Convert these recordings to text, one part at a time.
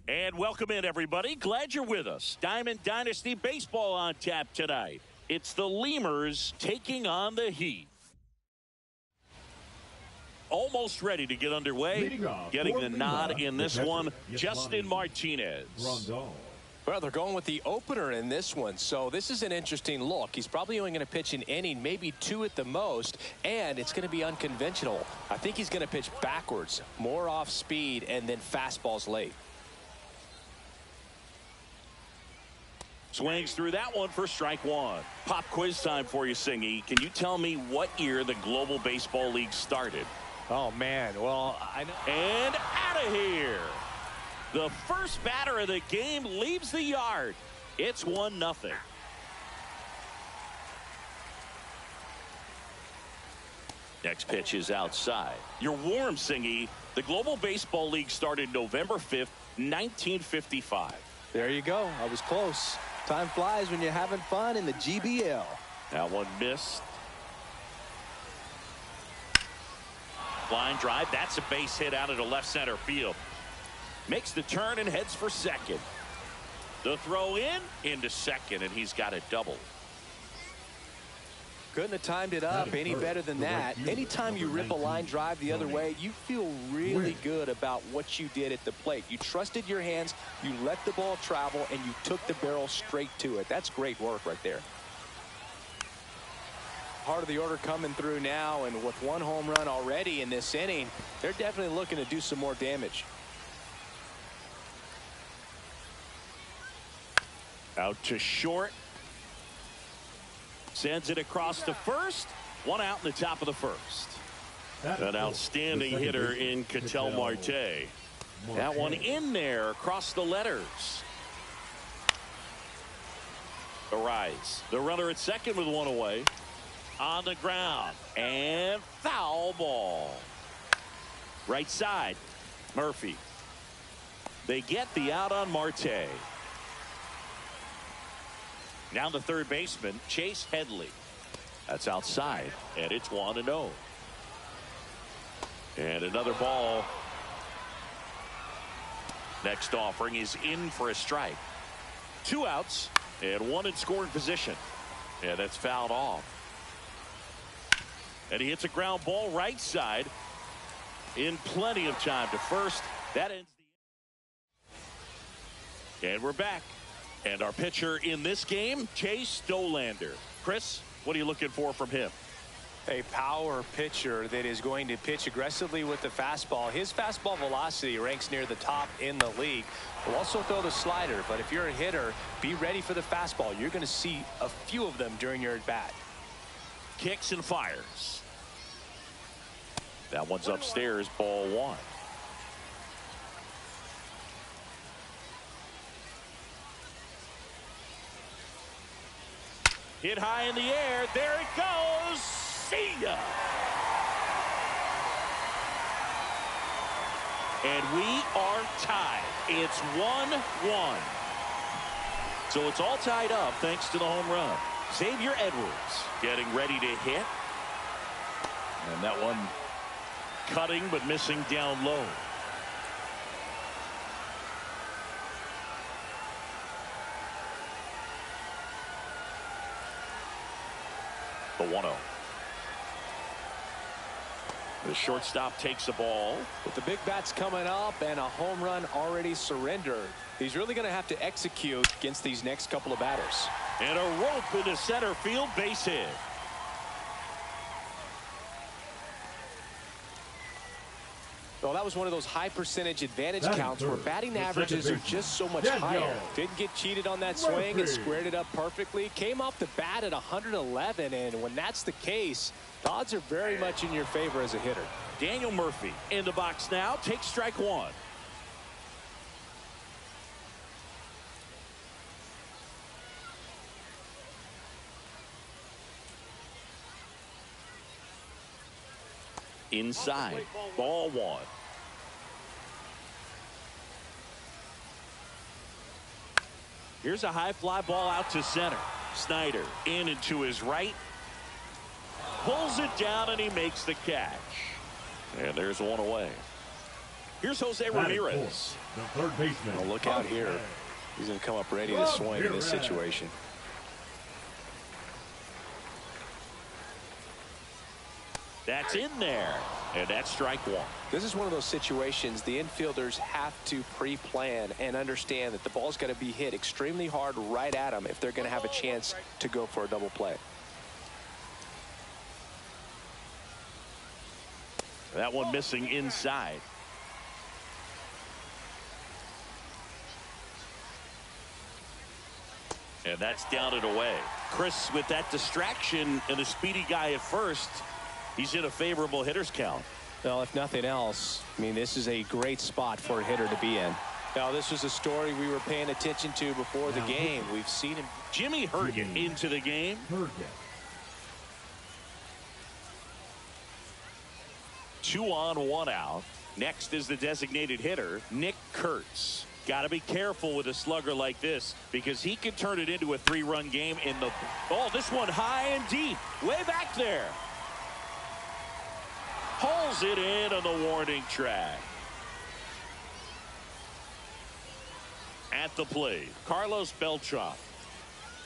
And welcome in, everybody. Glad you're with us. Diamond Dynasty Baseball on tap tonight. It's the Lemurs taking on the Heat. Almost ready to get underway. Getting the nod in this one, Justin Martinez. Well, they're going with the opener in this one, so this is an interesting look. He's probably only going to pitch an inning, maybe two at the most, and it's going to be unconventional. I think he's going to pitch backwards, more off speed, and then fastballs late. Swings through that one for strike one. Pop quiz time for you, Singy. Can you tell me what year the Global Baseball League started? Oh, man. Well, I know. And out of here. The first batter of the game leaves the yard. It's 1-0. Next pitch is outside. You're warm, Singy. The Global Baseball League started November 5th, 1955. There you go. I was close. Time flies when you're having fun in the GBL. That one missed. Line drive. That's a base hit out into left center field. Makes the turn and heads for second. The throw in into second, and he's got a double. Couldn't have timed it up any better than that. Anytime you rip a line drive the other way, you feel really good about what you did at the plate. You trusted your hands, you let the ball travel, and you took the barrel straight to it. That's great work right there. Part of the order coming through now, and with one home run already in this inning, they're definitely looking to do some more damage. Out to short. Sends it across to first. One out in the top of the first. An outstanding hitter in Ketel Marte. That one in there across the letters. Arise. The runner at second with one away. On the ground. And foul ball. Right side. Murphy. They get the out on Marte. Now the third baseman, Chase Headley. That's outside, and it's 1-0. And another ball. Next offering is in for a strike. Two outs, and one in scoring position. And that's fouled off. And he hits a ground ball right side in plenty of time to first. That ends the... And we're back. And our pitcher in this game, Chase Dollander. Chris, what are you looking for from him? A power pitcher that is going to pitch aggressively with the fastball. His fastball velocity ranks near the top in the league. Will also throw the slider, but if you're a hitter, be ready for the fastball. You're going to see a few of them during your at-bat. Kicks and fires. That one's upstairs, ball one. Hit high in the air. There it goes. See ya. And we are tied. It's 1-1. So it's all tied up thanks to the home run. Xavier Edwards getting ready to hit. And that one cutting but missing down low. The 1-0. The shortstop takes the ball. With the big bats coming up and a home run already surrendered, he's really going to have to execute against these next couple of batters. And a rope into center field, base hit. Well, that was one of those high percentage advantage counts where batting averages are just so much higher. Didn't get cheated on that swing and squared it up perfectly. Came off the bat at 111, and when that's the case, the odds are very much in your favor as a hitter. Daniel Murphy in the box now. Takes strike one. Inside, ball one. Here's a high fly ball out to center. Snyder in and to his right. Pulls it down and he makes the catch. And there's one away. Here's Jose Ramirez. The third baseman. Well, look out here. He's going to come up ready to swing in this situation. That's in there. And that's strike one. This is one of those situations the infielders have to pre-plan and understand that the ball's got to be hit extremely hard right at them if they're going to have a chance to go for a double play. That one missing inside. And that's down and away. Chris, with that distraction and a speedy guy at first, he's in a favorable hitter's count. Well, if nothing else, I mean, this is a great spot for a hitter to be in. Now, this was a story we were paying attention to before the game. We've seen him. Jimmy Hergen into the game. 2 on, 1 out. Next is the designated hitter, Nick Kurtz. Got to be careful with a slugger like this because he can turn it into a 3-run game in the. Oh, this one high and deep, way back there. Pulls it in on the warning track. At the plate, Carlos Beltran.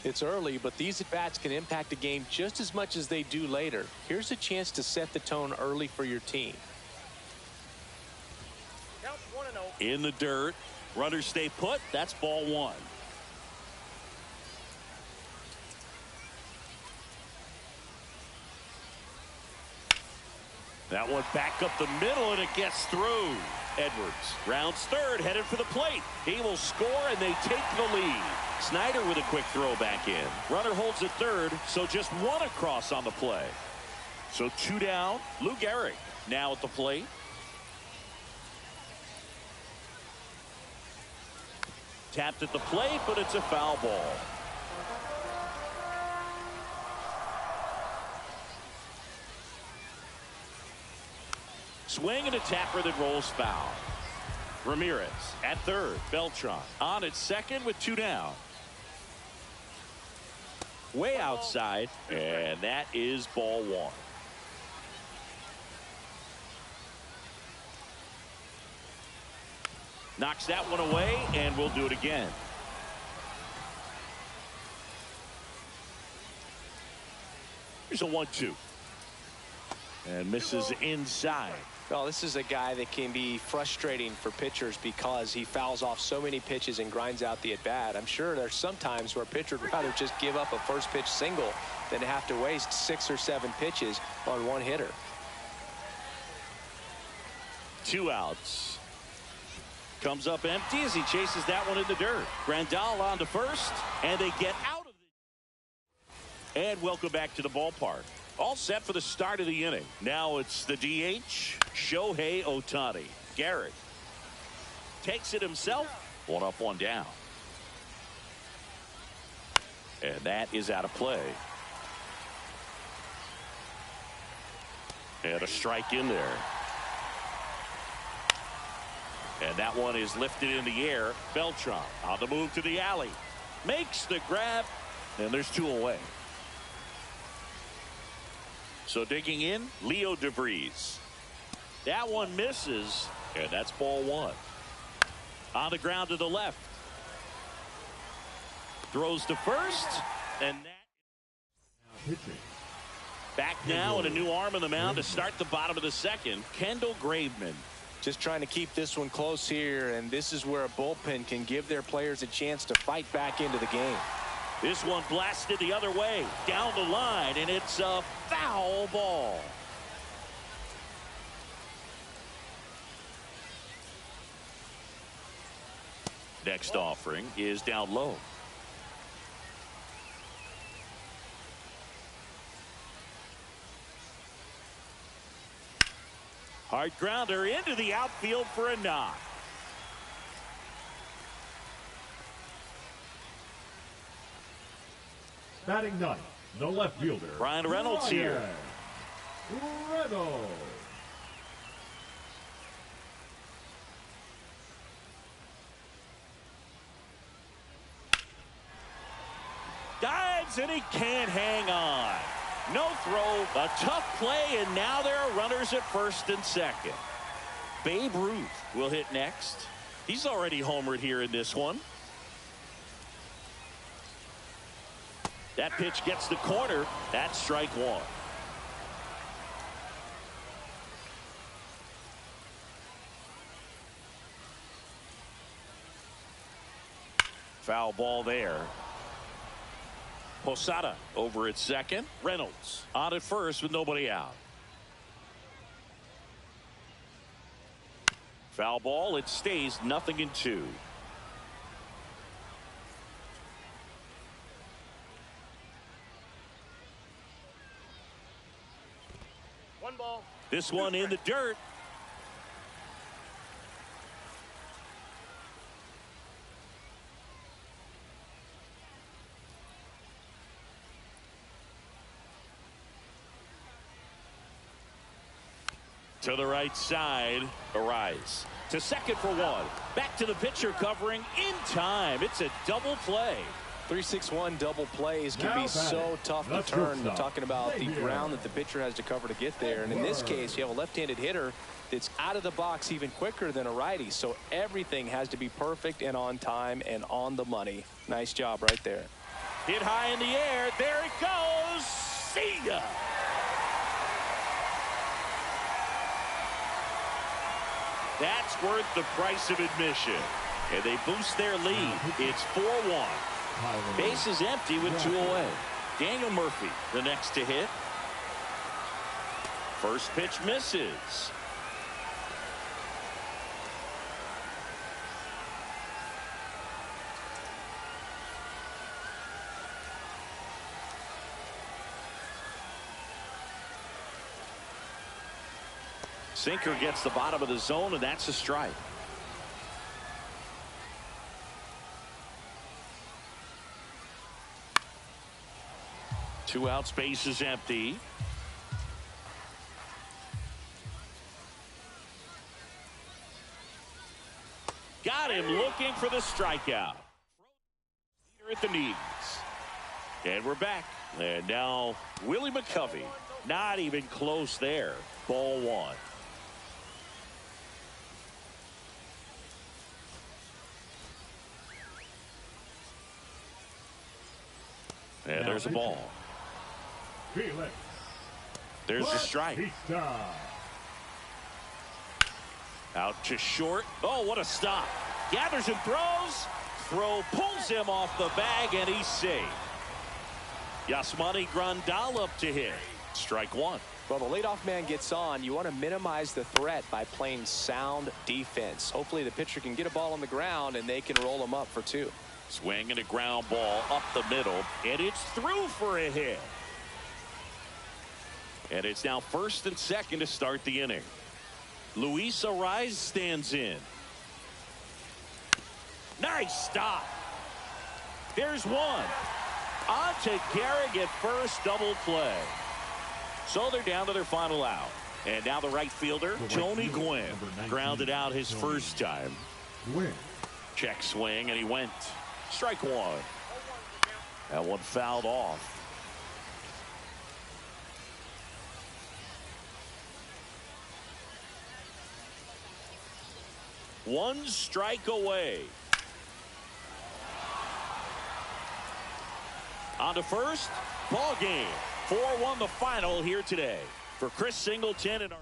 It's early, but these at-bats can impact the game just as much as they do later. Here's a chance to set the tone early for your team. In the dirt. Runners stay put. That's ball 1. That one back up the middle, and it gets through. Edwards rounds third, headed for the plate. He will score, and they take the lead. Snyder with a quick throw back in. Runner holds at third, so just 1 across on the play. So 2 down. Lou Gehrig now at the plate. Tapped at the plate, but it's a foul ball. Swing and a tapper that rolls foul. Ramirez at third. Beltran on at second with 2 down. Way outside, and that is ball 1. Knocks that one away, and we'll do it again. Here's a 1-2. And misses inside. Well, this is a guy that can be frustrating for pitchers because he fouls off so many pitches and grinds out the at-bat. I'm sure there's some times where a pitcher would rather just give up a first pitch single than have to waste 6 or 7 pitches on one hitter. 2 outs. Comes up empty as he chases that one in the dirt. Grandal on to first, and they get out of it. And welcome back to the ballpark. All set for the start of the inning. Now it's the DH, Shohei Ohtani. Garrett takes it himself. 1 up, 1 down. And that is out of play. And a strike in there. And that one is lifted in the air. Beltran on the move to the alley. Makes the grab. And there's 2 away. So digging in, Leo DeVries. That one misses. And that's ball 1. On the ground to the left. Throws to first. And that. Back now and a new arm on the mound to start the bottom of the second. Kendall Graveman. Just trying to keep this one close here, and this is where a bullpen can give their players a chance to fight back into the game. This one blasted the other way, down the line, and it's a foul ball. Next offering is down low. Hard grounder into the outfield for a knock. Batting 9th, the left fielder, Ryan Reynolds here. Reynolds. Dives, and he can't hang on. No throw, a tough play, and now there are runners at first and second. Babe Ruth will hit next. He's already homered here in this one. That pitch gets the corner. That's strike one. Foul ball there. Posada over at second. Reynolds on at first with nobody out. Foul ball. It stays 0-2. One ball. This one in the dirt. To the right side. Arise to second for one. Back to the pitcher covering in time. It's a double play. 3-6-1 double plays can be so tough to turn. We're talking about the ground that the pitcher has to cover to get there. And in this case, you have a left-handed hitter that's out of the box even quicker than a righty. So everything has to be perfect and on time and on the money. Nice job right there. Hit high in the air. There it goes. See ya. That's worth the price of admission. And they boost their lead. It's 4-1. Base is empty with 2 away. Daniel Murphy, the next to hit. First pitch misses. Sinker gets the bottom of the zone, and that's a strike. Two outs, base is empty. Got him looking for the strikeout. Here at the knees. And we're back. And now Willie McCovey. Not even close there. Ball one. And there's a ball. There's a strike. Out to short. Oh, what a stop. Gathers and throws. Throw pulls him off the bag, and he's safe. Yasmani Grandal up to hit. Strike one. Well, the leadoff man gets on. You want to minimize the threat by playing sound defense. Hopefully the pitcher can get a ball on the ground, and they can roll him up for two. Swing and a ground ball up the middle, and it's through for a hit. And it's now first and second to start the inning. Luis Arise stands in. Nice stop. There's one. On to Gehrig at first, double play. So they're down to their final out. And now the right fielder, Tony Gwynn, grounded out his first time. Check swing, and he went. Strike one. That one fouled off. One strike away. On to first. Ball game. 4-1 the final here today. For Chris Singleton and our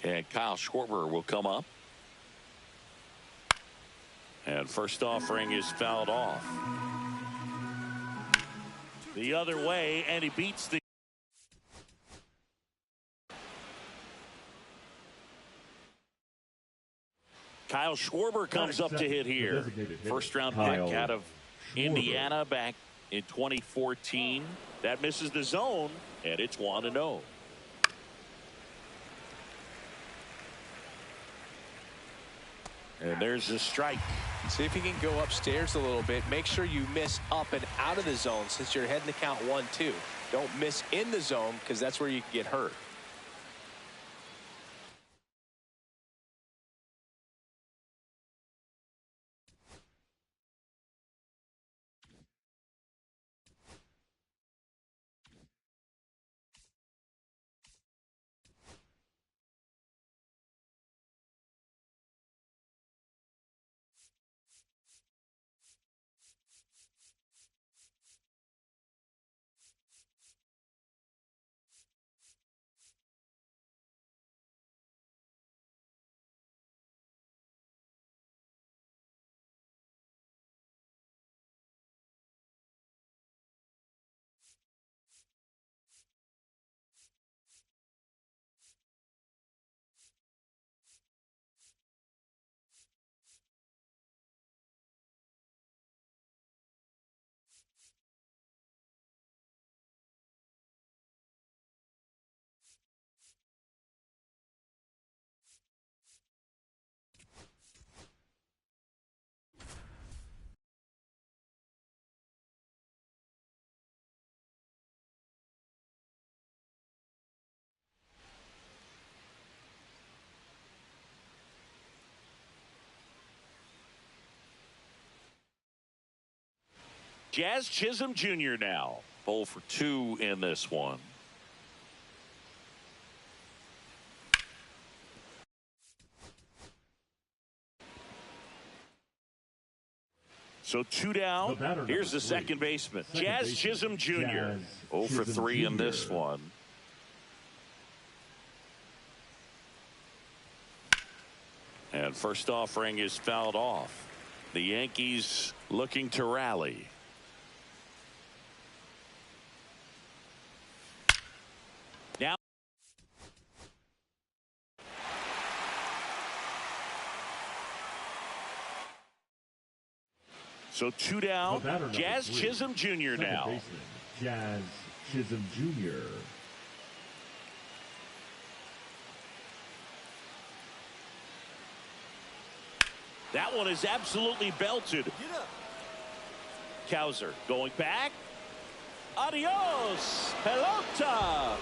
And Kyle Schwarber will come up. And first offering is fouled off. The other way, and he beats the Kyle Schwarber comes up to hit here. First round pick out of Indiana back in 2014. That misses the zone, and it's 1-0. And there's a strike. See if you can go upstairs a little bit. Make sure you miss up and out of the zone since you're heading to count 1-2. Don't miss in the zone because that's where you can get hurt. Jazz Chisholm Jr. now. 0 for 2 in this one. So 2 down. Here's the second baseman. Jazz Chisholm Jr. 0 for 3 in this one. And first offering is fouled off. The Yankees looking to rally. Now so 2 down. Jazz Chisholm Jr. now. Jazz Chisholm Jr. That one is absolutely belted. Cowser going back. Adios, pelota.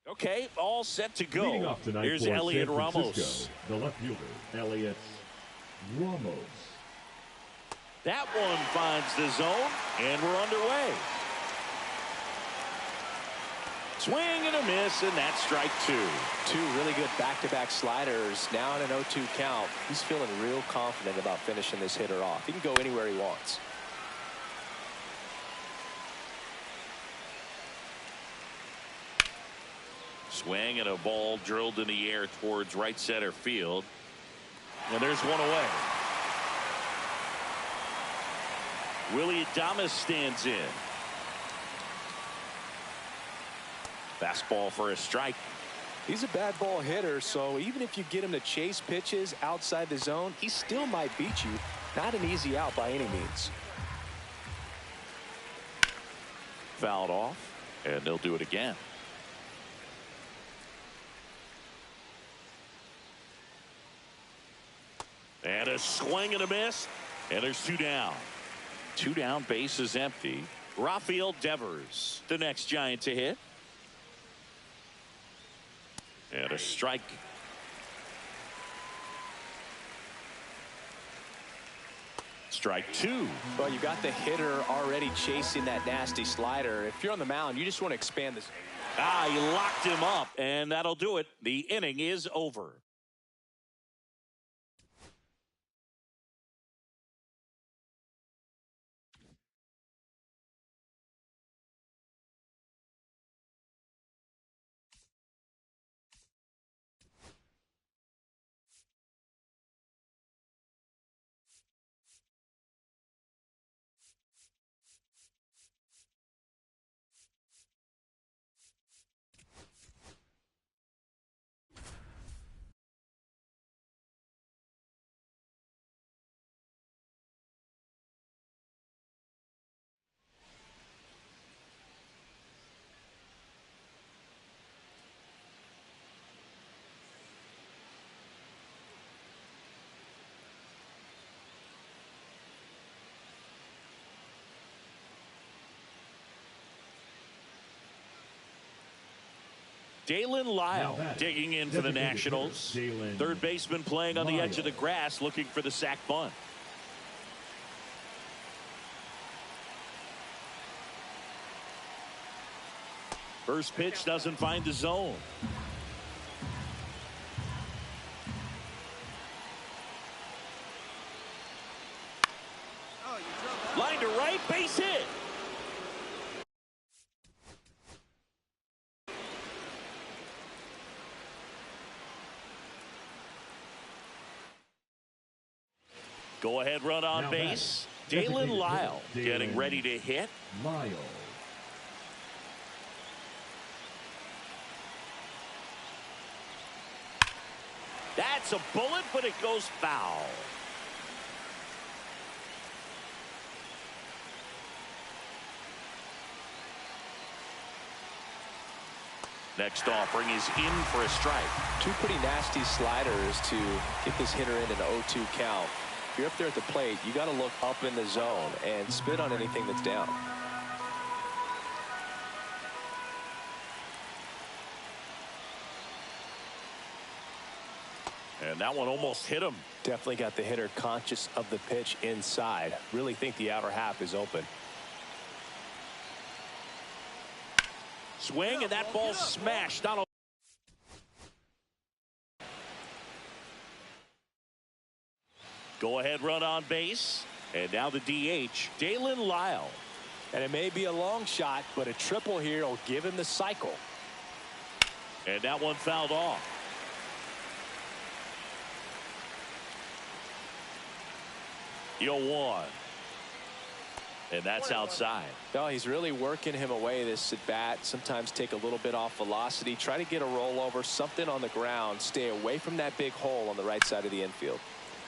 Okay, all set to go. Here's Elliot Ramos. The left fielder, Elliot Ramos. That one finds the zone, and we're underway. Swing and a miss, and that's strike 2. 2 really good back-to-back sliders. Now in an 0-2 count. He's feeling real confident about finishing this hitter off. He can go anywhere he wants. Swing and a ball drilled in the air towards right center field. And there's one away. Willie Adames stands in. Fastball for a strike. He's a bad ball hitter, so even if you get him to chase pitches outside the zone, he still might beat you. Not an easy out by any means. Fouled off, and they'll do it again. And a swing and a miss. And there's 2 down. 2 down, base is empty. Rafael Devers, the next Giant to hit. And a strike. Strike 2. Well, you got the hitter already chasing that nasty slider. If you're on the mound, you just want to expand this. He locked him up, and that'll do it. The inning is over. Dalen Lyle digging in for the Nationals. Third baseman playing on the edge of the grass, looking for the sac bunt. First pitch doesn't find the zone. Line to right, base hit. Go ahead run on base. Dalen Lyle getting ready to hit. Lyle. That's a bullet, but it goes foul. Next offering is in for a strike. 2 pretty nasty sliders to get this hitter in an 0-2 count. If you're up there at the plate, you got to look up in the zone and spit on anything that's down. And that one almost hit him. Definitely got the hitter conscious of the pitch inside. Really think the outer half is open. Swing, and that ball smashed on a. Go ahead run on base. And now the DH, Dalen Lyle. And it may be a long shot, but a triple here will give him the cycle. And that one fouled off. You'll one. And that's outside. No, he's really working him away this at bat. Sometimes take a little bit off velocity. Try to get a rollover, something on the ground. Stay away from that big hole on the right side of the infield.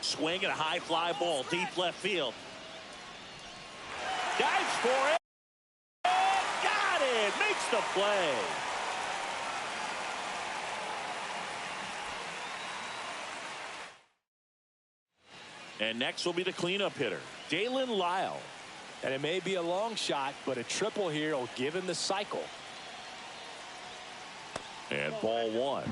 Swing and a high fly ball deep left field. Dives for it. Got it. Makes the play. And next will be the cleanup hitter, Dalen Lyle. And it may be a long shot, but a triple here will give him the cycle. And ball 1.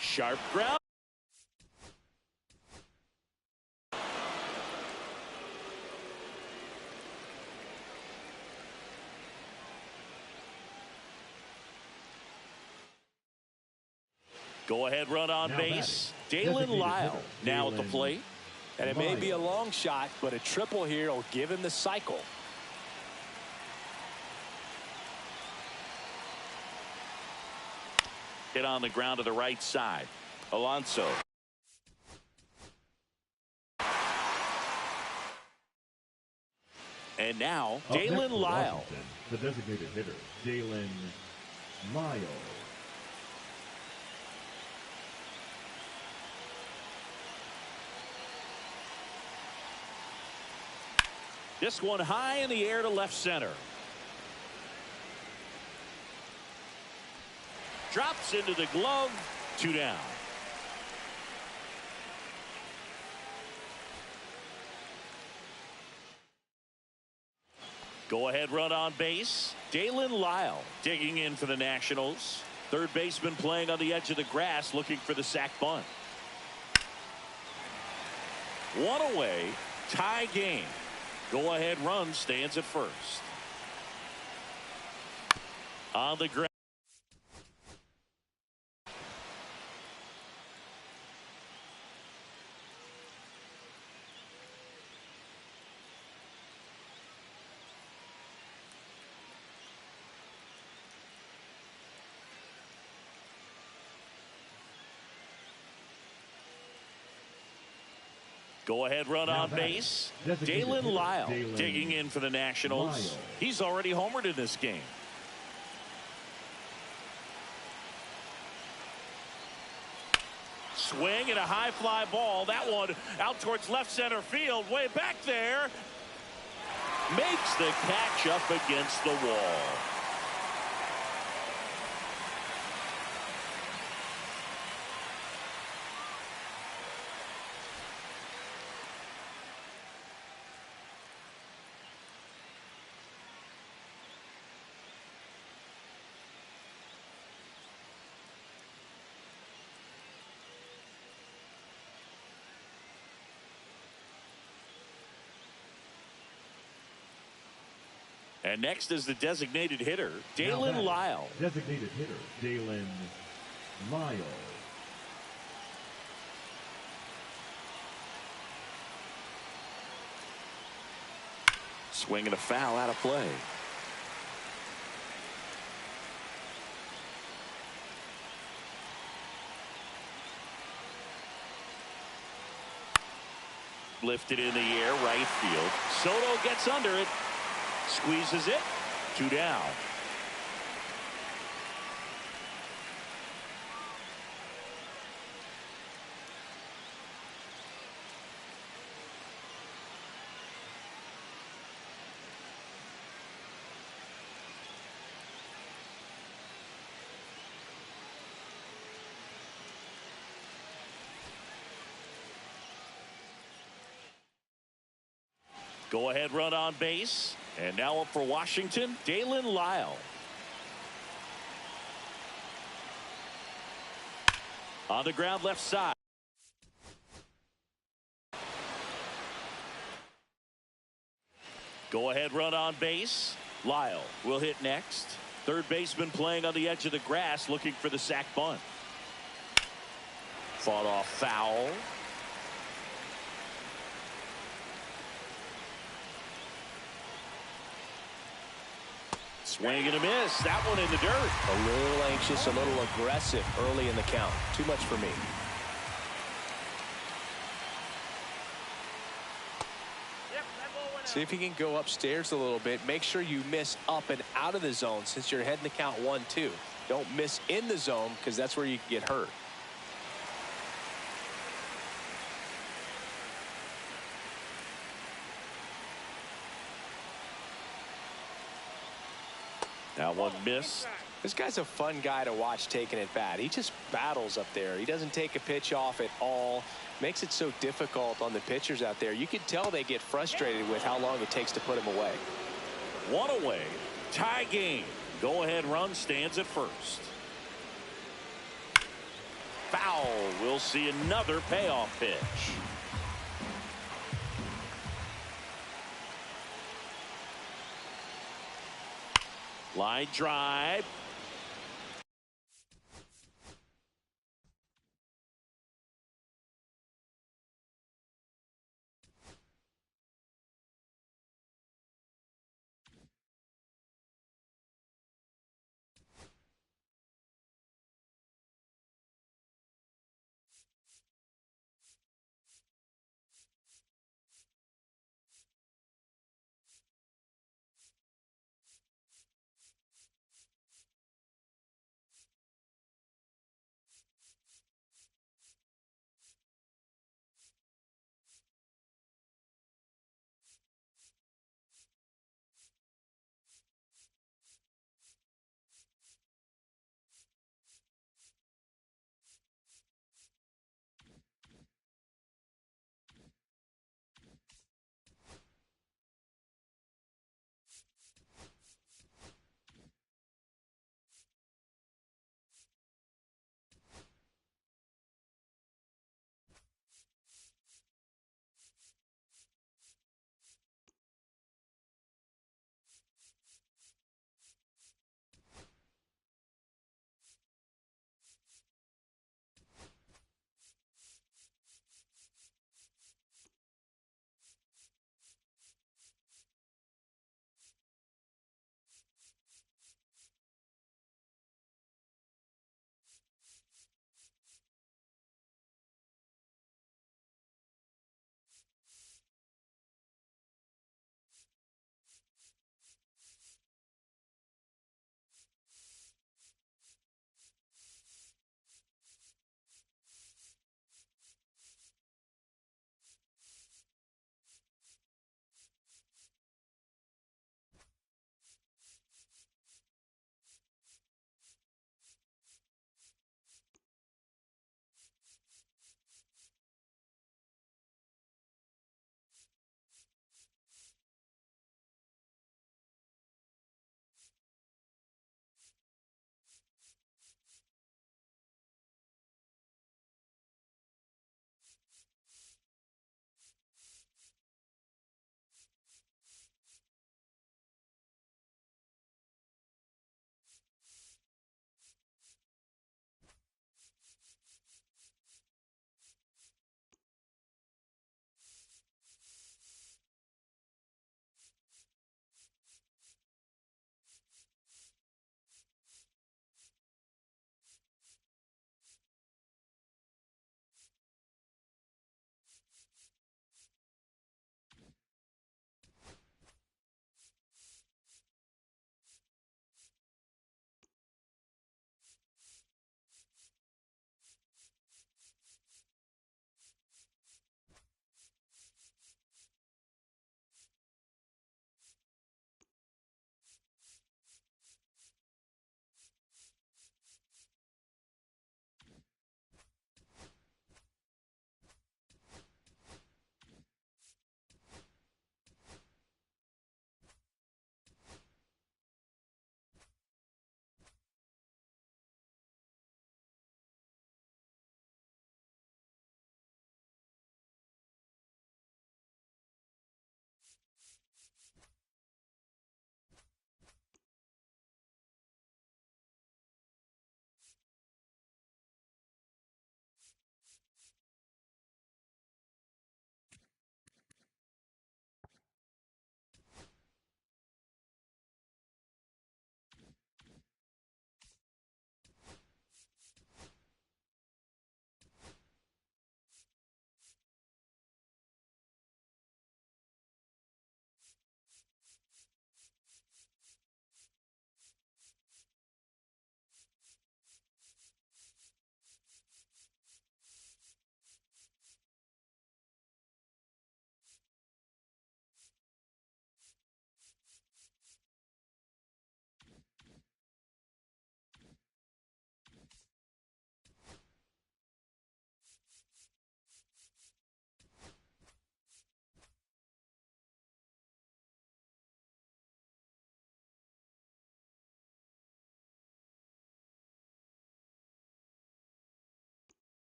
Sharp ground. Go ahead run on base. Dalen Lyle now at the plate. And it may be a long shot, but a triple here will give him the cycle. Hit on the ground to the right side. Alonso. And now Dalen Lyle. The designated hitter, Dalen Lyle. This one high in the air to left center. Drops into the glove. 2 down. Go-ahead run on base. Dalen Lyle digging in for the Nationals. Third baseman playing on the edge of the grass looking for the sac bunt. 1 away. Tie game. Go-ahead run stands at first. On the ground. Go-ahead run on base. Dalen Lyle digging in for the Nationals. He's already homered in this game. Swing and a high fly ball. That one out towards left center field. Way back there. Makes the catch up against the wall. And next is the designated hitter, Dalen Lyle. Designated hitter, Dalen Lyle. Swing and a foul out of play. Lifted in the air, right field. Soto gets under it. Squeezes it. 2 down. Go-ahead run on base. And now up for Washington, Dalen Lyle. On the ground left side. Go-ahead run on base. Lyle will hit next. Third baseman playing on the edge of the grass looking for the sac bunt. Fought off foul. Swing and a miss. That one in the dirt. A little anxious, a little aggressive early in the count. Too much for me. See if you can go upstairs a little bit. Make sure you miss up and out of the zone since you're heading to count 1-2. Don't miss in the zone because that's where you can get hurt. That one missed. This guy's a fun guy to watch taking at bat. He just battles up there. He doesn't take a pitch off at all. Makes it so difficult on the pitchers out there. You can tell they get frustrated with how long it takes to put him away. 1 away. Tie game. Go-ahead run stands at first. Foul. We'll see another payoff pitch. Line drive.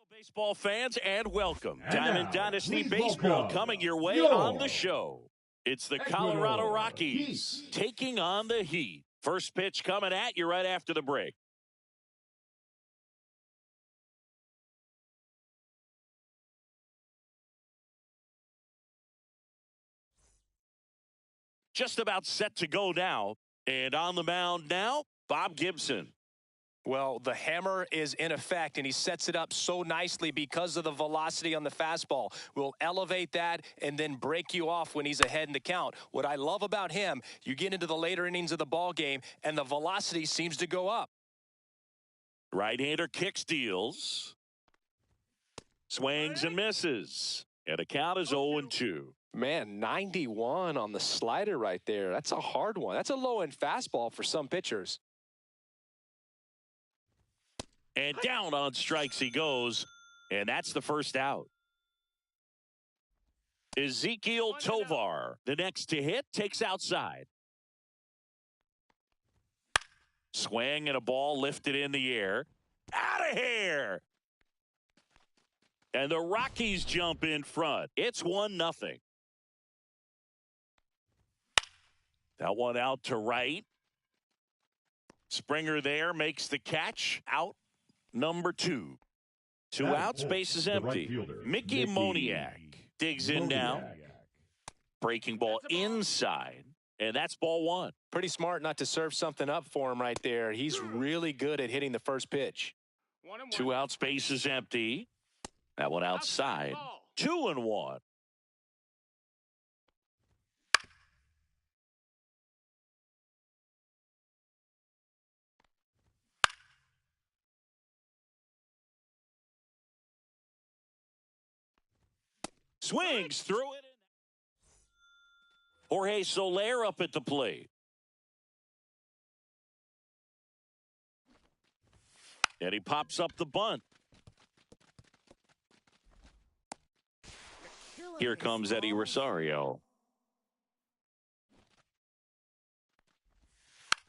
Baseball fans, and welcome. And Diamond now, Dynasty please Baseball welcome coming your way York on the show. It's the Colorado Rockies Heat. taking on the Heat. First pitch coming at you right after the break. Just about set to go now. And on the mound now, Bob Gibson. Well, the hammer is in effect, and he sets it up so nicely because of the velocity on the fastball. Will elevate that and then break you off when he's ahead in the count. What I love about him, you get into the later innings of the ball game, and the velocity seems to go up. Right-hander kick steals. Swings and misses. And the count is 0-2. Man, 91 on the slider right there. That's a hard one. That's a low-end fastball for some pitchers. And down on strikes he goes, and that's the first out. Ezekiel Tovar, the next to hit, takes outside. Swing and a ball lifted in the air. Out of here! And the Rockies jump in front. It's 1-0. That one out to right. Springer there makes the catch. Out number 2. Two outs, base is empty. Right Mickey Moniak digs in now. Breaking ball inside. And that's ball 1. Pretty smart not to serve something up for him right there. He's really good at hitting the first pitch. 2 outs, base is empty. That one outside. 2-1. Swings through it. Jorge Soler up at the plate. And he pops up the bunt. Here comes Eddie Rosario.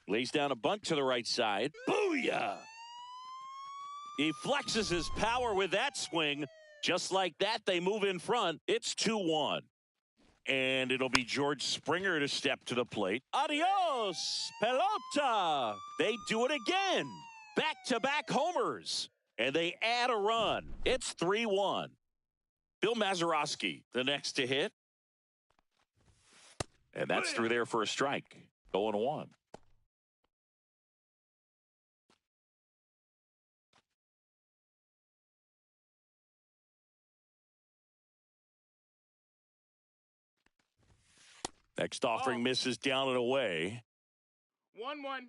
Lays down a bunt to the right side. Booyah! He flexes his power with that swing. Just like that, they move in front. It's 2-1. And it'll be George Springer to step to the plate. Adios, pelota. They do it again. Back-to-back homers. And they add a run. It's 3-1. Bill Mazeroski, the next to hit. And that's through there for a strike. 0-1. Next offering misses down and away. 1-1.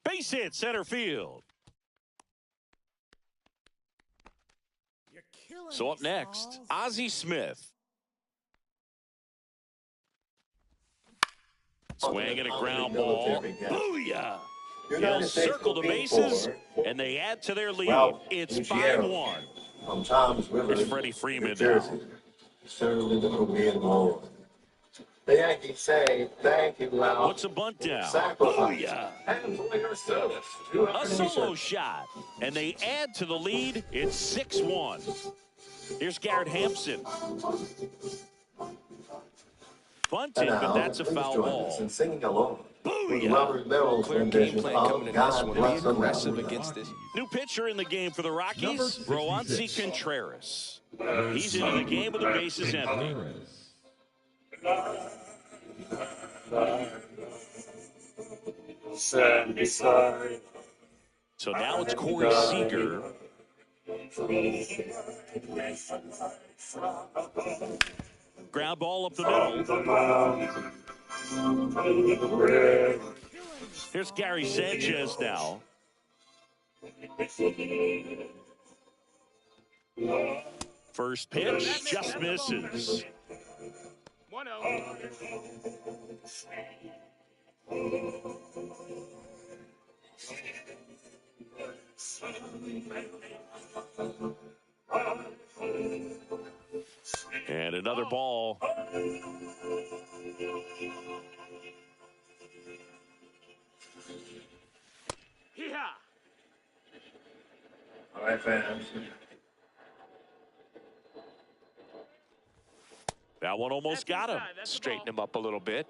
Base hit center field. So up next, Ozzie Smith. Swing and a ground ball. Booyah! He'll circle the bases, and they add to their lead. It's 5-1. There's Freddie Freeman now. The Yankees say thank you, Ralph. What's a bunt down? Sacrifice. Booyah! And for your service. A solo shot, and they add to the lead. It's 6-1. Here's Garrett Hampson. Bunting, but that's a foul ball. And singing along. Booyah! Clear game plan coming in this one. Be aggressive against this. New pitcher in the game for the Rockies, Number 66. Roansy Contreras. He's into the game with the bases empty. So now it's Corey Seager. Ground ball up the middle. Here's Gary Sanchez now. First pitch just misses. 1-0. And another ball. Yeah. my fans. That one almost got him. Straighten him up a little bit.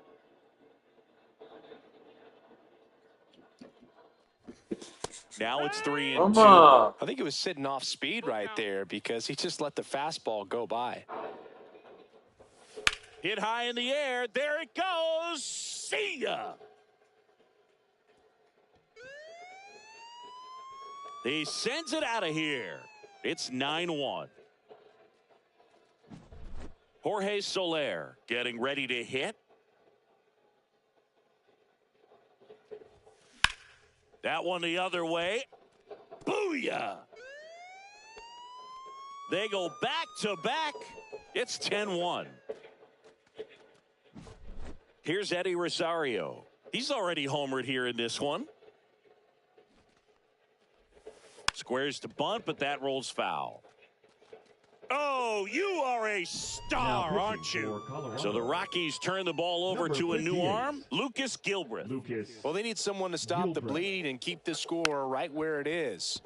Now it's 3-2. Come on. I think he was sitting off speed right there because he just let the fastball go by. Hit high in the air. There it goes. See ya. He sends it out of here. It's 9-1. Jorge Soler getting ready to hit. That one the other way. Booyah! They go back to back. It's 10-1. Here's Eddie Rosario. He's already homered here in this one. Squares to bunt, but that rolls foul. Oh, you are a star, aren't you? So the Rockies turn the ball over to a new arm, Lucas Gilbreth. Well, they need someone to stop the bleeding and keep the score right where it is.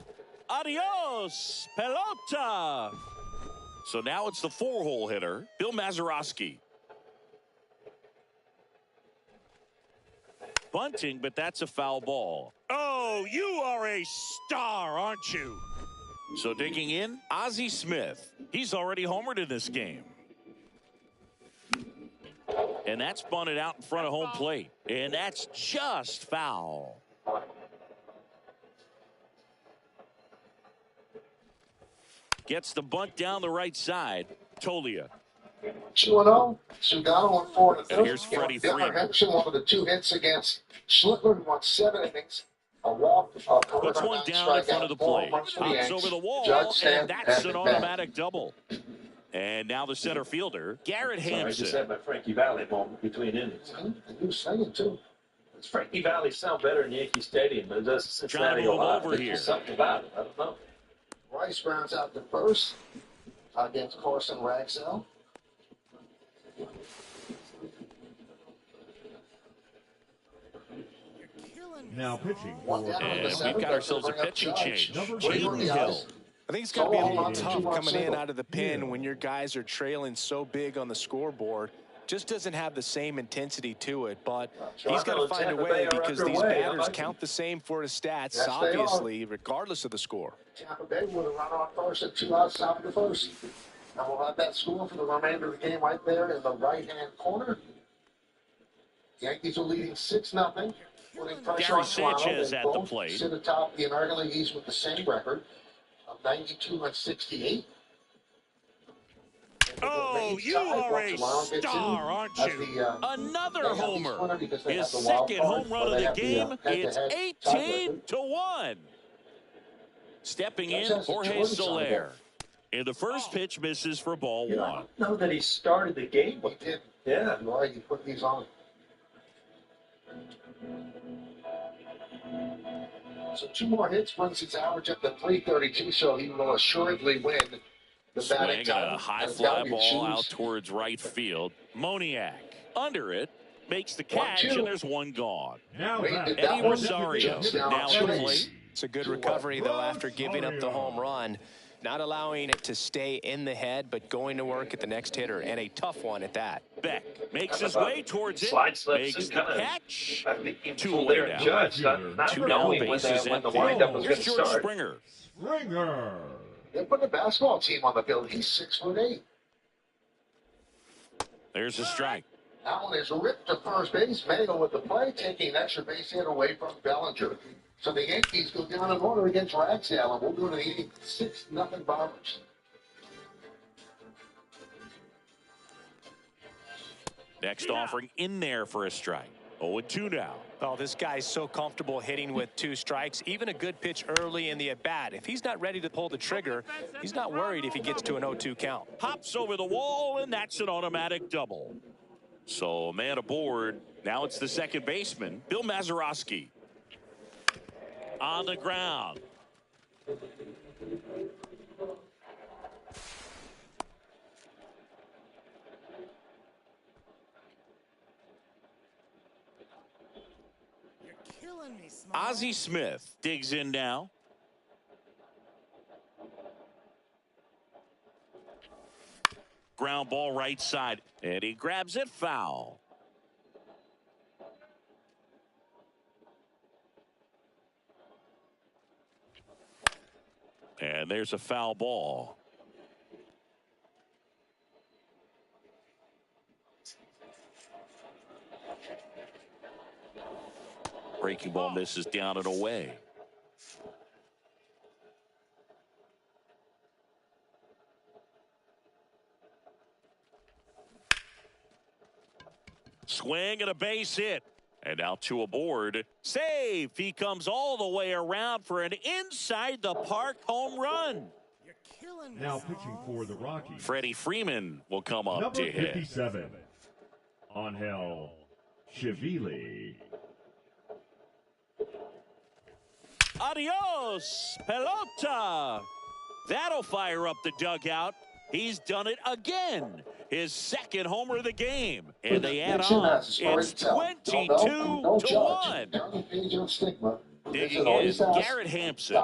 Adios, pelota. So now it's the 4-hole hitter, Bill Mazeroski. Bunting, but that's a foul ball. Oh, you are a star, aren't you? So digging in, Ozzie Smith. He's already homered in this game. And that's bunted out in front of home plate. And that's just foul. Gets the bunt down the right side. Tolia. 2-0. Sugano won 4 in the And here's Freddie Dilmer Freeman. Henderson, one of the 2 hits against Schlittler, who won 7 innings. A walk, Puts one down in front of the plate. Pops over the wall, and that's an automatic double. And now the center fielder, Garrett Hampson. I just had my Frankie Valley moment between innings. He was singing, too. Does Frankie Valley sound better in Yankee Stadium than it does Cincinnati, Trying to move Ohio? over There's here. just something about it. I don't know. Rice grounds out to first against Carson Ragsell. Now pitching. And we've got ourselves a pitching change. Jaden Hill. I think it's going to be a little tough coming in out of the pen when your guys are trailing so big on the scoreboard. Just doesn't have the same intensity to it, but he's got to find a way because these batters count the same for his stats, obviously, regardless of the score. Tampa Bay with a run on first and 2 outs top of the first. And we'll have that score for the remainder of the game right there in the right-hand corner. Yankees are leading 6-0. Putting pressure Gary on Toronto. Sanchez They at the both plate. sit atop the American League East with the same record of 92 and 68. Oh, you are a star, aren't you? Another homer. His second home run of the game. It's 18-1. Stepping in, Jorge Soler. And the first pitch misses for ball You know, I one. don't know that he started the game. He did. Yeah. Why you put these on? So 2 more hits brings his average up to 332, so he will assuredly win the batting Swing title. a high That's fly gotta be ball shoes. out towards right field. Moniak under it, makes the catch, and there's one gone. Now Wait, that did that Eddie one Rosario just now now at the trace? plate. It's a good recovery, though, after giving up the home run. Not allowing it to stay in the head, but going to work at the next hitter, and a tough one at that. Beck makes his way towards it, Slide slips makes and the kinda- catch. I think he Two was away there now. and judged, not Two knowing down, when bases the empty. windup was going Here's to George start. Springer. Springer. They're putting a basketball team on the field. He's 6'8". There's a strike. That one is ripped to first base. Mayo with the play, taking an extra base hit away from Bellinger. So the Yankees go down in order against Ragsdale, and we'll do an 86-0 Bombers. Next offering in there for a strike. 0-2 now. Oh, this guy's so comfortable hitting with 2 strikes. Even a good pitch early in the at-bat. If he's not ready to pull the trigger, he's not worried if he gets to an 0-2 count. Hops over the wall, and that's an automatic double. So man aboard. Now it's the second baseman, Bill Mazeroski. On the ground. Ozzie Smith digs in now. ground ball right side. And he grabs it foul. And there's a foul ball. Breaking ball misses down and away. Swing and a base hit. And now to aboard. Save. He comes all the way around for an inside the park home run. You're killing me. Now pitching for the Rockies, Freddie Freeman will come up number to hit. 57, Angel Chivili. Adios, pelota. That'll fire up the dugout. He's done it again. His second homer of the game. And they add on. It's 22-1. Digging in, Garrett Hampson.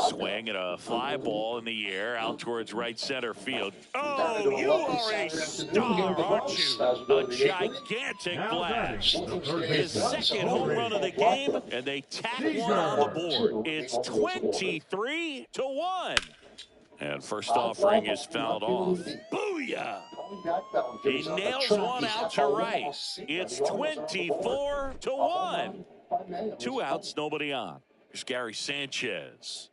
Swing and a fly ball in the air out towards right center field. Oh, you are a star, aren't you? A gigantic blast. His second home run of the game, and they tack one on the board. It's 23-1. And first offering is fouled off. Booyah! He nails one out to right. It's 24-1. 2 outs, nobody on. Here's Gary Sanchez.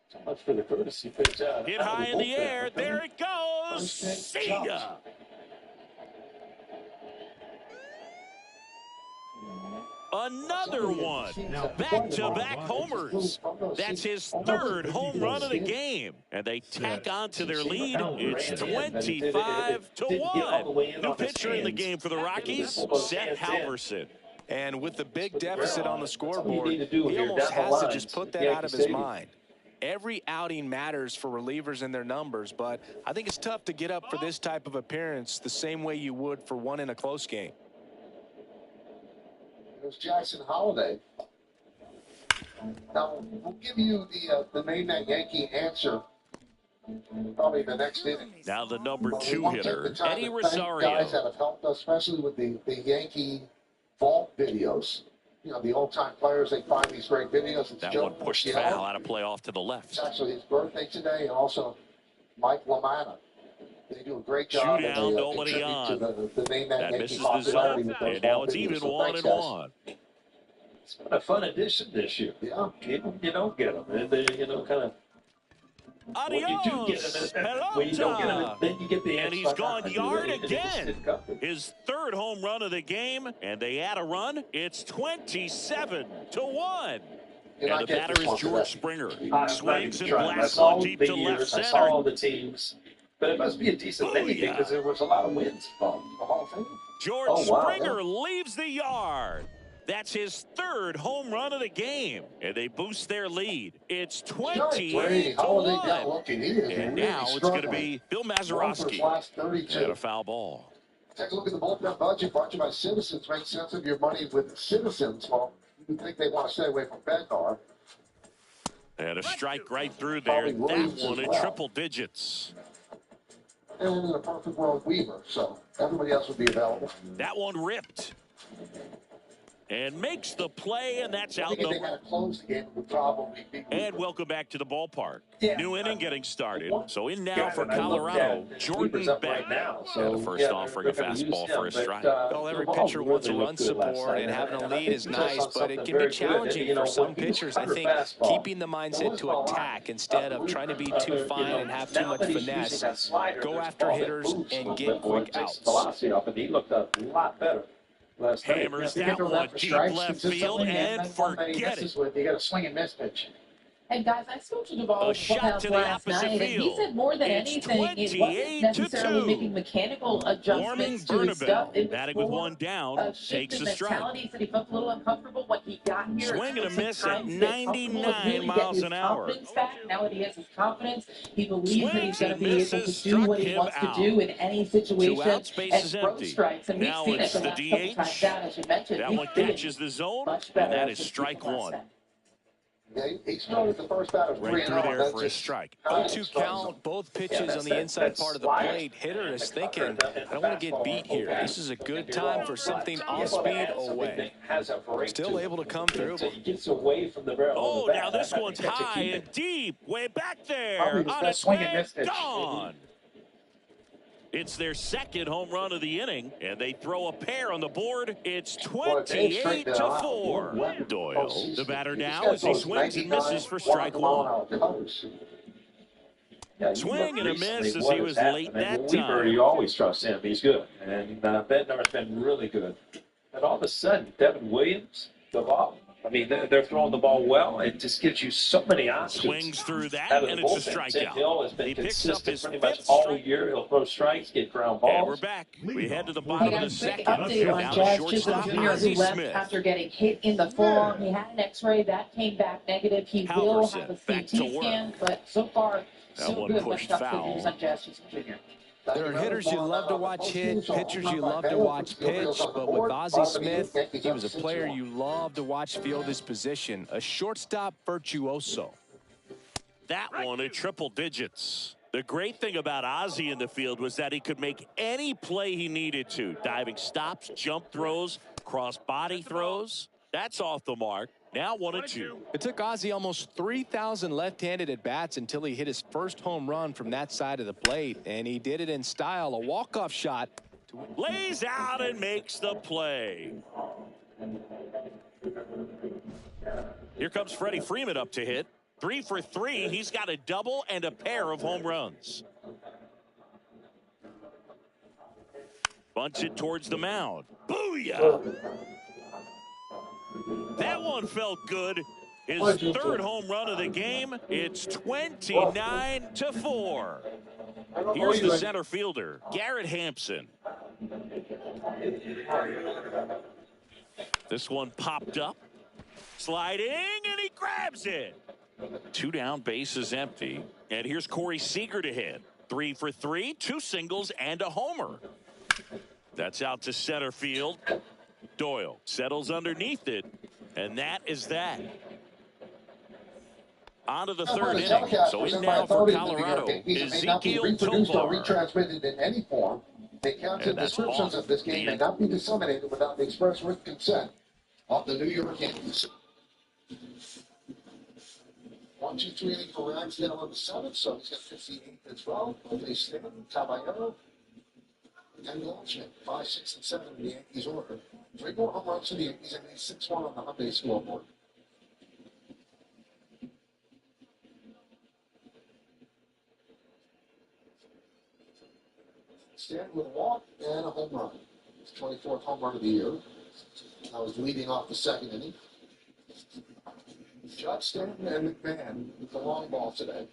So much for the courtesy pitch. Hit high in the air. There it goes. See ya. Another one. Back-to-back homers. That's his third home run of the game. And they tack on to their lead. It's 25-1. New pitcher in the game for the Rockies, Seth Halverson. And with the big deficit on the scoreboard, he almost has to just put that out of his mind. Every outing matters for relievers and their numbers, but I think it's tough to get up for this type of appearance the same way you would for one in a close game. It was Jackson Holiday. Now, we'll give you the Name That Yankee answer probably the next inning. Now the number 2 hitter, Eddie Rosario. Guys that have helped us, especially with the Yankee vault videos. You know, the old-time players, they find these great videos. It's That Joe one pushed foul out of play off to the left. It's actually his birthday today, and also Mike LaManna. They do a great job. Shootout, nobody on. The Name That That Yankee misses the popularity zone, with those and now vault it's videos. even So 1-1. It's been a fun addition this year. Yeah. You don't get them. They kind of. When you do get them, when you don't get them, then you get the And he's gone yard again. His third home run of the game, and they add a run. It's 27-1. And the batter is George Springer. Swings and blasts on deep to left I saw center. all the teams, but it must be a decent thing because there was a lot of wins involved. The Hall of Fame. George Springer leaves the yard. That's his third home run of the game, and they boost their lead. It's 28-1. And now it's going to be Bill Mazeroski and a foul ball. Take a look at the bullpen budget brought to you by Citizens. Make sense of your money with Citizens. Well, you think they want to stay away from Bednar. And a strike right through there. That one in triple digits. And in a perfect world, Weaver. So everybody else would be available. That one ripped. And makes the play, and that's out. They had to close the game, would probably be. And welcome back to the ballpark. Yeah. New inning getting started. So in now for Colorado, Jordan Beck. Right now, And the first offering a fastball for a strike. Well, every pitcher wants a run support, and having a lead is nice, but it can be challenging for some pitchers. I think keeping the mindset to attack instead of trying to be too fine and have too much finesse, go after hitters and get quick outs. He looked a lot better. Hammers that one deep left field and forget it. You got a swing and miss pitch. And guys, I spoke to Duvall A shot to the last opposite night, and he field. said more than It's anything, it wasn't necessarily 28-2. making mechanical Warming adjustments to his stuff. Bernabeu, batting with one down, takes a strike. He said he felt a little uncomfortable when he got here. Swing and a miss at Sometimes get comfortable, 99 really get miles his an hour. confidence back. Now that he has his confidence, he believes that he's Swings going to and be able to misses, do what struck he him wants out. to do in any situation. 2 outs, base is and throw empty. strikes, and we've Now seen it it's the the last couple DH. times down, as you mentioned. That He's one been catches the zone, much and better that as is the strike people last one. night. Yeah, he started the first batter Right through there for a strike. 0-2 count, both pitches on the inside part of the plate. Hitter is thinking, I don't want to get beat here. This is a good time for something off speed away. Still able to come through. Oh, now this one's high and deep, way back there. On a swing, gone. It's their second home run of the inning, and they throw a pair on the board. It's 28-4. Doyle, the batter now, as he swings and misses for strike one. Swing and a miss as he was late that time. You always trust him. He's good. And Bednar's been really good. And all of a sudden, Devin Williams, the ball. I mean, they're throwing the ball well. It just gives you so many options. Swings through that, and it's a strikeout. Hill has been consistent pretty much all year. He'll throw strikes, get ground balls. And we're back. We head to the bottom of the second. Update on Now Jazz shortstop Chisholm Jr., who Ozzie left Smith. after getting hit in the forearm. He had an X-ray that came back negative. He will have a CT scan, but so far, so good. Pushed foul. On Jazz Chisholm Jr. There are hitters you love to watch hit, pitchers you love to watch pitch, but with Ozzie Smith, he was a player you love to watch field his position, a shortstop virtuoso. That one at triple digits. The great thing about Ozzie in the field was that he could make any play he needed to. Diving stops, jump throws, cross body throws. That's off the mark. Now 1-2. It took Ozzie almost 3,000 left-handed at-bats until he hit his first home run from that side of the plate, and he did it in style, a walk-off shot. Lays out and makes the play. Here comes Freddie Freeman up to hit. 3 for 3. He's got a double and a pair of home runs. Bunts it towards the mound. Booyah! That one felt good. His third home run of the game. It's 29-4. Here's the center fielder, Garrett Hampson. This one popped up. Sliding, and he grabs it. 2 down, base is empty. And here's Corey Seager to hit. 3 for 3, 2 singles, and a homer. That's out to center field. Doyle settles underneath it, and that is that. On to the third inning. So in now for Colorado, Ezekiel Tovar. Retransmitted in any form. The accounts and descriptions of this game may not be disseminated without the express written consent of the New York Yankees. 1-2-3 inning for Ragsdale on the 7th, so he's got 58 as well. They stand Caballero and Goldschmidt, 5, 6, and 7 in the Yankees order. 3 more home runs to the Yankees and 6-1 on the Hyundai scoreboard. Stand with a walk and a home run. His 24th home run of the year. I was leading off the second inning. Judge, Stanton, and McMahon with the long ball today.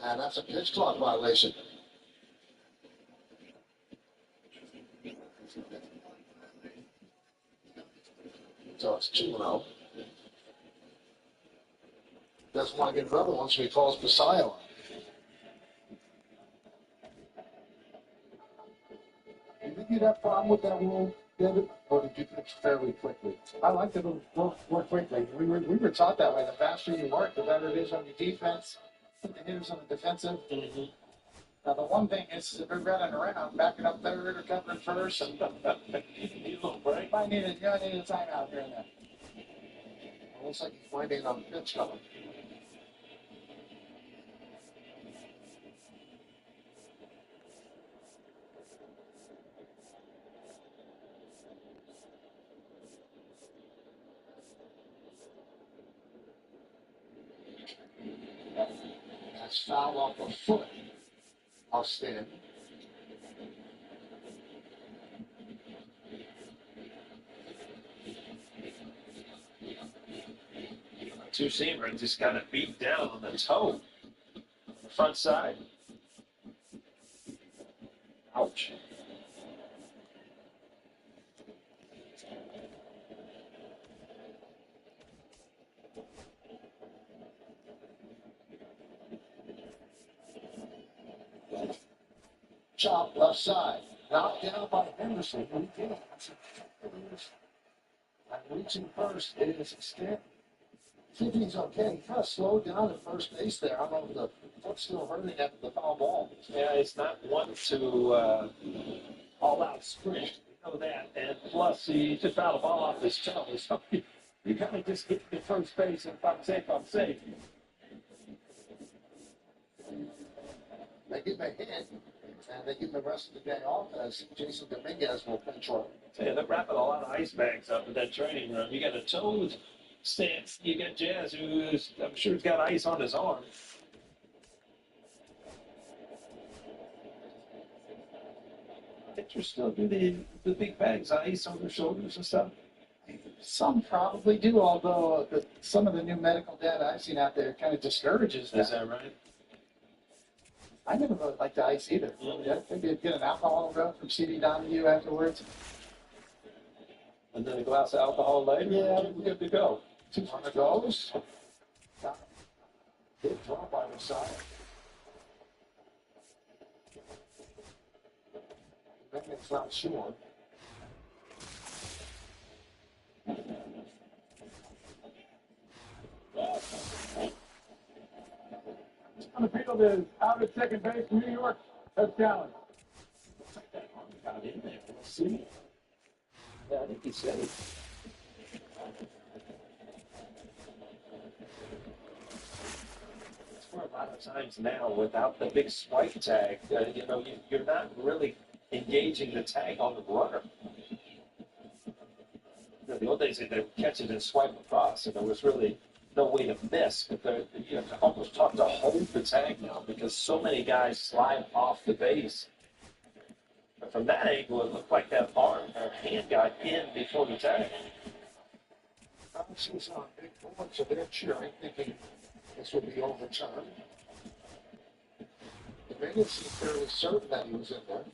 And that's a pitch clock violation. So it's 2-0. Doesn't want to get another one, so he calls Pasio. Do you think you'd have a problem with that rule, David? Or did you pitch fairly quickly? I like to work more quickly. We were taught that way. The faster you work, the better it is on your defense. The hitters on the defensive. Mm-hmm. Now, the one thing is, if they're running around, backing up third or covering first, and you little break. I need a timeout here and there. Looks like he's winding on the pitch coming. That's foul off the foot. Off stand. Two-seamer just kind of beat down on the toe. Front side. Ouch. Chop left side. Knocked down by Henderson. And reaching first is Stanton. Thinking okay. He kind of slowed down at first base there. I don't know if the foot's still hurting after the foul ball. Yeah, it's not one to all-out sprint. You know that. And plus, he just fouled the ball off his toe. So you kind of just get to first base, and if I'm safe, I'm safe. They give him a hit, and they give him the rest of the day off as Jason Dominguez will pinch run. Yeah, they're wrapping a lot of ice bags up in that training room. You got a toe stance. You got Jazz, who's, I'm sure, has got ice on his arm. Pitchers still do the big bags of ice on their shoulders and stuff. Some probably do, although some of the new medical data I've seen out there kind of discourages that. Is that right? I never really liked the ice either. Yeah, maybe get an alcohol rub from CD Donahue afterwards. And then a glass of alcohol later. Yeah, we're good to go. On the goes. Hit draw by the side. It's not sure. On the field is out at second base, New York. Touchdown. Got in there. Let's see. Yeah, I think he said it. It's for a lot of times now without the big swipe tag. You know, you're not really engaging the tag on the runner. You know, the old days they would catch it and swipe across, and there was really no way to miss. But you know, almost tough to hold the tag now because so many guys slide off the base. But from that angle, it looked like that arm or hand got in before the tag. Thompson's on big board, so they're cheering, thinking this would be overturned. The Vegas seemed fairly certain that he was in there.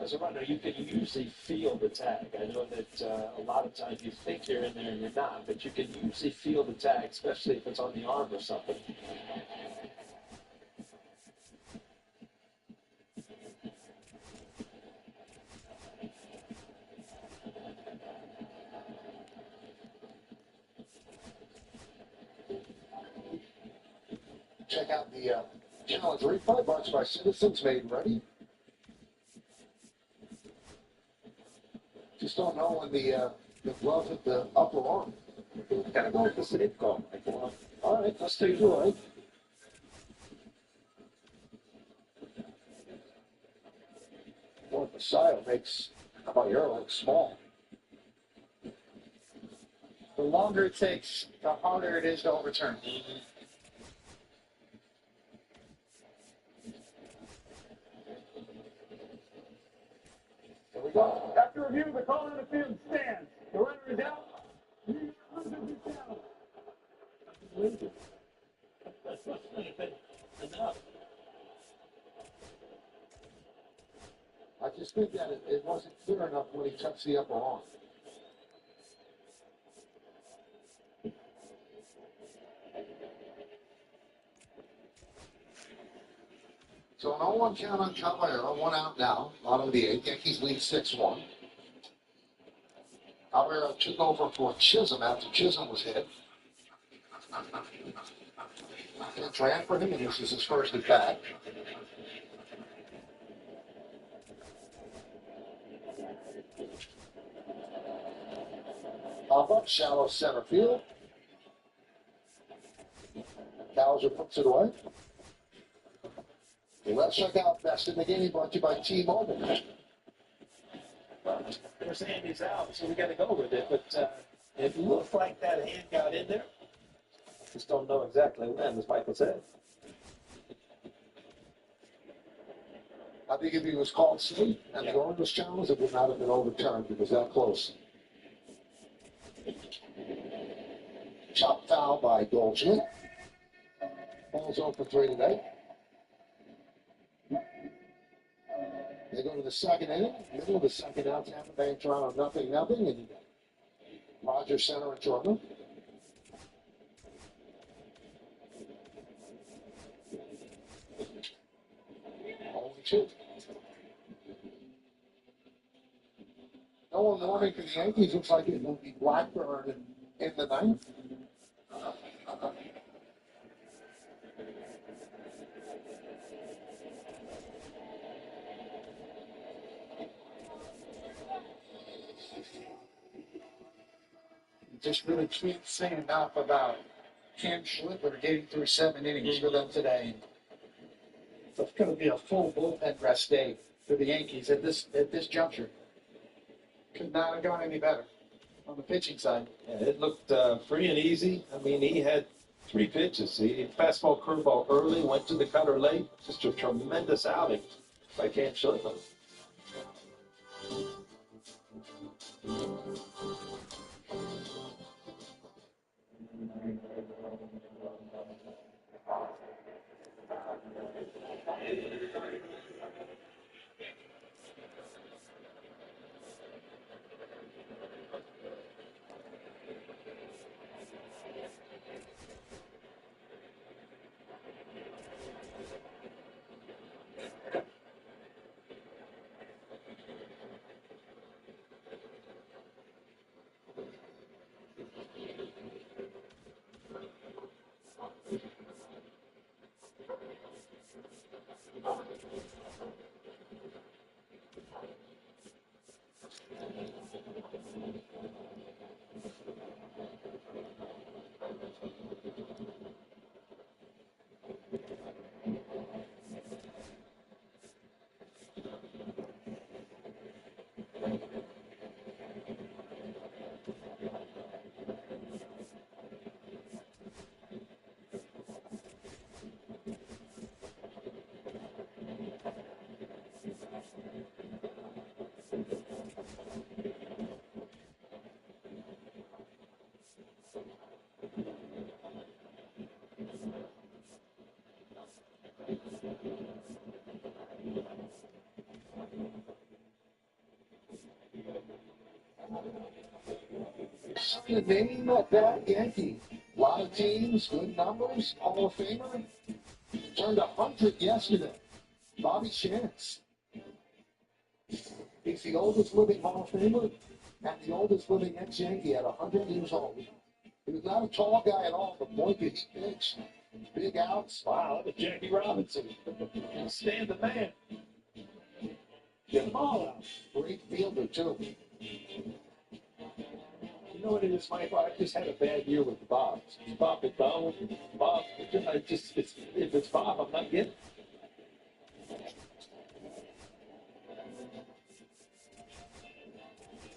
As a runner, you can usually feel the tag. I know that a lot of times you think you're in there and you're not, but you can usually feel the tag, especially if it's on the arm or something. Check out the challenge replay brought to you by Citizens Made Ready. Just don't know when the glove hit the upper arm. Gotta go with the safe call. All right, let's take it away. Well, the side makes Caballero look small. The longer it takes, the harder it is to overturn. Here we go. After review, the call on the field stands. The runner is out. New York loses it down. That's not enough. I just think that it wasn't clear enough when he touched the upper arm. So an 0-1 count on Caballero, 1 out now, bottom of the 8th. Yankees lead 6-1. Caballero took over for Chisholm after Chisholm was hit. It's ran for him, and this is his first at bat. Pop up, shallow center field. Bowser puts it away. Let's check out Best in the Game, brought to you by T-Mobile. They're saying he's out, so we got to go with it. But it looks like that hand got in there. Just don't know exactly when, as Michael said. I think if he was called safe and the owner was challenged, it would not have been overturned. It was that close. Chop foul by Goldschmidt. Ball's over 3 today. They go to the second inning, middle of the second out, Tampa Bay and Toronto 0-0, and Rogers center and Jordan. 2. No one warning for the Yankees. Looks like it will be Blackburn in the 9th. Just really can't say enough about Cam Schlittler getting through 7 innings for them today. So it's going to be a full bullpen rest day for the Yankees at this juncture. Could not have gone any better on the pitching side. Yeah, it looked free and easy. I mean, he had 3 pitches. He fastball, curveball early, went to the cutter late. Just a tremendous outing by Cam Schlittler. The name of that Yankee. A lot of teams, good numbers, Hall of Famer. Turned 100 yesterday. Bobby Shantz. He's the oldest living Hall of Famer and the oldest living ex-Yankee at 100 years old. He was not a tall guy at all, but boy, could he pitch. Big outs. Wow, look at Jackie Robinson. Stand the man. Get them all out. Great fielder, too. You know what it is, Mike? I just had a bad year with the Bobs. Bob McDonald, Bob. If it's Bob, I'm not getting it.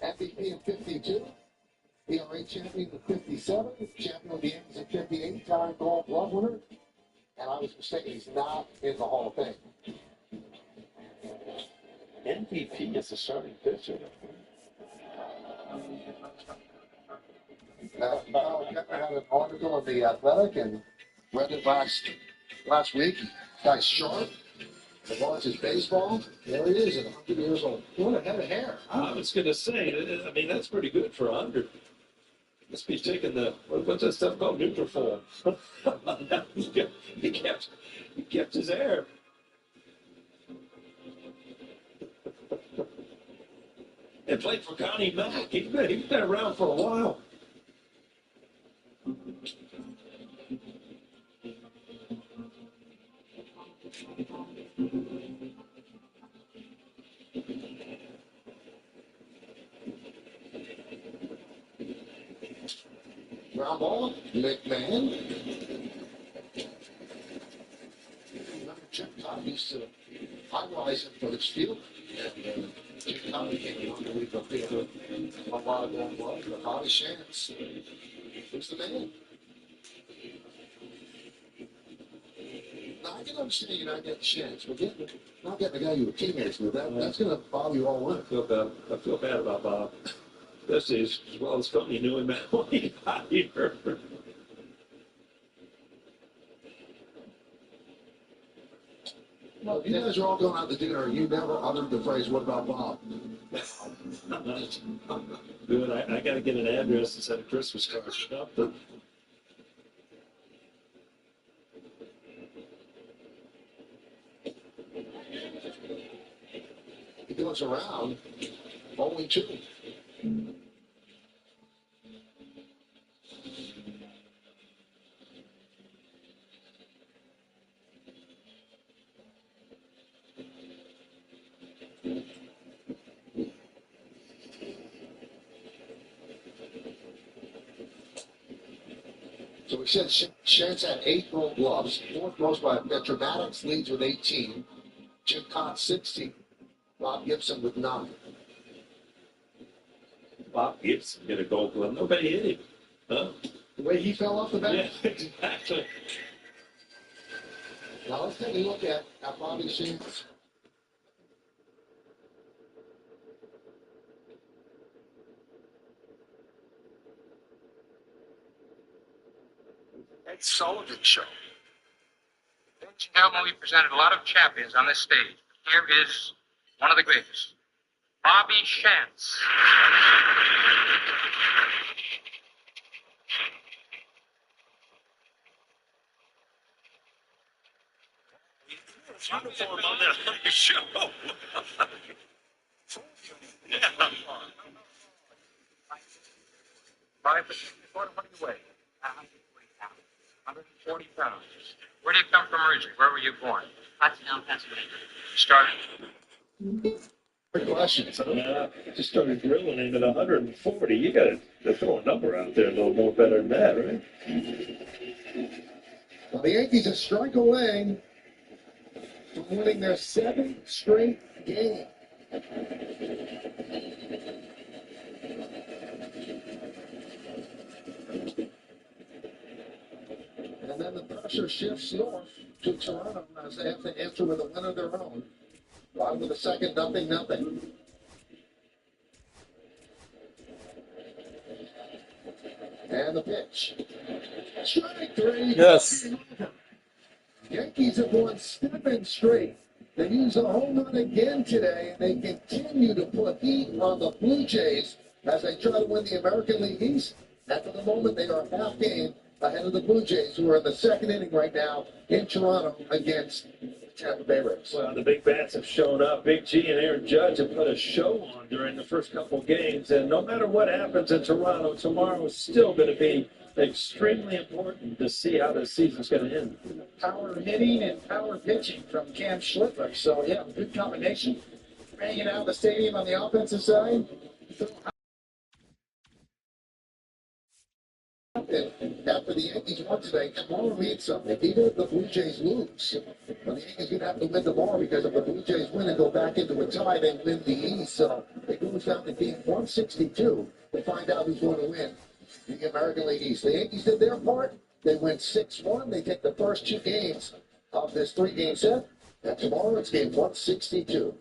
MVP in 52. ERA champion in 57. Champion of the Yankees in 58. Time Gold Glove winner. And I was mistaken, he's not in the Hall of Fame. MVP is a starting pitcher. Kepler had an article in The Athletic and read it last week. Guy's sharp. He watches baseball. There he is at 100 years old. What a head of hair. I was going to say, I mean, that's pretty good for 100. Must be taking the, what's that stuff called? Nutrafol. he kept his hair. And played for Connie Mack. He's been around for a while. Ground ball, McMahon. Jim Tom used to high-rise him for his field. And Jim Tom became the unbelievable fielder. A lot of that was. But Bobby Shantz, who's the man? Now, I can understand you not getting Shantz, but not getting the guy you were teammates with. That's going to bother you all winter. I feel bad about Bob. Especially as well as Tony knew him when he got here. Well, you guys are all going out to dinner. You never uttered the phrase, "What about Bob?" Good. I got to get an address and send a Christmas card. goes around 0-2. So we said Shantz had 8 Gold Gloves, 4th most by Dramatics leads with 18, Jim Cott 16, Bob Gibson with 9. Bob Gibson get a Gold Glove. Nobody hit him. Huh? The way he fell off the bat? Yeah, exactly. Now let's take a look at Bobby Shantz. Ed Sullivan Show. Ladies and gentlemen, we presented a lot of champions on this stage. Here is one of the greatest, Bobby Shantz. Uniform on the show. Yeah. 5 foot 4, what do you weigh? 140 pounds. Where do you come from originally? Where were you born? Pottstown, Pennsylvania. Started. Good questions. Just started drilling him at 140. You got to throw a number out there a little more better than that, right? Well, the Yankees a strike away from winning their 7th straight game. And then the pressure shifts north to Toronto as they have to answer with a win of their own. Bottom of the second, 0-0. And the pitch. Strike 3. Yes. Yankees have won 7 straight. They use a home run again today, and they continue to put heat on the Blue Jays as they try to win the American League East. And for the moment, they are half game ahead of the Blue Jays, who are in the 2nd inning right now in Toronto against Tampa Bay Rays. Well, the big bats have shown up. Big G and Aaron Judge have put a show on during the first couple games. And no matter what happens in Toronto, tomorrow is still going to be extremely important to see how the season's going to end. Power hitting and power pitching from Cam Schlipper. So, yeah, good combination. Banging out the stadium on the offensive side. After the Yankees won today, tomorrow means something. Even if the Blue Jays lose, well, the Yankees going to have to win tomorrow, because if the Blue Jays win and go back into a tie, they win the East. So it goes down to game 162 to find out who's going to win the American League East. The Yankees did their part. They win 6-1. They take the first 2 games of this 3-game set. And tomorrow it's game 162.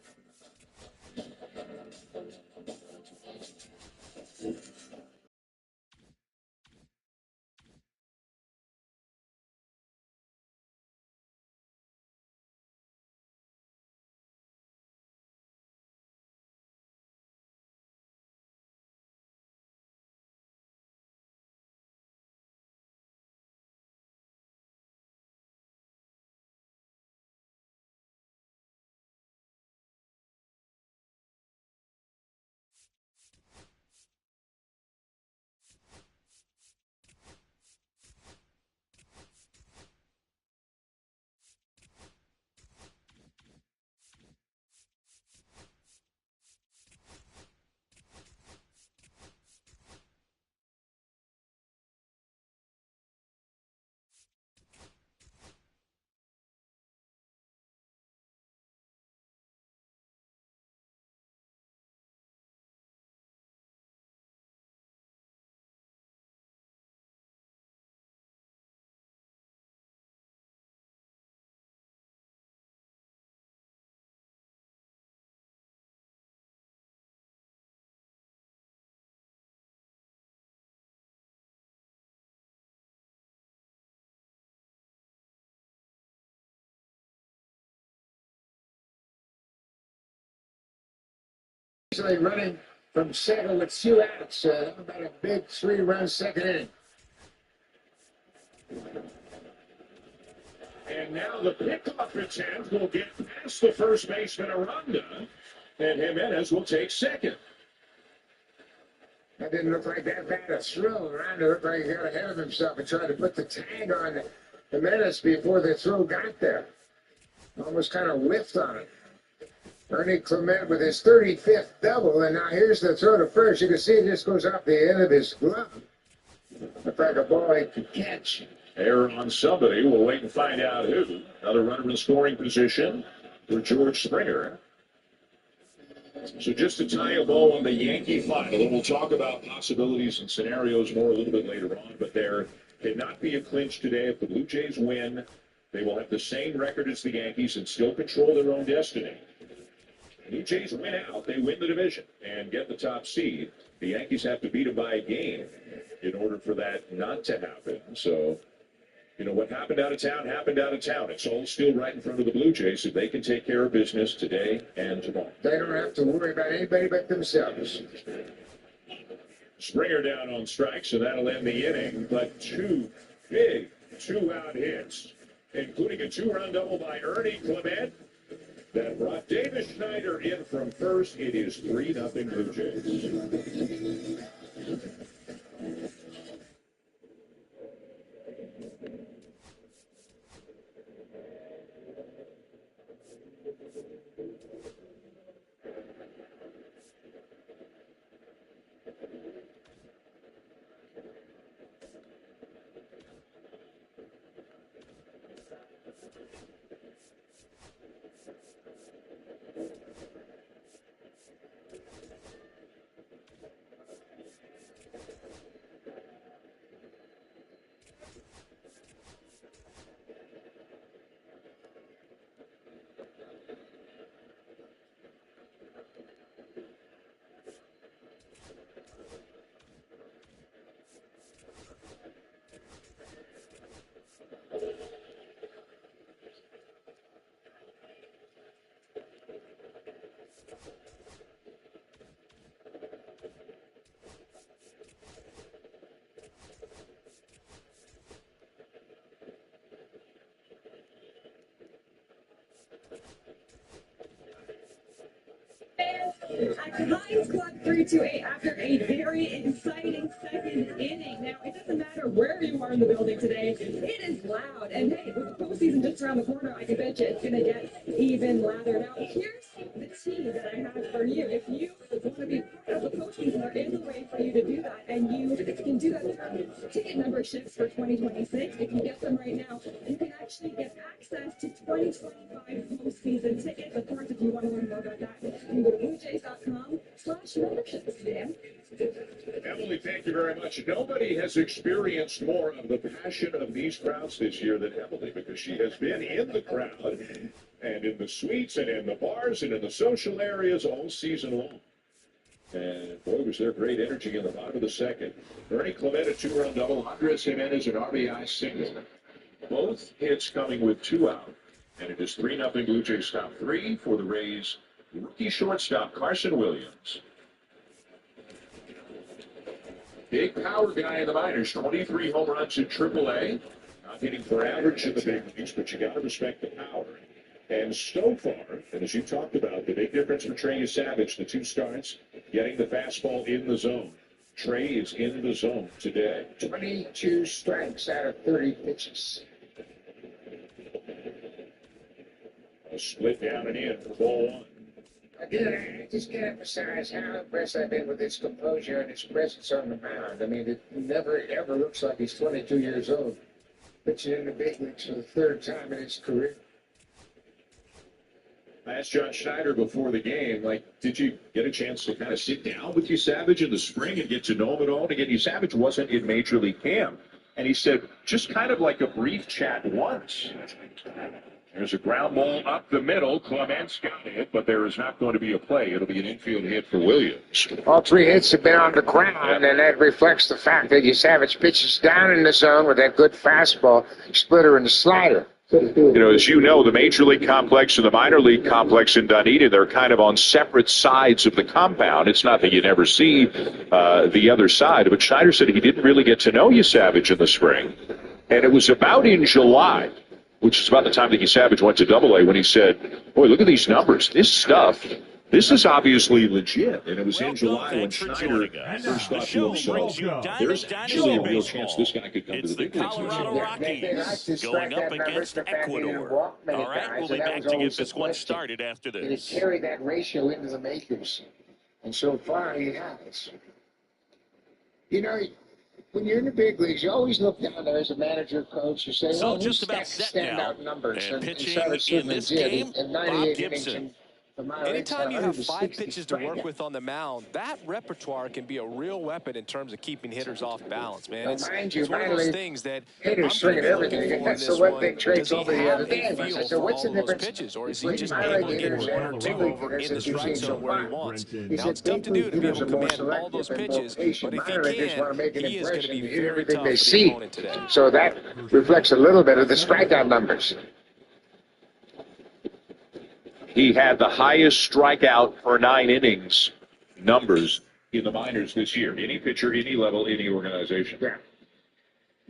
Usually running from second with 2 outs. About a big 3-run second inning. And now the pickoff attempt will get past the first baseman Aranda. And Jimenez will take second. That didn't look like that bad a throw. Rondo looked like he got ahead of himself and tried to put the tag on Jimenez before the throw got there. Almost kind of whiffed on it. Ernie Clement with his 35th double, and now here's the throw to first. You can see it just goes off the end of his glove. Looked like a ball he could catch. Error on somebody. We'll wait and find out who. Another runner in scoring position for George Springer. So just to tie a bow on the Yankee final, and we'll talk about possibilities and scenarios more a little bit later on, but there cannot be a clinch today. If the Blue Jays win, they will have the same record as the Yankees and still control their own destiny. The Blue Jays win out, they win the division and get the top seed. The Yankees have to beat them by a game in order for that not to happen. So, you know, what happened out of town happened out of town. It's all still right in front of the Blue Jays if they can take care of business today and tomorrow. They don't have to worry about anybody but themselves. Springer down on strikes, so that'll end the inning. But two big two-out hits, including a two-run double by Ernie Clement that brought Davis Schneider in from first. It is 3-0 Blue Jays. At Lions Club 328 after a very exciting second inning. Now, it doesn't matter where you are in the building today, it is loud. And hey, with the postseason just around the corner, I can bet you it's going to get even louder. Now, here's the tea that I have for you. If you want to be part of the postseason, there is a way for you to do that. And you can do that through ticket memberships for 2026. If you get them right now, you can actually get access to 2025 postseason tickets. Of course, if you want to learn more about that, you can go to bluejays.com/memberships. Emily, thank you very much. Nobody has experienced more of the passion of these crowds this year than Emily, because she has been in the crowd and in the suites and in the bars and in the social areas all season long. And boy, was there great energy in the bottom of the second. Ernie Clement, a two-run double. Andres Jimenez, an RBI single. Both hits coming with 2 out. And it is 3-0 Blue Jays top 3 for the Rays' rookie shortstop, Carson Williams. Big power guy in the minors, 23 home runs in AAA. Not hitting for average in the big leagues, but you got to respect the power. And so far, and as you talked about, the big difference for Trey Savage, the 2 starts, getting the fastball in the zone. Trey is in the zone today. 22 strikes out of 30 pitches. A split down and in for ball 1. Again, I just can't emphasize how impressed I've been with his composure and his presence on the mound. I mean, it never, ever looks like he's 22 years old. Pitching in the big leagues for the 3rd time in his career. I asked John Schneider before the game, did you get a chance to kind of sit down with Savage in the spring and get to know him at all? And again, Savage wasn't in Major League camp. And he said, just kind of like a brief chat once. There's a ground ball up the middle. Clement's got it, but there is not going to be a play. It'll be an infield hit for Williams. All 3 hits have been on the ground, and that reflects the fact that Savage pitches down in the zone with that good fastball, splitter, and slider. You know, as you know, the Major League complex and the minor league complex in Dunedin, they're kind of on separate sides of the compound. It's not that you never see the other side. But Schneider said he didn't really get to know Savage in the spring. And it was about in July, which is about the time that Savage went to AA, when he said, boy, look at these numbers. This stuff This is obviously legit, and it was in July when Schneider first thought to himself, there's actually a real chance this guy could come to the big leagues. Colorado Rockies going up against Ecuador. All right, we'll be back to get this one started after this. Did he carry that ratio into the majors? And so far, he has. You know, when you're in the big leagues, you always look down there as a manager, coach. You say, well, who's got standout numbers? And Sutter certainly did. In 98 innings. Anytime you have 5 pitches to work with on the mound, that repertoire can be a real weapon in terms of keeping hitters off balance, man. It's one of those things that hitters swinging everything. That's the one thing Trey told me the other day. I said, what's the difference? Pitches, or is he just able to get 1 or 2 over in the strike zone where he wants? Now, it's tough to do to be able to command all those pitches, but if he can, he is going to be very tough for the opponent today. So that reflects a little bit of the strikeout numbers. He had the highest strikeout per 9 innings numbers in the minors this year. Any pitcher, any level, any organization. Yeah.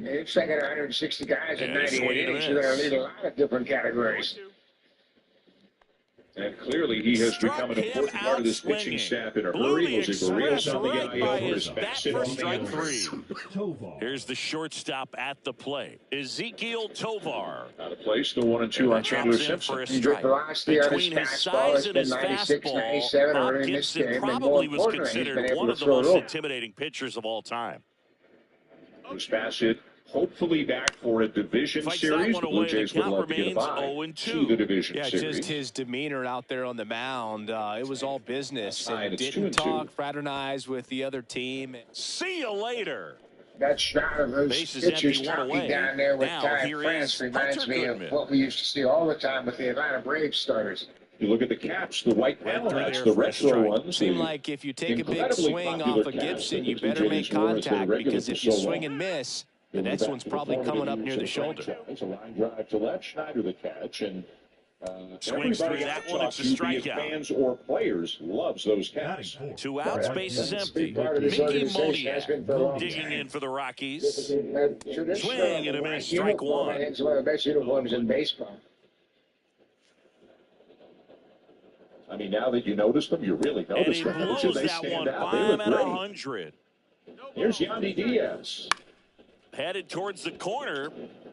If I got 160 guys in 98 innings, you're going to lead a lot of different categories. And clearly he has become an important part of this pitching staff in a hurry. Jose Barrios on the IL for his Bassett on strike 3. Here's the shortstop at the plate, Ezequiel Tovar. Out of play, still 1-2 on Chandler Simpson. Between his size and his fastball, Bob Gibson probably was considered one of the most intimidating pitchers of all time. Bruce Bassett hopefully back for a division series. The Blue Jays would love to get a bye to the division series. Just his demeanor out there on the mound. It was all business. And didn't talk, fraternize with the other team. See you later. That shot of those pitchers talking down there with Ty France reminds me of what we used to see all the time with the Atlanta Braves starters. You look at the caps, the white panel hats, the retro ones. Seem like if you take a big swing off of Gibson, you better make contact, because if you swing and miss, the next one's probably coming up near the shoulder. It's a line drive to left, Schneider the catch, and swings through that one. It's a strikeout. Fans or players loves those catches. 2 outs, bases empty. Mickey Moniak digging in for the Rockies. Swing and a miss, strike 1. It's one of the best uniforms in baseball. I mean, now that you notice them, you really notice them. And he blows that one 5 out of 100. Here's Yandy Diaz. Headed towards the corner.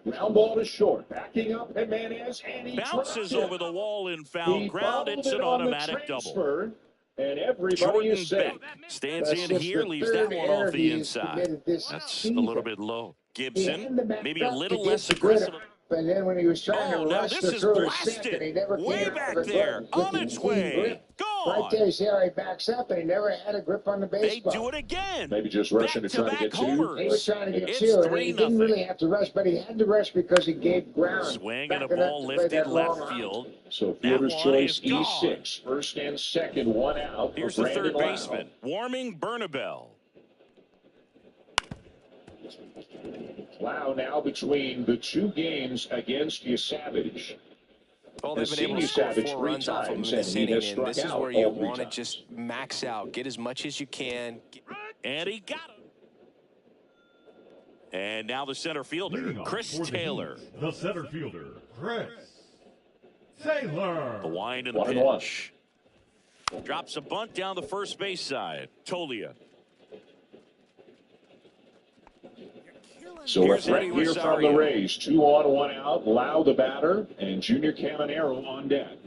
Ground ball to short. Backing up Jimenez, and he bounces over the wall in foul ground. It's an automatic double. And everybody Jordan is safe. Beck stands in here, leaves that one off the inside. That's a little bit low. Gibson, maybe a little less aggressive. And then when he was trying to rush to throw a step, and he never way came back there, on its way, gone. Right there, you see how he backs up, and he never had a grip on the baseball. They do it again. Maybe just rushing to try to get 2. He was trying to get 2, and he didn't really have to rush, but he had to rush because he gave ground. Swing and a ball lifted left field. So fielder's choice E6, first and second, 1 out. Here's the third baseman, Warming Bernabel. Lau now between the 2 games against Savage. Well, they've been able to score 4 runs off of him this inning, and this is where you want to just max out. Get as much as you can. And he got him. And now the center fielder, Chris Taylor. The center fielder, Chris Taylor. The wind and the pitch. Drops a bunt down the first base side. Tolia. So a threat here from the Rays. 2 on, 1 out. Lau the batter, and Junior Caminero on deck.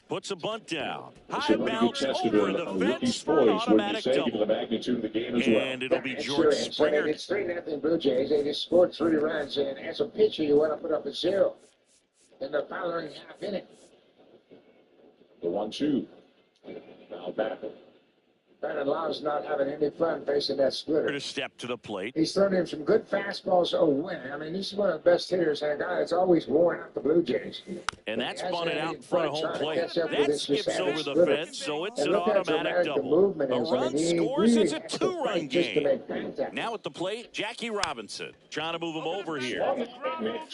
Puts a bunt down. High bounce over the fence for an automatic double. The magnitude of the game as well. And it'll be George Springer. It's 3-0 Blue Jays. They just scored 3 runs, and as a pitcher, you want to put up a 0 in the following half inning. The 1-2. Now back. Brandon Lau's not having any fun facing that splitter. To step to the plate. He's thrown him some good fastballs. Oh, win. I mean, he's one of the best hitters and a guy that's always worn out the Blue Jays. And that's bunted out in front of home plate. That skips over the fence, so it's an automatic double. A run scores. It's a 2-run game. Now at the plate, Jackie Robinson trying to move him over here.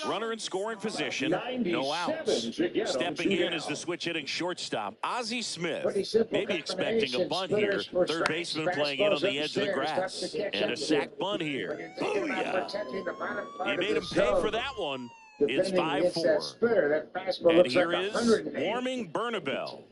Runner in scoring position. No outs. Stepping in is the switch hitting shortstop, Ozzie Smith. Maybe expecting a bunt here. Third baseman playing in on the edge of the grass. And a sack bunt here. Booyah. He made him pay for that one. It's 5-4. And here is Warming Bernabel.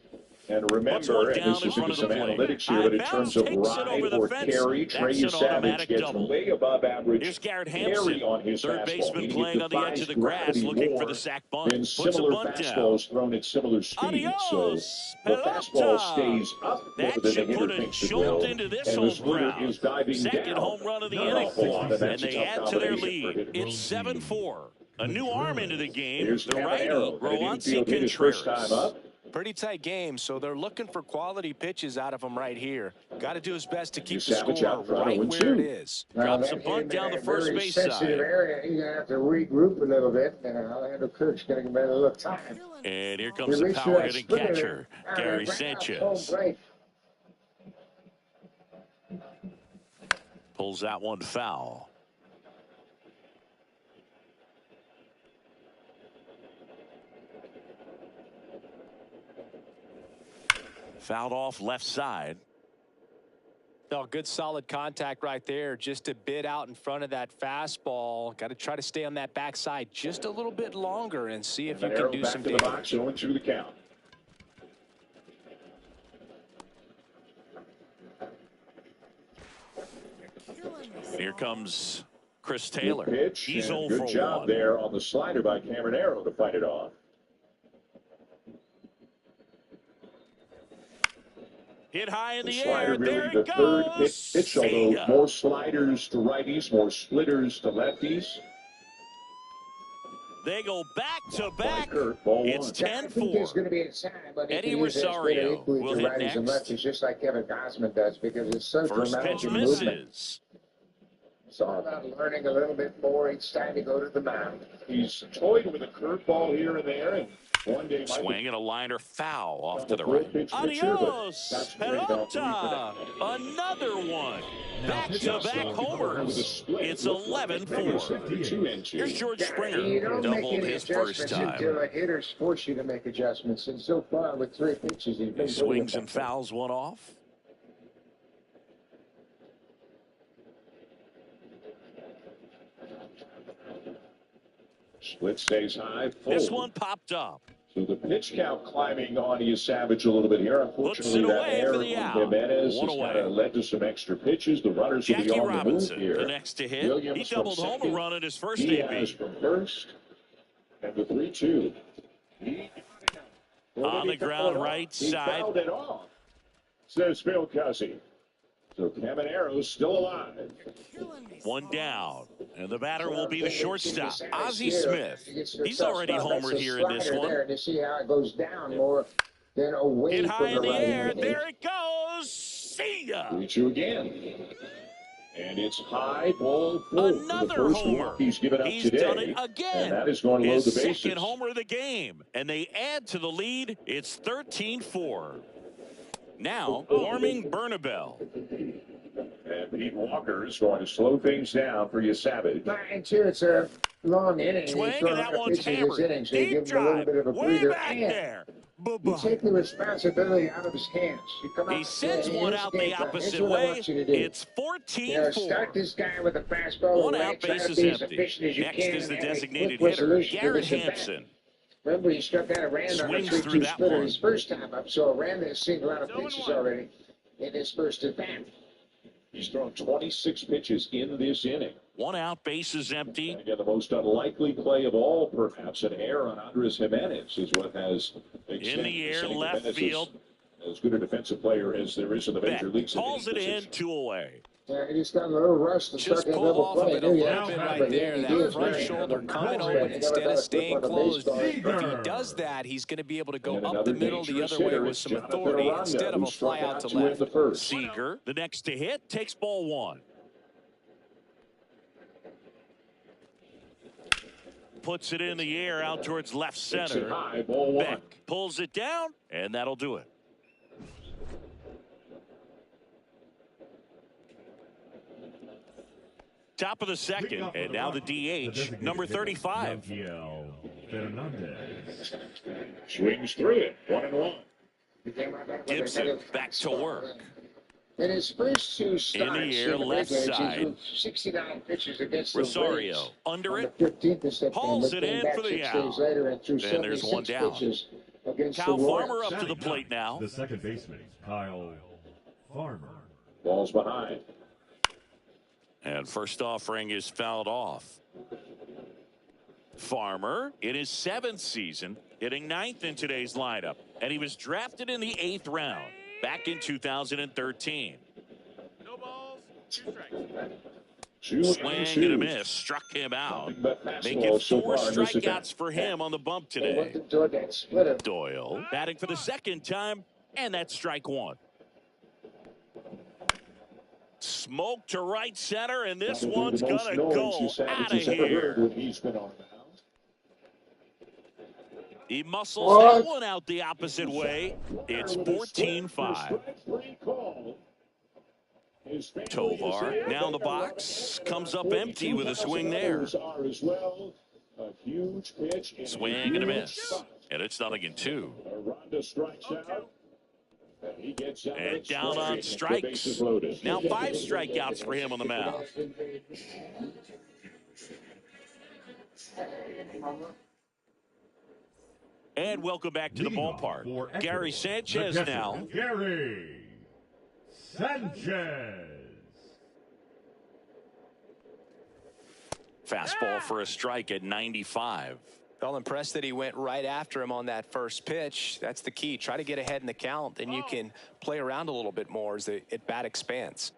And remember, and this is into some analytics here, but in terms of ride or carry, Trey Savage gets way above average Here's Garrett carry Hampson, on his third fastball, baseman meaning playing it on the edge of the grass, defies looking for more the sac bunt. than Puts a similar bunt down. fastballs thrown at similar speeds. So the fastball stays up more That than the should hitter put a thinks it jolt will. into this And the home splitter crowd. is diving Second down. home run of the Not an inning, awful lot, and and that's a they tough add to their combination for lead. hitters. It's 7-4. A new arm into the game. Here's The righty, Cabanero, Roansy his first time Contreras. up. Pretty tight game, so they're looking for quality pitches out of him right here. Got to do his best to keep the Savage score out front, right 0-2. where it is. Drops a bunt down the first very base side. sensitive area. He's going to have to regroup a little bit. Alejandro Kirk's going to give him a little time. And here comes the power-hitting catcher, Gary Sanchez. Pulls that one foul. Fouled off left side. Oh, good solid contact right there. Just a bit out in front of that fastball. Got to try to stay on that backside just a little bit longer and see if you can do some damage. Back to the box, 0-2 the count. Here comes Chris Taylor. Pitch, He's and 0 good for job 1. there on the slider by Cabanero to fight it off. Hit high in the Slider air. really There the it third goes. pitch, although more sliders to righties, more splitters to lefties. They go back to back. It's 10-4. I think there's going to be a sign, but Eddie Rosario equally will to hit righties and next. lefties, just like Kevin Gausman does, because it's so First dramatic pitch in movement. misses. It's all about learning a little bit more each time you go to the mound. He's toyed with a curveball here and there, and one day Swing and a liner foul off to the right. Adios, Pelota. Another one. Back-to-back homers. It's 11-4. Here's George Springer. You don't make Doubled any his first adjustments time. until a hitter's force you to make adjustments. And so far, with 3 pitches, he's been He swings and fouls one off. Split stays high. This one popped up. So the pitch count climbing on Savage a little bit here. Unfortunately, that error from Jimenez has kind of led to some extra pitches. The runners will be Jackie on the move Robinson, here. the next to hit. Williams He doubled from home a second. run at his first Diaz AB. from first. And the 3-2. On the ground right He side. fouled it off, says Phil Cussy. So Cabanero's still alive. One down. And the batter will be the shortstop, Ozzie Smith. He's already homered here in this one. There to see how it goes down more than away Hit from high in the right air. hand. There it goes. See ya. 3-2 again. And it's high ball full. Another the first homer. walk he's given up He's today. done it again. And that is going to load His the bases. second homer of the game. And they add to the lead. It's 13-4. Now, Warming Bernabel. And Pete Walker is going to slow things down for Savage. And too, it's a long inning. Swing, He's throwing and that out one's pitches hammered. this inning, so you Deep give him a little drive. bit of a Way breather. back And there. you take the responsibility out of his hands. You come out He sends and one here's out game the plan. opposite Here's what I way. want you to do. It's 14-4. Start this guy with a fastball. One away, out, try to bases be as empty. efficient as you Next can, is the and have a designated quick hitter, resolution to Garrett this at bat. Hampson. Remember, he struck out Aranda on a Swings through 3-2 that splitter one. his first time up, so Aranda has seen a lot of pitches already in his first at bat. He's thrown 26 pitches in this inning. One out, bases empty. And again, the most unlikely play of all, perhaps, an error on Andres Jimenez is what has In the air, left field. As good a defensive player as there is in the major Beck leagues. calls it in, 2 away. Yeah, he just got a little rush to start Just that pull double off of play. it a little Yeah, bit but right there. he That is front very shoulder good. coming Yeah, open he instead got of a staying flip on the closed. baseball. If he does that, he's going to be able to go And up the another middle the dangerous other way hitter with is some Jonathan authority Aranda, instead of who a struck fly out out to in left. the first. Seager, the next to hit, takes ball 1. Puts it in the air out towards left center. High, ball 1. Beck pulls it down, and that'll do it. Top of the second, and now the DH, number 35. Swings through it, 1-1. Gibson back to work. In his first 2 starts, In the air, left side. He threw 69 pitches against Rosario, the Rays under on it. the 15th of September. Hauls it Came in back for the 6 out. days later and threw And there's 76 one down. pitches against Kyle the Farmer Royals. up to the plate now. The second baseman, Kyle Farmer. Ball's behind. And first offering is fouled off. Farmer in his 7th season, hitting 9th in today's lineup. And he was drafted in the 8th round back in 2013. No balls, 2 strikes. Swing and a miss, struck him out. Making 4 strikeouts for him on the bump today. Doyle batting for the 2nd time, and that's strike 1. Smoke to right center, and this one's gonna go out of here. He muscles that one out the opposite way. It's 14-5. Tovar now in the box, comes up empty with a swing there. Swing and a miss, and it's 0-2. And down on strikes. Now 5 strikeouts for him on the mound. And welcome back to the ballpark. Gary Sanchez now. Gary Sanchez. Fastball for a strike at 95. Well, impressed that he went right after him on that first pitch. That's the key. Try to get ahead in the count, then you can play around a little bit more as the at-bat expands.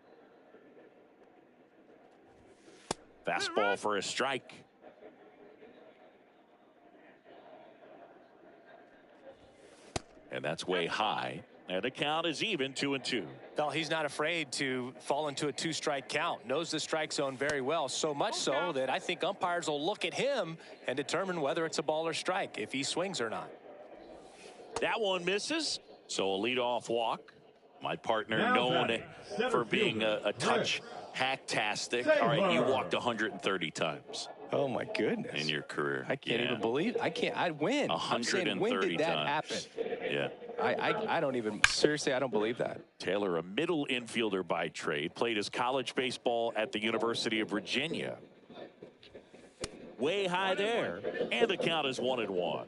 Fastball for a strike. And that's way high. And the count is even, 2-2. Well, he's not afraid to fall into a 2-strike count. Knows the strike zone very well. So much so that I think umpires will look at him and determine whether it's a ball or strike, if he swings or not. That one misses. So a leadoff walk. My partner known for being a touch hacktastic. All right, you walked 130 times. Oh my goodness. In your career. I can't even believe. I'd win. 130 when did that times. happen? Yeah. I don't even, seriously, I don't believe that. Taylor, a middle infielder by trade, played his college baseball at the University of Virginia. Way high there, and the count is 1-1.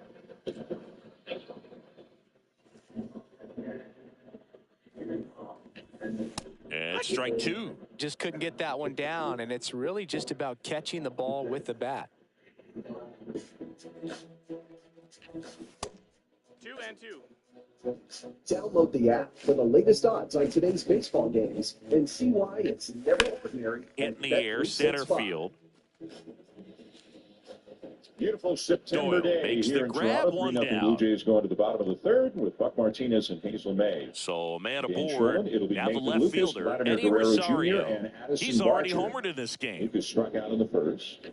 And strike 2. Just couldn't get that one down, and it's really just about catching the ball with the bat. 2-2. Download the app for the latest odds on today's baseball games and see why it's never ordinary. In the air, center field. Beautiful September Doyle day makes here the in grab, Toronto. 1 Blue down. Jays going to the bottom of the 3rd with Buck Martinez and Hazel May. So a man Game aboard. showing, it'll be Now the Nathan left Lucas, fielder, Vladimir Eddie Guerrero Jr. Rosario. and Addison He's already Barger. homered in this game. Lucas struck out in the 1st.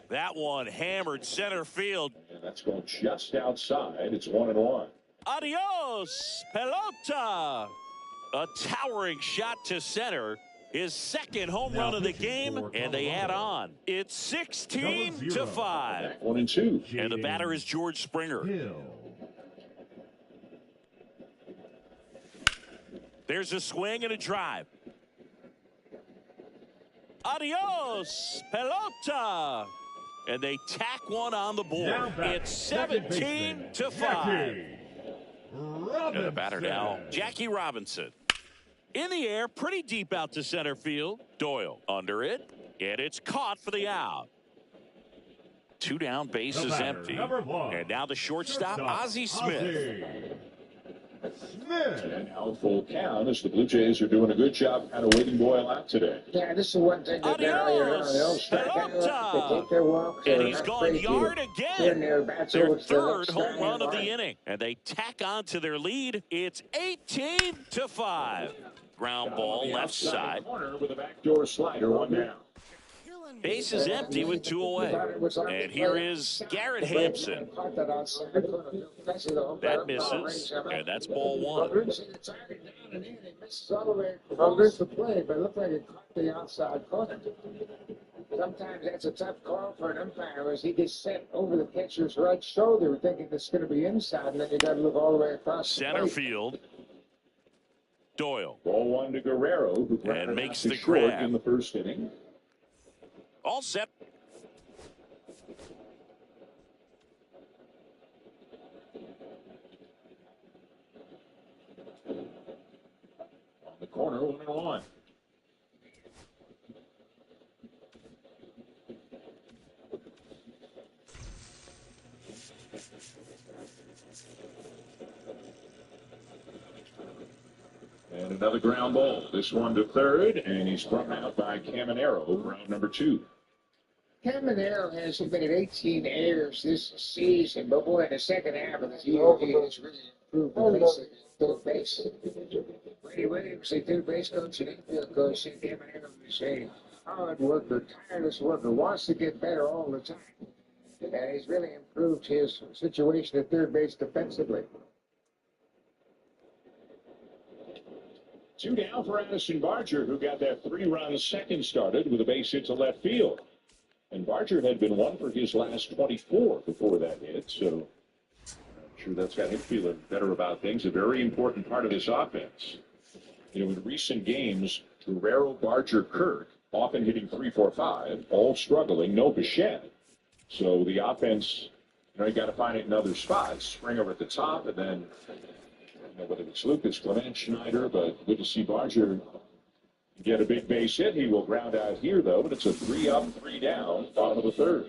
That one hammered center field. And that's going just outside. It's 1-1. Adios, pelota. A towering shot to center. His 2nd home run of the game, and they add on. It's 16-5. 1-2. And the batter is George Springer. There's a swing and a drive. Adios, pelota. And they tack one on the board. It's 17-5. And the batter now, Jackie Robinson. In the air, pretty deep out to center field. Doyle under it, and it's caught for the out. 2 down, bases empty. And now the shortstop, Ozzie Smith. An out full count as the Blue Jays are doing a good job kind of waiting Doyle out today. Yeah, this is the one thing that they'll strike out, they take their walks. And he's gone yard again. Their 3rd home run of the inning. And they tack on to their lead. It's 18-5. Ground ball left side. Corner with a backdoor slider, 1 down. Base is empty with 2 away. And here is Garrett Hampson. That misses, and that's ball 1. Well, there's the play, but it looked like it caught the outside corner. Sometimes that's a tough call for an umpire, as he gets sent over the pitcher's right shoulder, thinking it's going to be inside, and then you got to look all the way across center field. Doyle. Ball 1 to Guerrero, who and makes the short grab in the 1st inning. All set. corner, 1-1. And another ground ball. This one to third, and he's thrown out by Caminero, round number 2. Caminero has committed 18 errors this season, but boy, in the second half of the year, he has really improved the pace at third base. Brady Williams, the third base coach and infield coach, said Caminero is a hard worker, tireless worker, wants to get better all the time. And he's really improved his situation at third base defensively. 2 down for Addison Barger, who got that 3-run second started with a base hit to left field. And Barger had been 1 for his last 24 before that hit, so I'm sure that's got him feeling better about things. A very important part of this offense. You know, in recent games, Guerrero, Barger, Kirk, often hitting 3-4-5, all struggling, no Bichette. So the offense, you know, you got to find it in other spots. Springer at the top, and then, you know, whether it's Lucas, Clement, Schneider, but good to see Barger get a big base hit. He will ground out here, though, but it's a 3-up, 3 down, bottom of the third.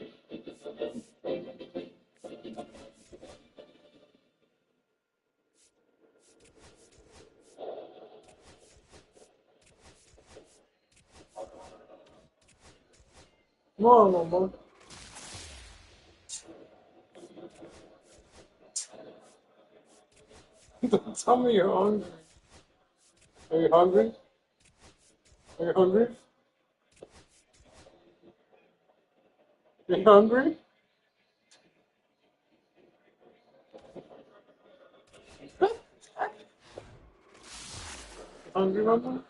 Come on, Mama. Tell me you're hungry. Are you hungry? Are you hungry? Are you hungry? Hungry, Mama?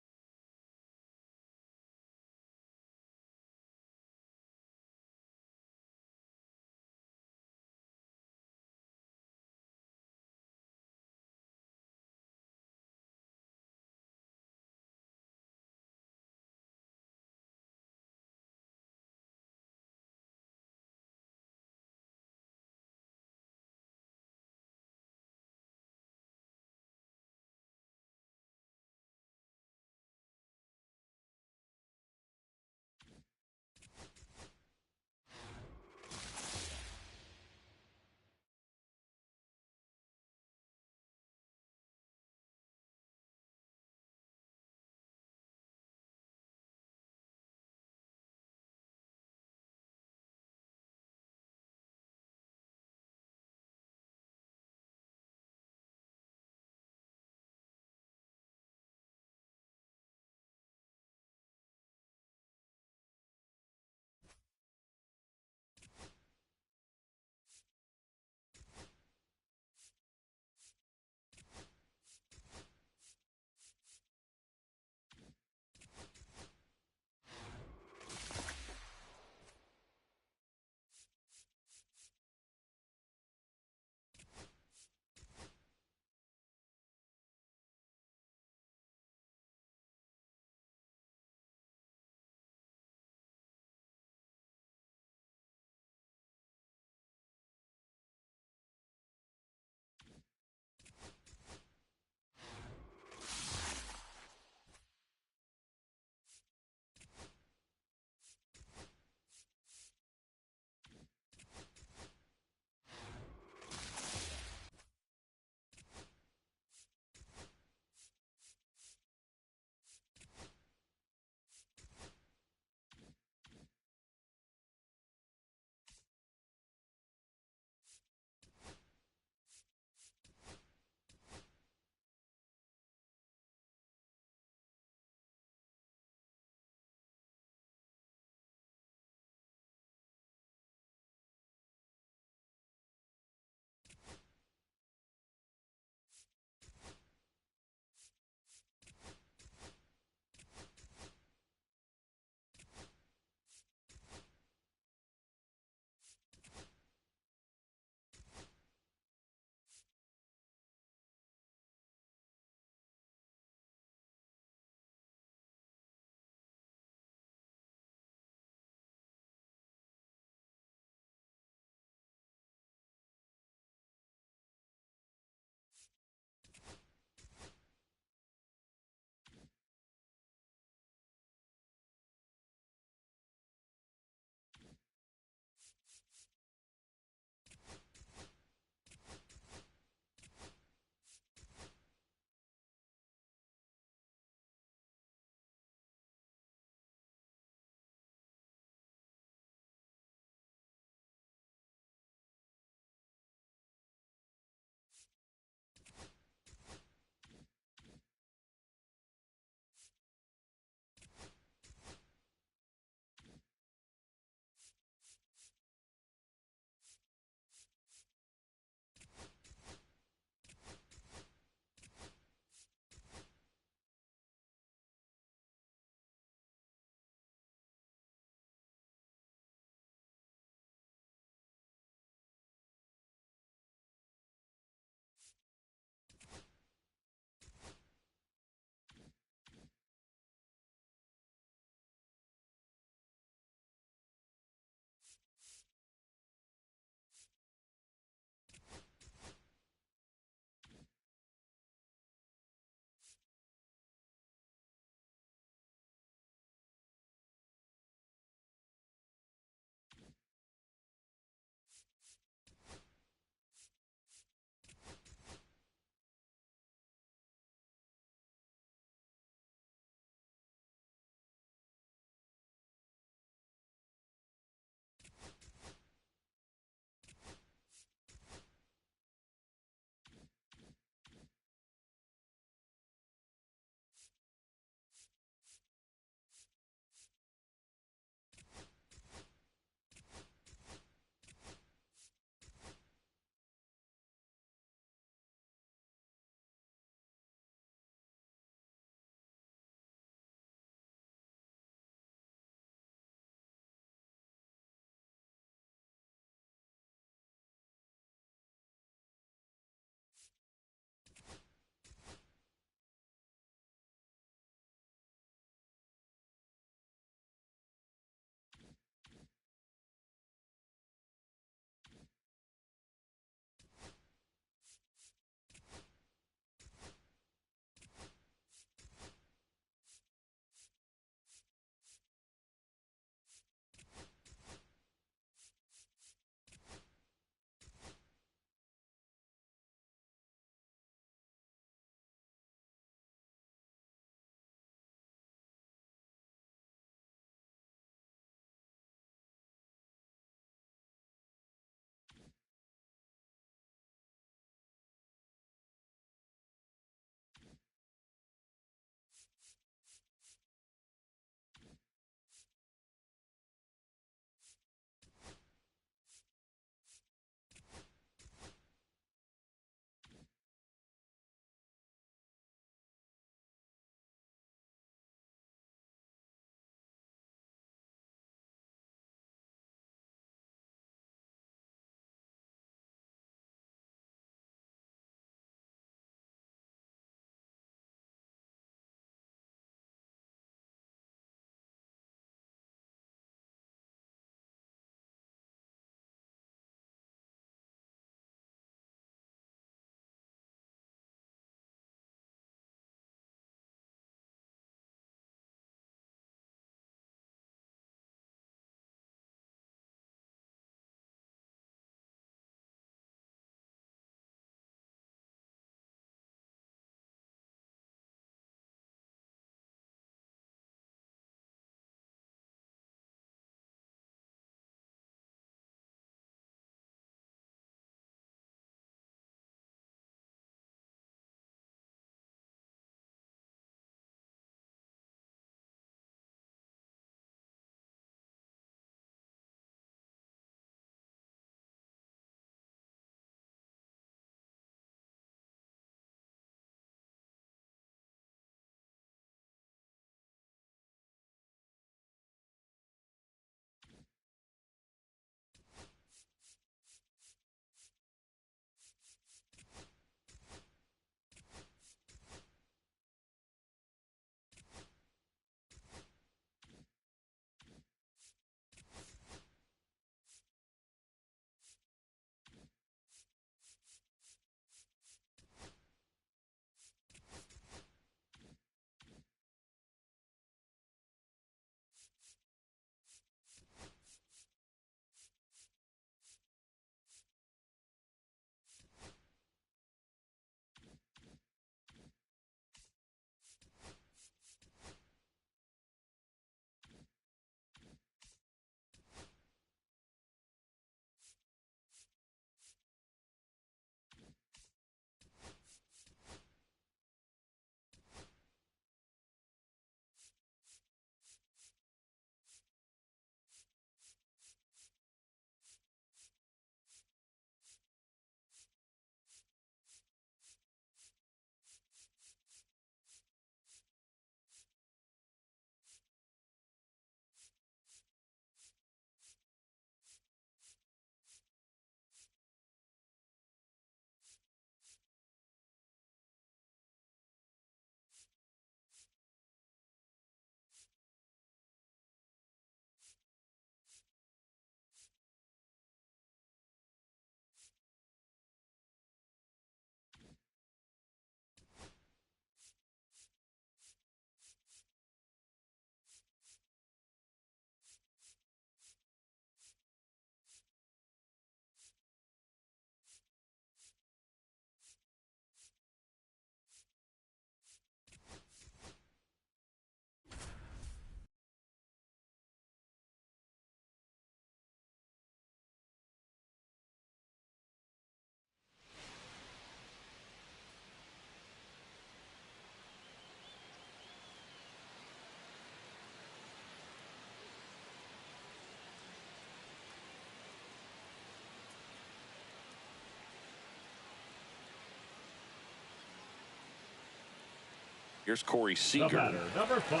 Here's Corey The Seager. batter, number 5,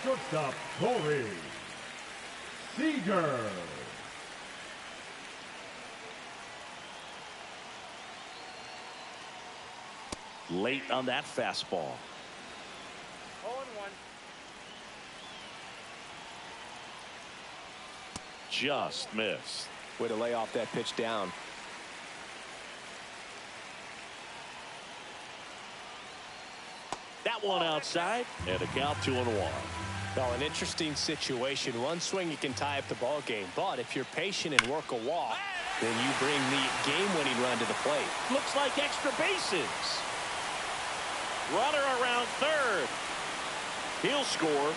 shortstop Corey Seager. Late on that fastball. 0-1. Just missed. Way to lay off that pitch down. That one outside, and a count 2-1. Well, an interesting situation. One swing you can tie up the ball game, but if you're patient and work a walk, then you bring the game-winning run to the plate. Looks like extra bases. Runner around third. He'll score.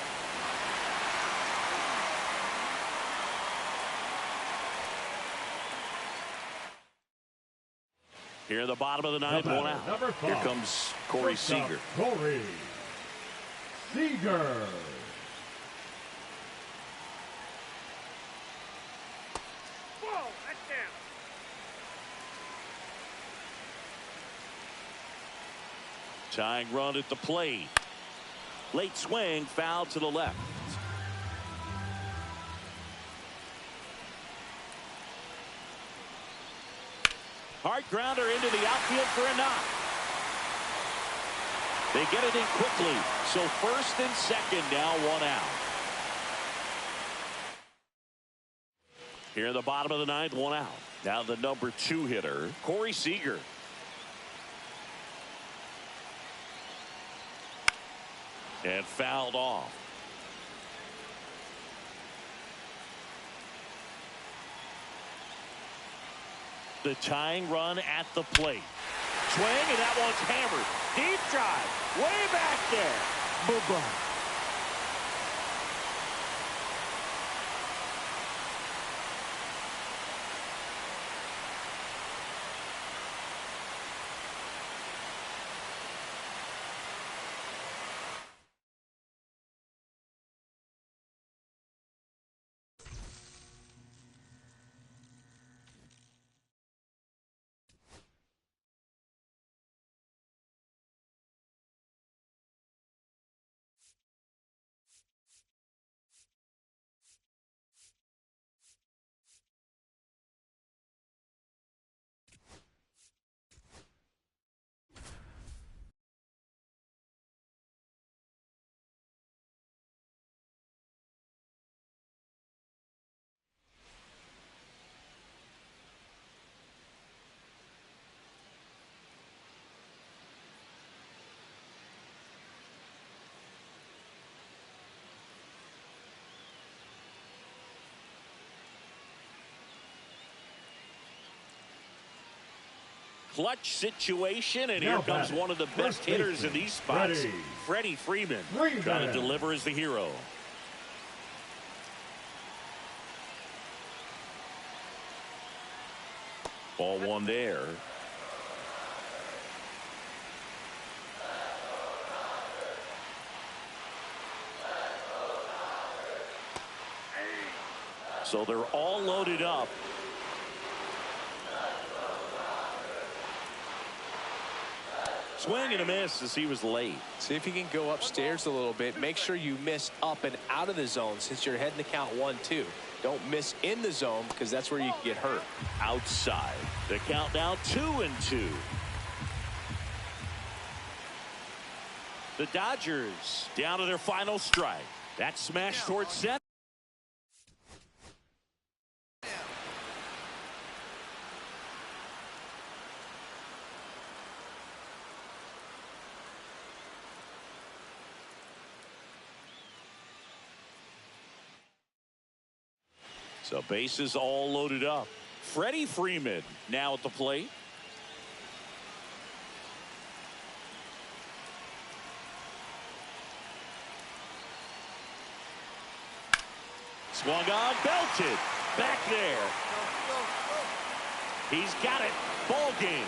Here in the bottom of the ninth, one out. Number 5, here comes Corey Seager. Corey Seager. Whoa, that's down. Tying run at the plate. Late swing, foul to the left. Hard grounder into the outfield for a knock. They get it in quickly. So first and second now, one out. Here in the bottom of the ninth, one out. Now the number 2 hitter, Corey Seager. And fouled off. The tying run at the plate. Swing, and that one's hammered. Deep drive. Way back there. Bye-bye. Clutch situation, and here comes one of the best hitters in these spots, Freddie Freeman. Trying to deliver as the hero. Ball one there. So they're all loaded up. Swing and a miss as he was late. See if you can go upstairs a little bit. Make sure you miss up and out of the zone since you're heading to count 1-2. Don't miss in the zone because that's where you can get hurt. Outside. The count now 2-2. The Dodgers down to their final strike. That smash towards center. So bases all loaded up. Freddie Freeman now at the plate. Swung on, belted. Back there. He's got it. Ball game.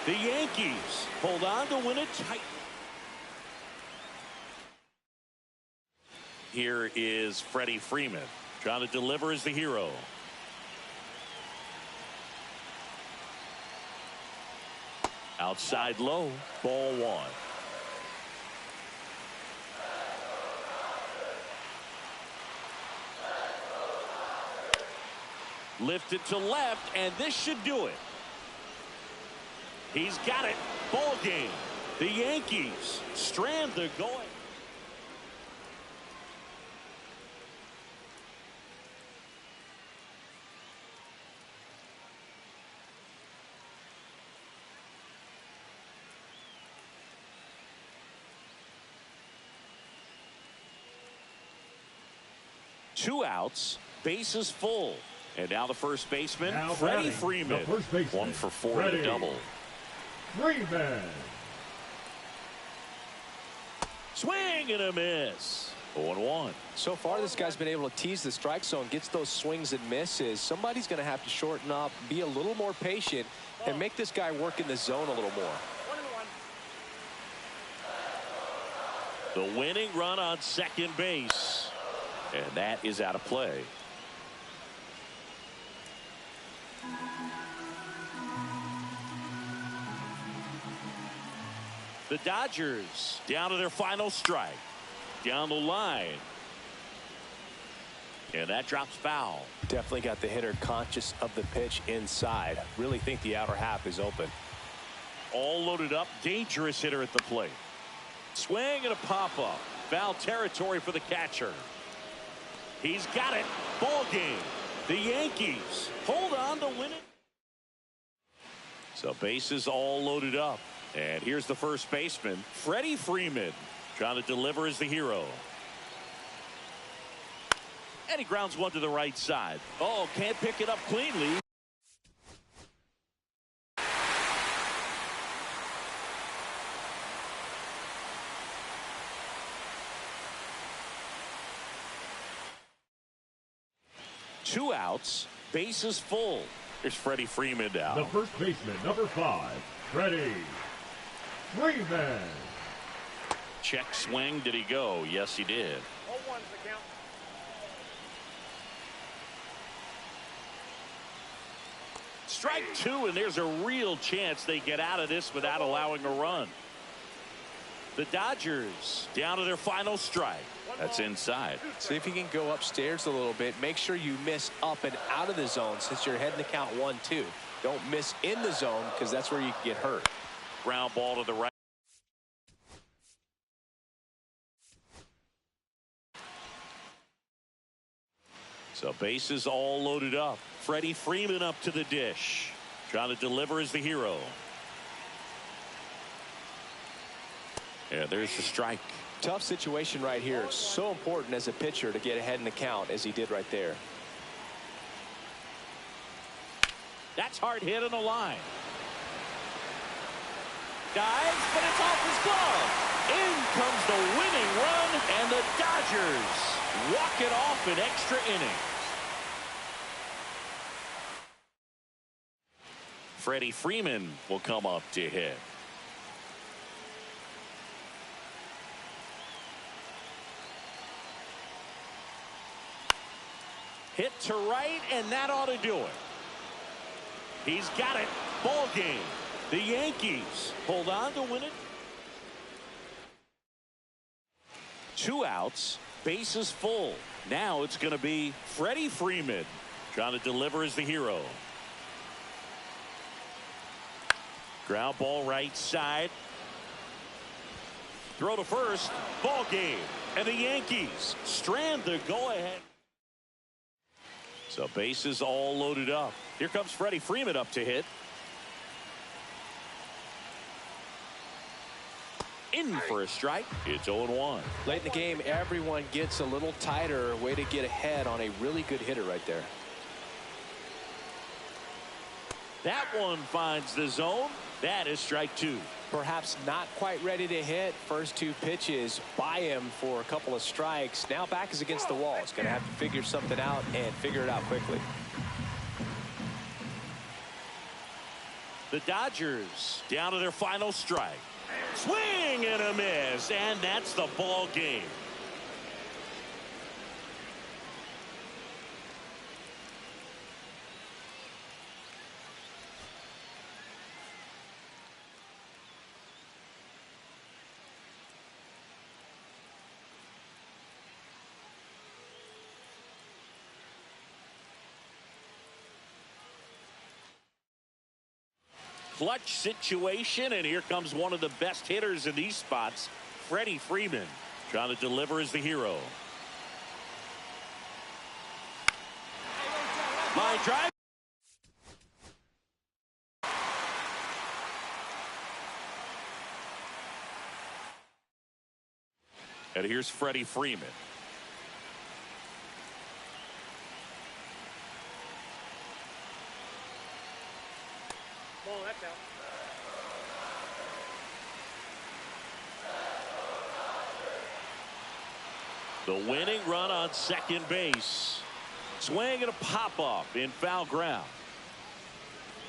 The Yankees hold on to win it tight. Here is Freddie Freeman. Trying to deliver as the hero. Outside low, ball one. Lifted to left, and this should do it. He's got it. Ball game. The Yankees strand the going. Two outs, bases full. And now the first baseman, Freddie Freeman. 1 for 4 to double. Freeman. Swing and a miss. 0-1. So far, this guy's been able to tease the strike zone, gets those swings and misses. Somebody's going to have to shorten up, be a little more patient, and make this guy work in the zone a little more. The winning run on second base. And that is out of play. The Dodgers down to their final strike. Down the line. And that drops foul. Definitely got the hitter conscious of the pitch inside. Really think the outer half is open. All loaded up. Dangerous hitter at the plate. Swing and a pop-up. Foul territory for the catcher. He's got it. Ball game. The Yankees hold on to win it. So bases all loaded up. And here's the first baseman, Freddie Freeman, trying to deliver as the hero. And he grounds one to the right side. Oh, can't pick it up cleanly. Two outs, bases full. Here's Freddie Freeman now. The first baseman, number 5, Freddie Freeman. Check swing. Did he go? Yes, he did. 0-1's the count. Strike 2, and there's a real chance they get out of this without allowing a run. The Dodgers down to their final strike. That's inside. See if you can go upstairs a little bit. Make sure you miss up and out of the zone since you're heading to count 1-2. Don't miss in the zone because that's where you can get hurt. Ground ball to the right. So bases all loaded up. Freddie Freeman up to the dish. Trying to deliver as the hero. Yeah, there's the strike. Tough situation right here. So important as a pitcher to get ahead in the count as he did right there. That's hard hit on the line. Dives, but it's off his glove. In comes the winning run, and the Dodgers walk it off in extra innings. Freddie Freeman will come up to hit. Hit to right, and that ought to do it. He's got it. Ball game. The Yankees hold on to win it. Two outs, bases full. Now it's going to be Freddie Freeman trying to deliver as the hero. Ground ball right side. Throw to first. Ball game. And the Yankees strand the go-ahead. So bases all loaded up. Here comes Freddie Freeman up to hit. In for a strike. It's 0-1. Late in the game, everyone gets a little tighter. Way to get ahead on a really good hitter right there. That one finds the zone. That is strike 2. Perhaps not quite ready to hit. First 2 pitches by him for a couple of strikes. Now back is against the wall. He's going to have to figure something out and figure it out quickly. The Dodgers down to their final strike. Swing and a miss, and that's the ball game. clutch situation, and here comes one of the best hitters in these spots, Freddie Freeman, trying to deliver as the hero. Line drive. And here's Freddie Freeman. Ball, that's out. The winning run on second base. Swing and a pop-up in foul ground.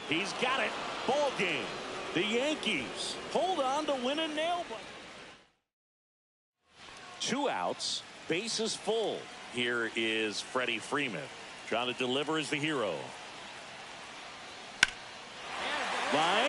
He's got it. Ball game. The Yankees hold on to win a nail biter. 2 outs. Bases full. Here is Freddie Freeman trying to deliver as the hero. Line.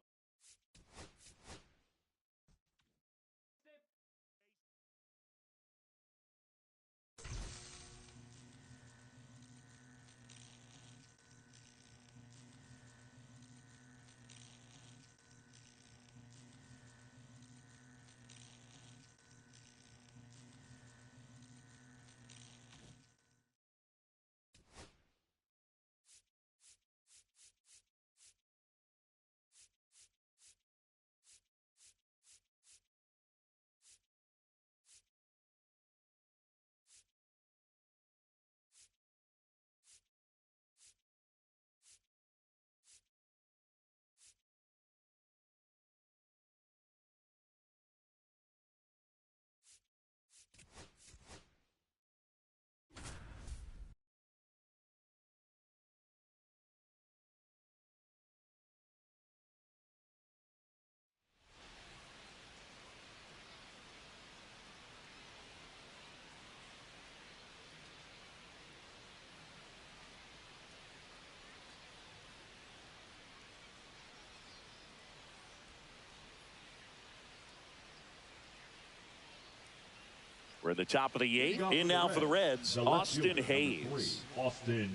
We're at the top of the 8th. In now for the Reds, Austin Hayes. Austin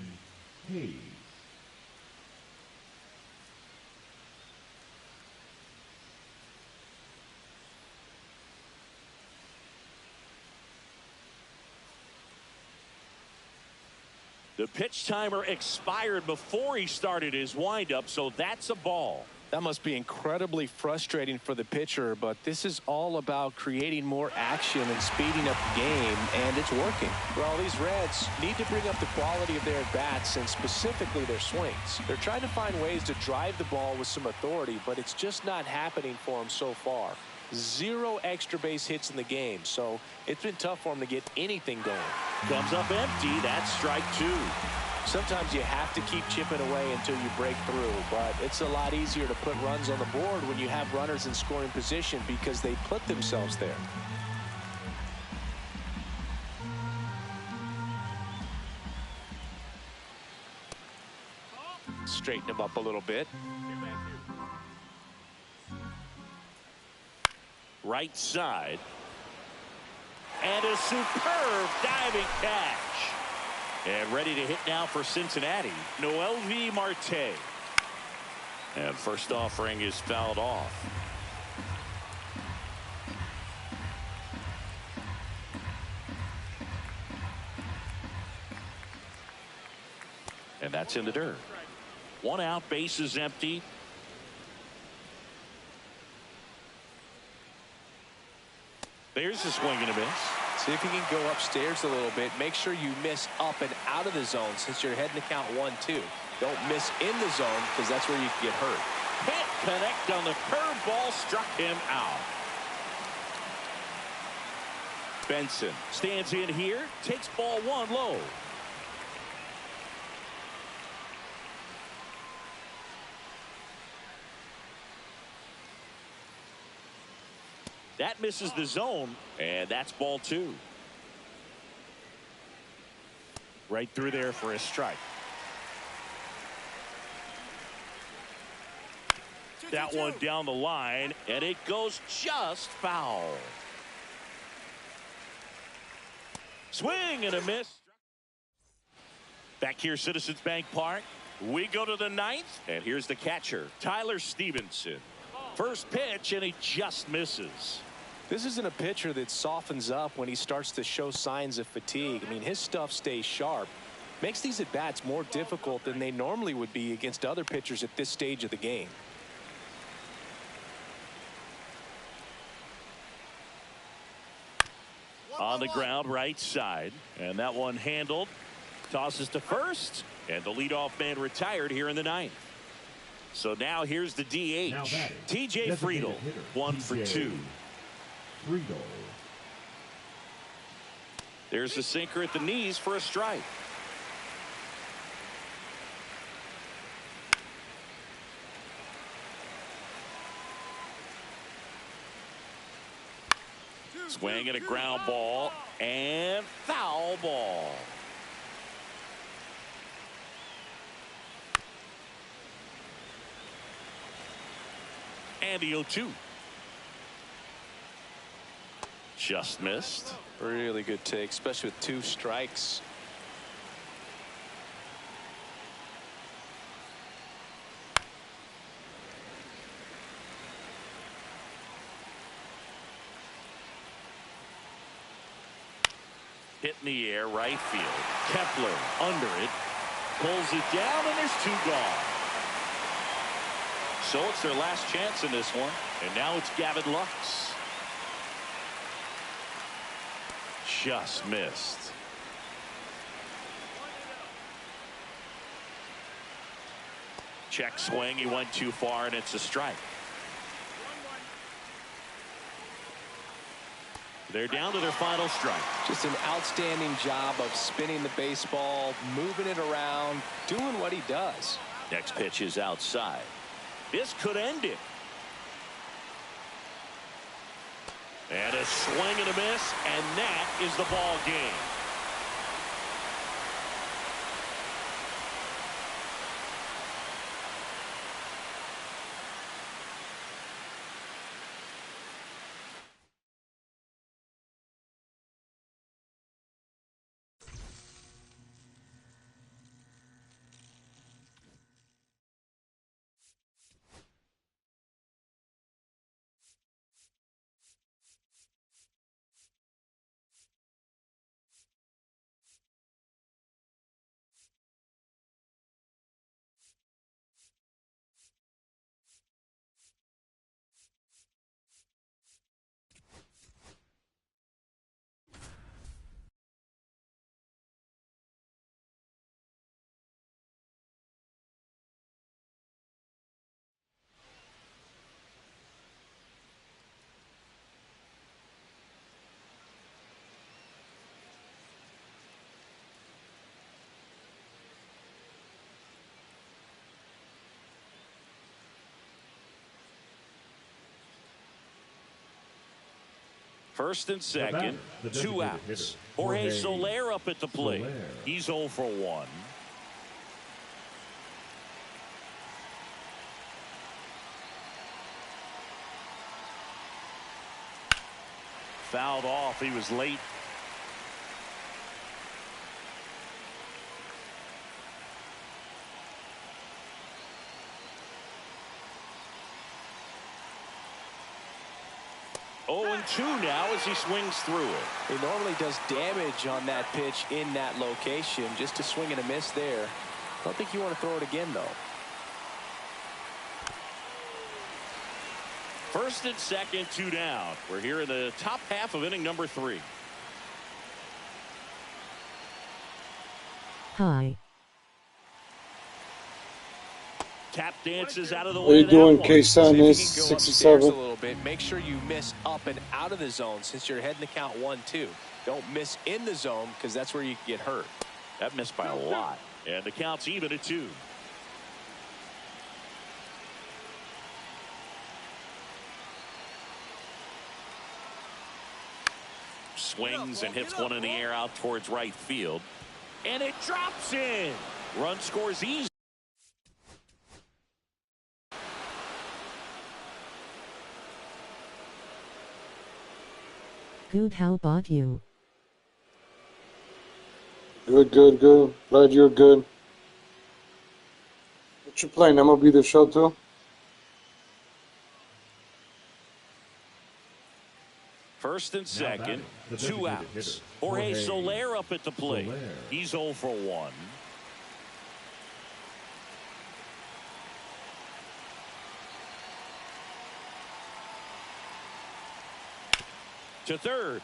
Hayes. The pitch timer expired before he started his windup, so that's a ball. That must be incredibly frustrating for the pitcher, but this is all about creating more action and speeding up the game, and it's working. Well, these Reds need to bring up the quality of their at-bats and specifically their swings. They're trying to find ways to drive the ball with some authority, but it's just not happening for them so far. 0 extra base hits in the game, so it's been tough for them to get anything going. Comes up empty. That's strike 2. Sometimes you have to keep chipping away until you break through, but it's a lot easier to put runs on the board when you have runners in scoring position because they put themselves there. Straighten him up a little bit. Right side. And a superb diving catch. And ready to hit now for Cincinnati, Noelvi Marte. And first offering is fouled off. And that's in the dirt. 1 out, base is empty. There's a swing and a miss. See if you can go upstairs a little bit. Make sure you miss up and out of the zone since you're heading to count 1-2. Don't miss in the zone because that's where you can get hurt. Can't connect on the curveball, struck him out. Benson stands in here, takes ball 1 low. That misses the zone, and that's ball 2. Right through there for a strike. That one down the line, and it goes just foul. Swing and a miss. Back here, Citizens Bank Park. We go to the ninth, and here's the catcher, Tyler Stevenson. First pitch, and he just misses. This isn't a pitcher that softens up when he starts to show signs of fatigue. I mean, his stuff stays sharp. Makes these at-bats more difficult than they normally would be against other pitchers at this stage of the game. On the ground, right side. And that one handled. Tosses to first. And the leadoff man retired here in the ninth. So now here's the DH. TJ Friedel, 1 for 2. Friedel. There's the sinker at the knees for a strike. Swing and a ground ball and foul ball. And the 0-2. Just missed. Really good take, especially with 2 strikes. Hit in the air, right field. Kepler under it. Pulls it down, and there's 2 gone. So it's their last chance in this one. And now it's Gavin Lux. Just missed. Check swing. He went too far, and it's a strike. They're down to their final strike. Just an outstanding job of spinning the baseball, moving it around, doing what he does. Next pitch is outside. This could end it. And a swing and a miss, and that is the ball game. First and second, 2 outs. Jorge Soler up at the plate. He's 0 for 1. Fouled off. He was late. Oh, 2 now as he swings through it. He normally does damage on that pitch in that location. Just a swing and a miss there. I don't think you want to throw it again, though. First and second, 2 down. We're here in the top half of inning number 3. Hi. Tap dances out of the way. What are you doing, K-Sun? Is 67. A little bit. Make sure you miss up and out of the zone since you're heading to count 1-2. Don't miss in the zone because that's where you can get hurt. That missed by a lot. And the count's even at 2. Swings and hits one in the air out towards right field. And it drops in. Run scores easy. Good, how about you? Good, good, good. Glad you're good. What you playing? MLB The Show too? First and second, 2 outs. Jorge Soler up at the plate. He's 0 for 1. To third.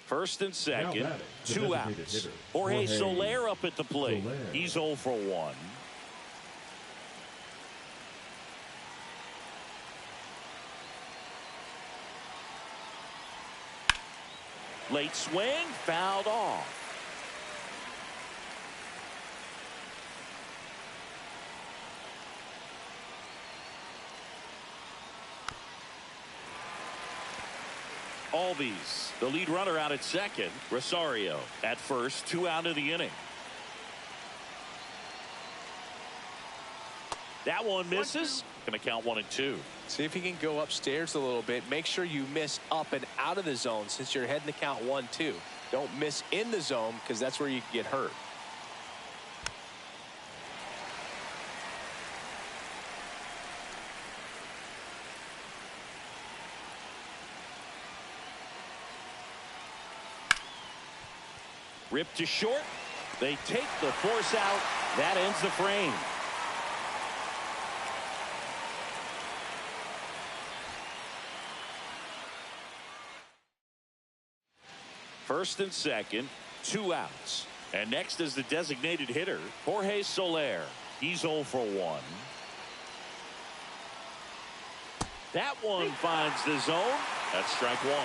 First and second, 2 outs. Jorge Soler up at the plate. He's 0 for 1. Late swing, fouled off. Albies, the lead runner out at second. Rosario at first, 2 out of the inning. That one misses. Going to count 1 and 2. See if he can go upstairs a little bit. Make sure you miss up and out of the zone since you're heading to count 1-2. Don't miss in the zone because that's where you can get hurt. Ripped to short. They take the force out. That ends the frame. First and second, 2 outs. And next is the designated hitter, Jorge Soler. He's 0 for 1. That one finds the zone. That's strike 1.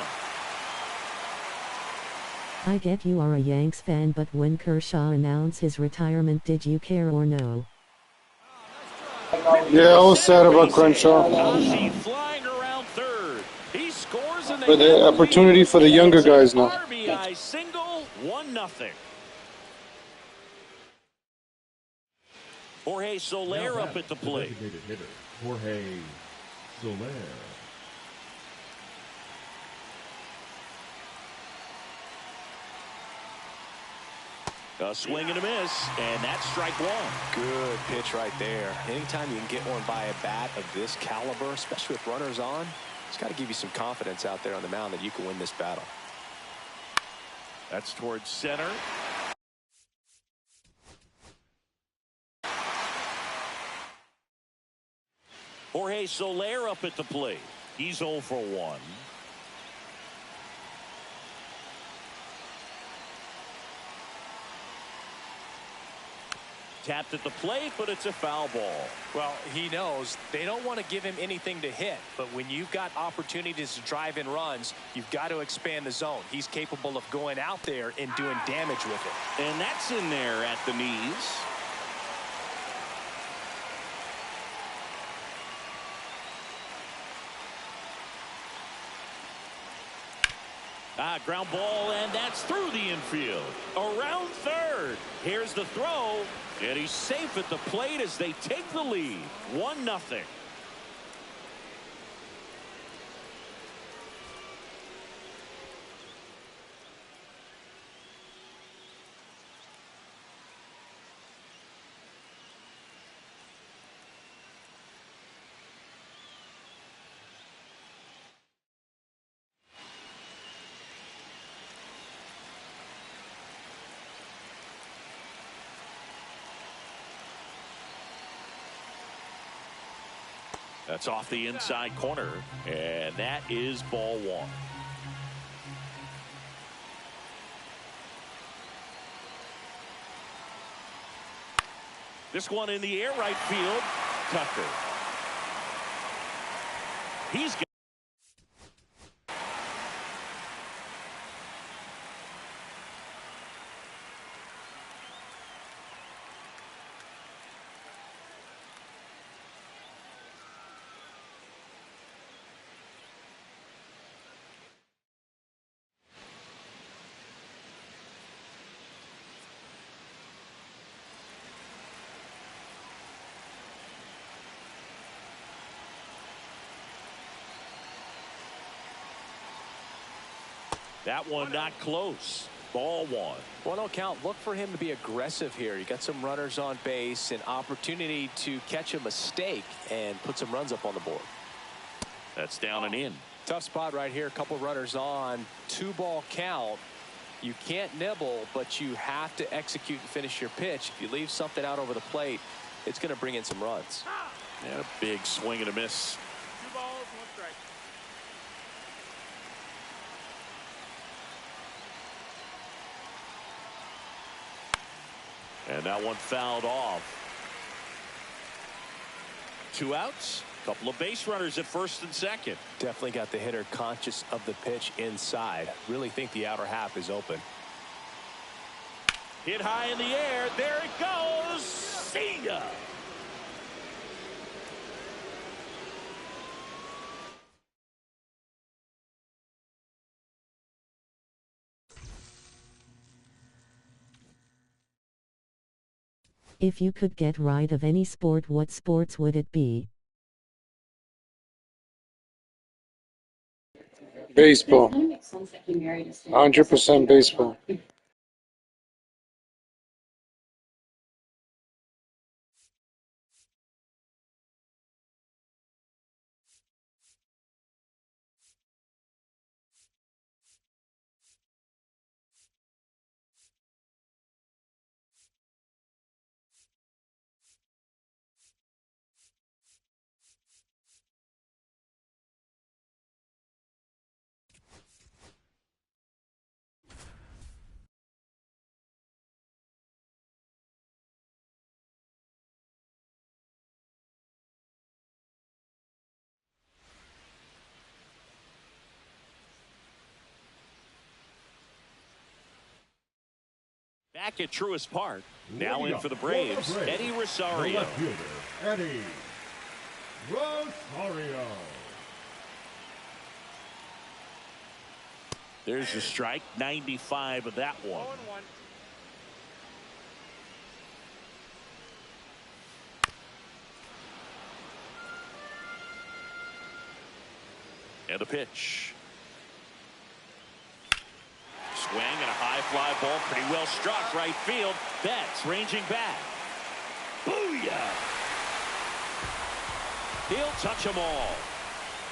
I get you are a Yanks fan, but when Kershaw announced his retirement, did you care or no? Yeah, I was sad about Crenshaw. Flying around third. He scores and But the opportunity for the younger guys now. RBI single, 1-0. Jorge Soler up at the plate. Jorge Soler. A swing and a miss, and that's strike 1. Good pitch right there. Anytime you can get one by a bat of this caliber, especially with runners on, it's got to give you some confidence out there on the mound that you can win this battle. That's towards center. Jorge Soler up at the plate. He's 0 for 1. Tapped at the plate, but it's a foul ball. Well, he knows they don't want to give him anything to hit, but when you've got opportunities to drive in runs, you've got to expand the zone. He's capable of going out there and doing damage with it. And that's in there at the knees. Ground ball, and that's through the infield. Around third. Here's the throw, and he's safe at the plate as they take the lead. 1-0. That's off the inside corner, and that is ball 1. This one in the air, right field. Tucker. He's got That one not close. Ball one. 1-0 count. Look for him to be aggressive here. You got some runners on base, an opportunity to catch a mistake and put some runs up on the board. That's down and in. Tough spot right here. A couple runners on. 2-ball count. You can't nibble, but you have to execute and finish your pitch. If you leave something out over the plate, it's going to bring in some runs. And a big swing and a miss. 2 balls, 1 strike. And that one fouled off. 2 outs. Couple of base runners at first and second. Definitely got the hitter conscious of the pitch inside. Really think the outer half is open. Hit high in the air. There it goes. See ya. If you could get rid of any sport, what sports would it be? Baseball. 100% baseball. Back at Truist Park. Now in for the Braves, Eddie Rosario. The left fielder, Eddie Rosario. There's the strike. 95 of that one. 0-1. And a pitch. Swing and a high fly ball, pretty well struck right field. Betts ranging back. Booyah! He'll touch them all.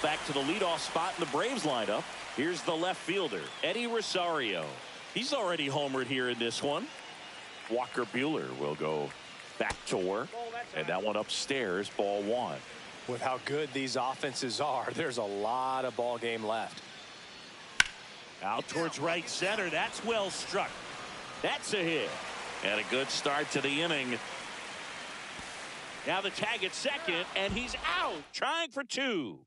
Back to the leadoff spot in the Braves lineup. Here's the left fielder, Eddie Rosario. He's already homered here in this one. Walker Buehler will go back to work. And that one upstairs, ball one. With how good these offenses are, there's a lot of ball game left. Out towards right center. That's well struck. That's a hit. And a good start to the inning. Now the tag at second, and he's out, trying for 2.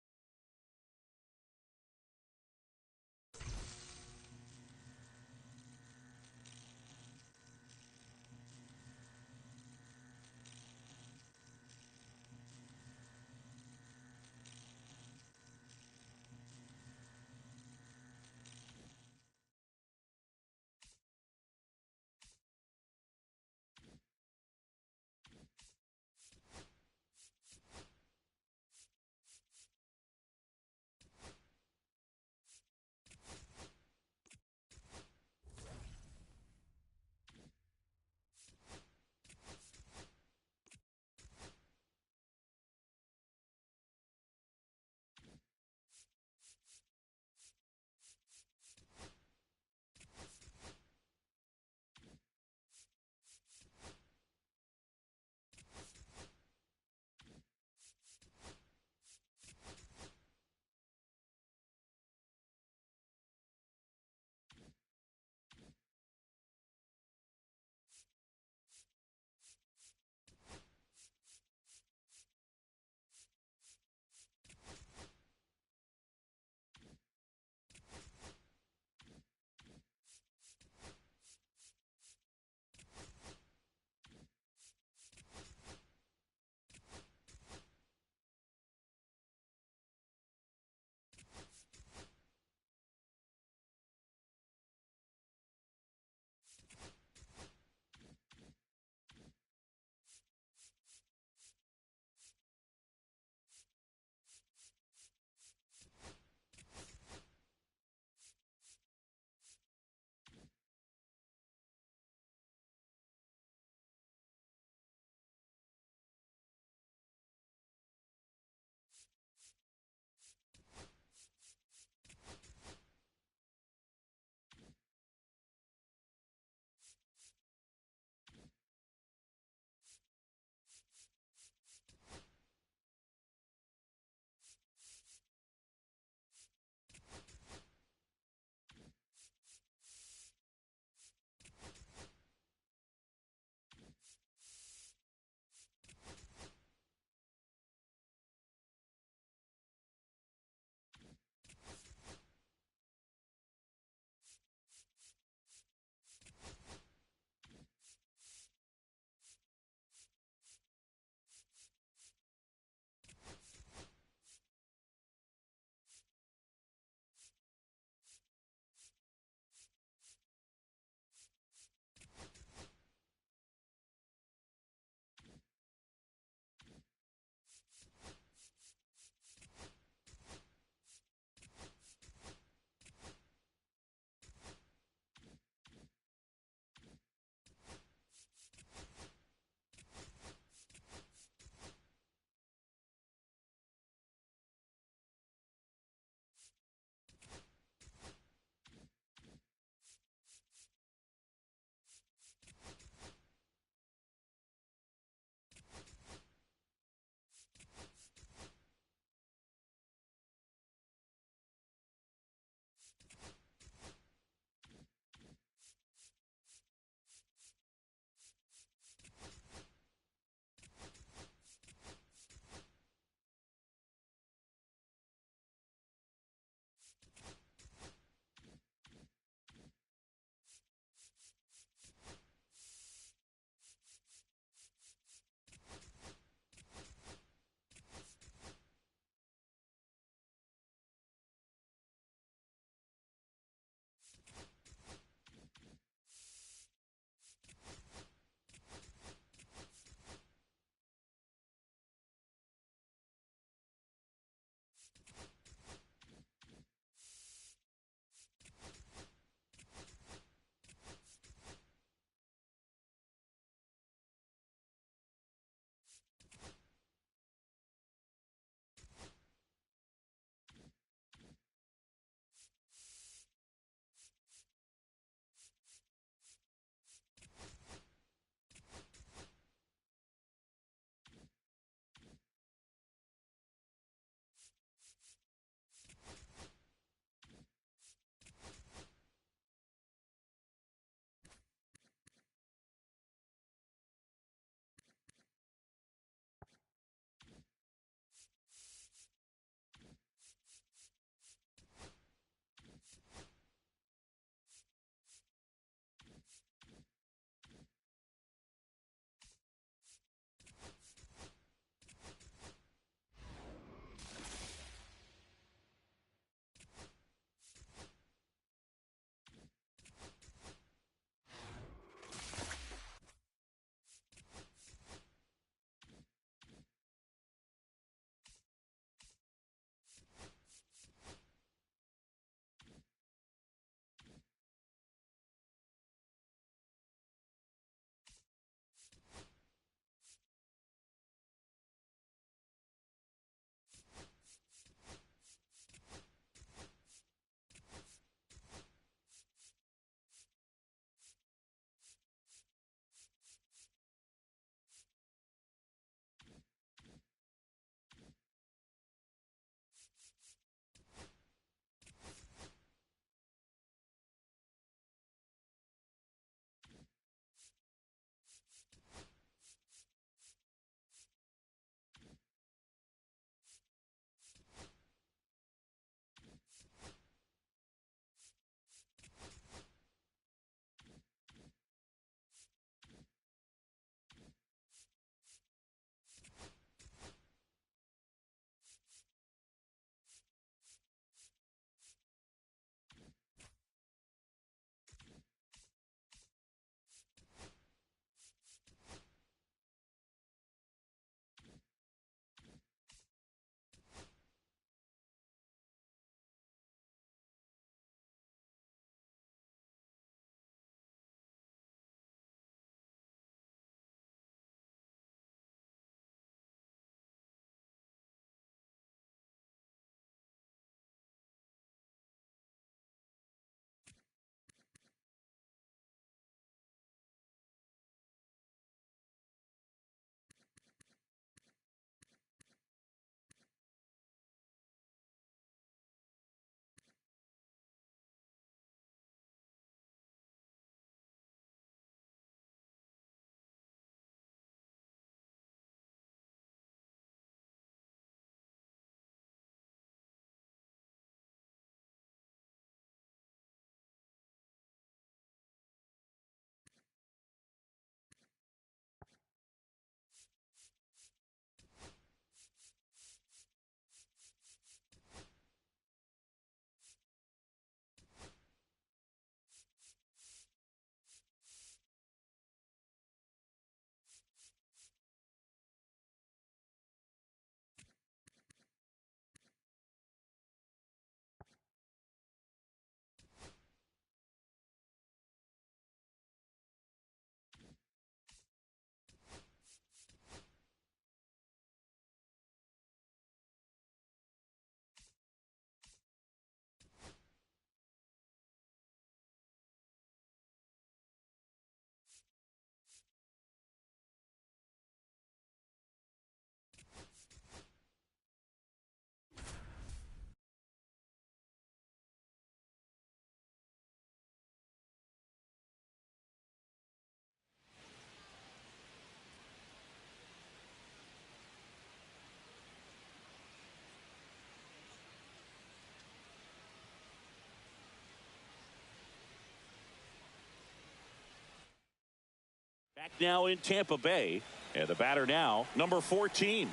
Back now in Tampa Bay, and the batter now, number 14.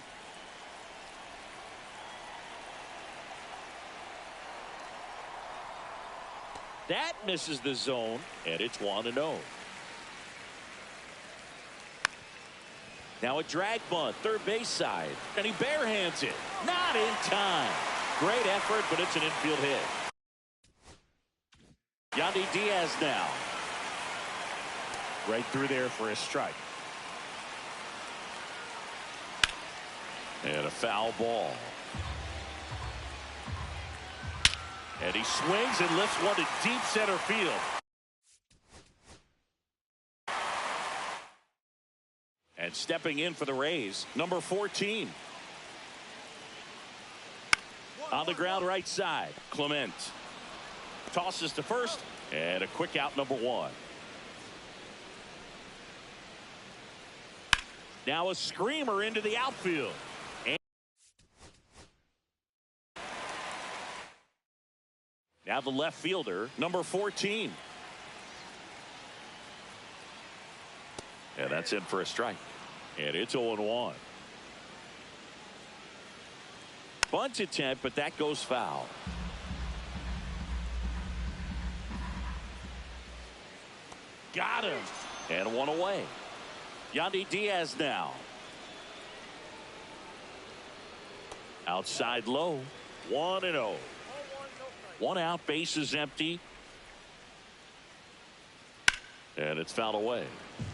That misses the zone, and it's 1-0. Now a drag bunt, third base side, and he barehands it. Not in time. Great effort, but it's an infield hit. Yandy Diaz now. Right through there for a strike. And a foul ball. And he swings and lifts one to deep center field. And stepping in for the Rays, number 14. On the ground right side, Clement. Tosses to first, and a quick out, number 1. Now a screamer into the outfield. And now the left fielder, number 14. And that's in for a strike. And it's 0-1. Bunt attempt, but that goes foul. Got him. And one away. Yandy Diaz now. Outside low. 1-0. 1 out, bases empty. And it's fouled away.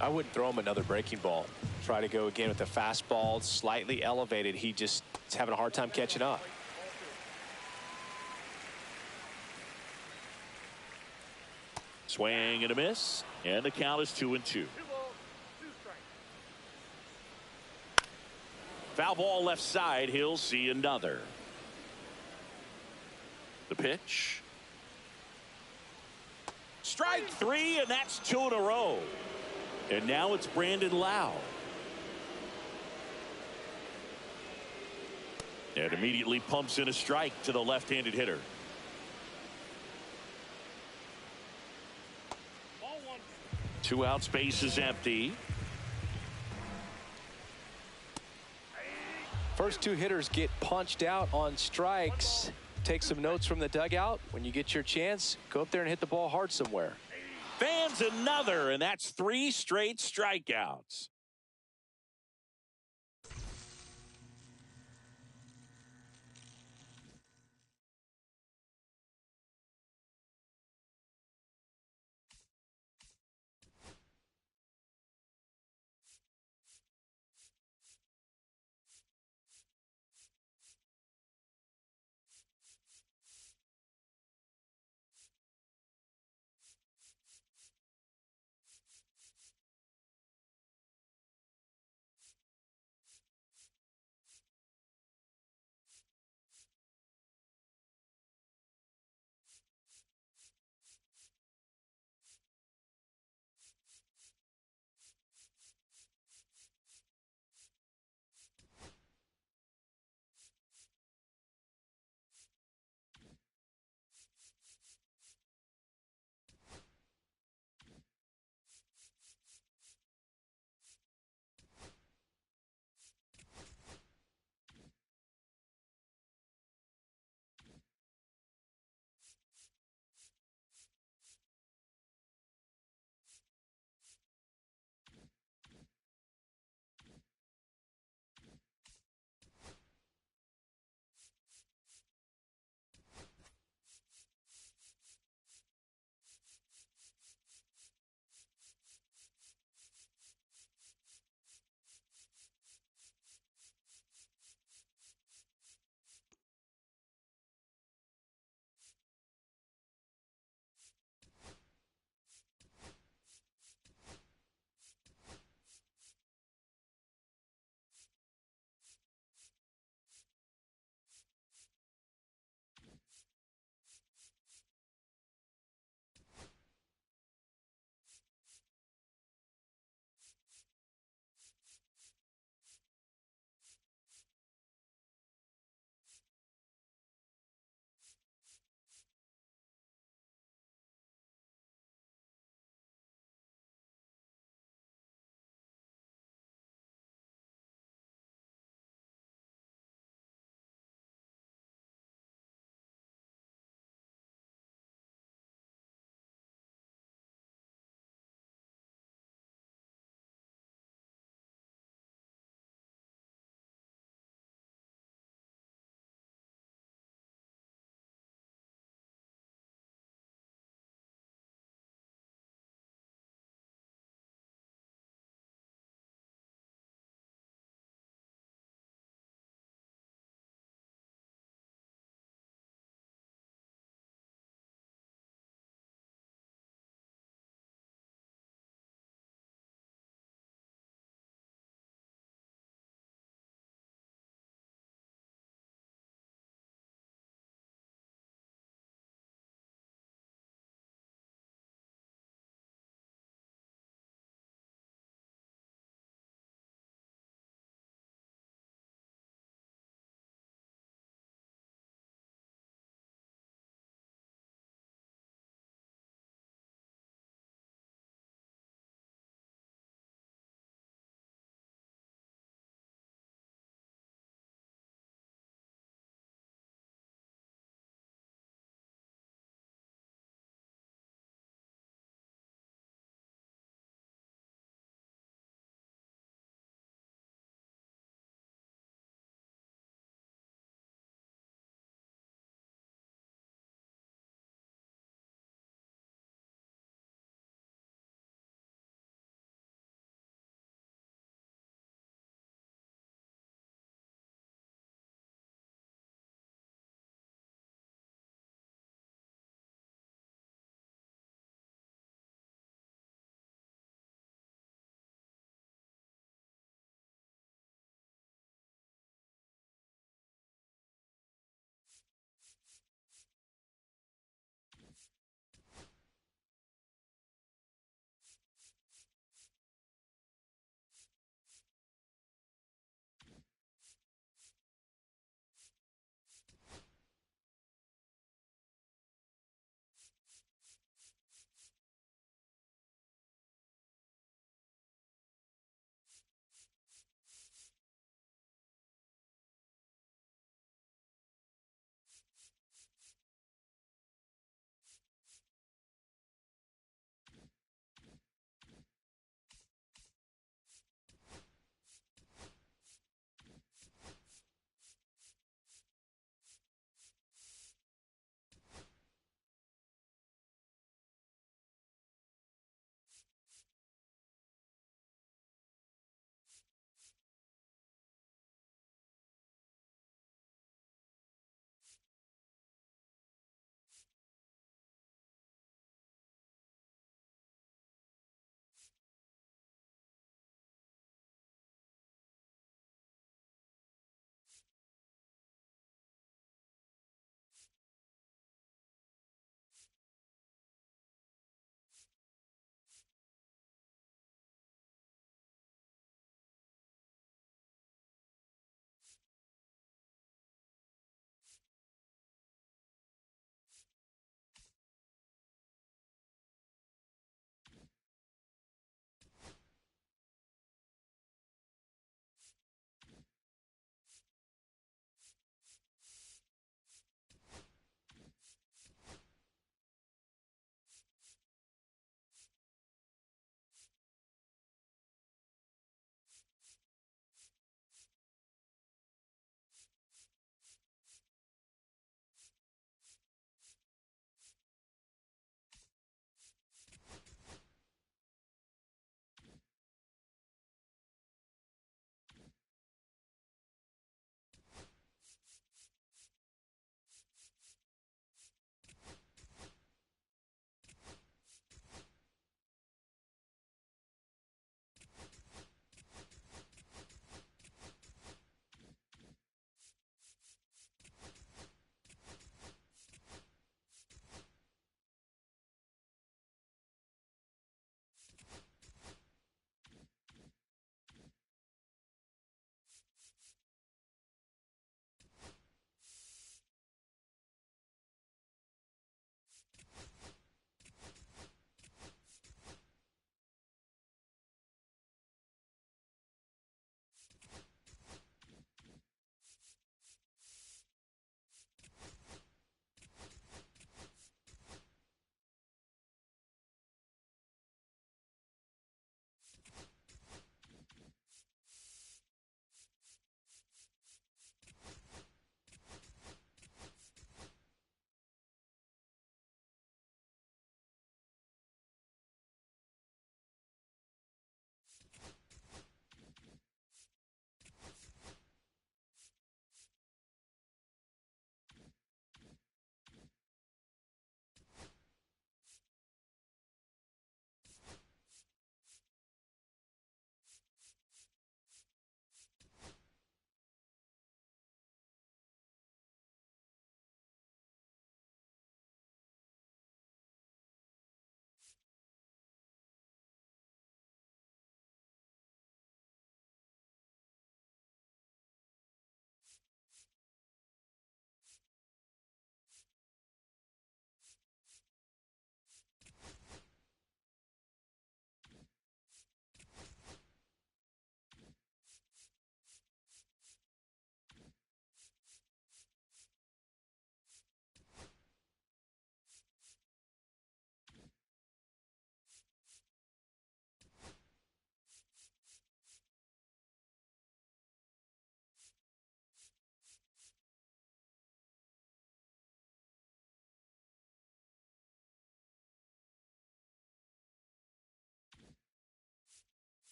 I wouldn't throw him another breaking ball. Try to go again with the fastball, slightly elevated. He just is having a hard time catching up. Swing and a miss, and the count is 2-2. Foul ball left side. He'll see another. The pitch. Strike 3, and that's 2 in a row. And now it's Brandon Lau. And immediately pumps in a strike to the left-handed hitter. Two outs, base is empty. First 2 hitters get punched out on strikes. Take some notes from the dugout. When you get your chance, go up there and hit the ball hard somewhere. Fans another, and that's 3 straight strikeouts.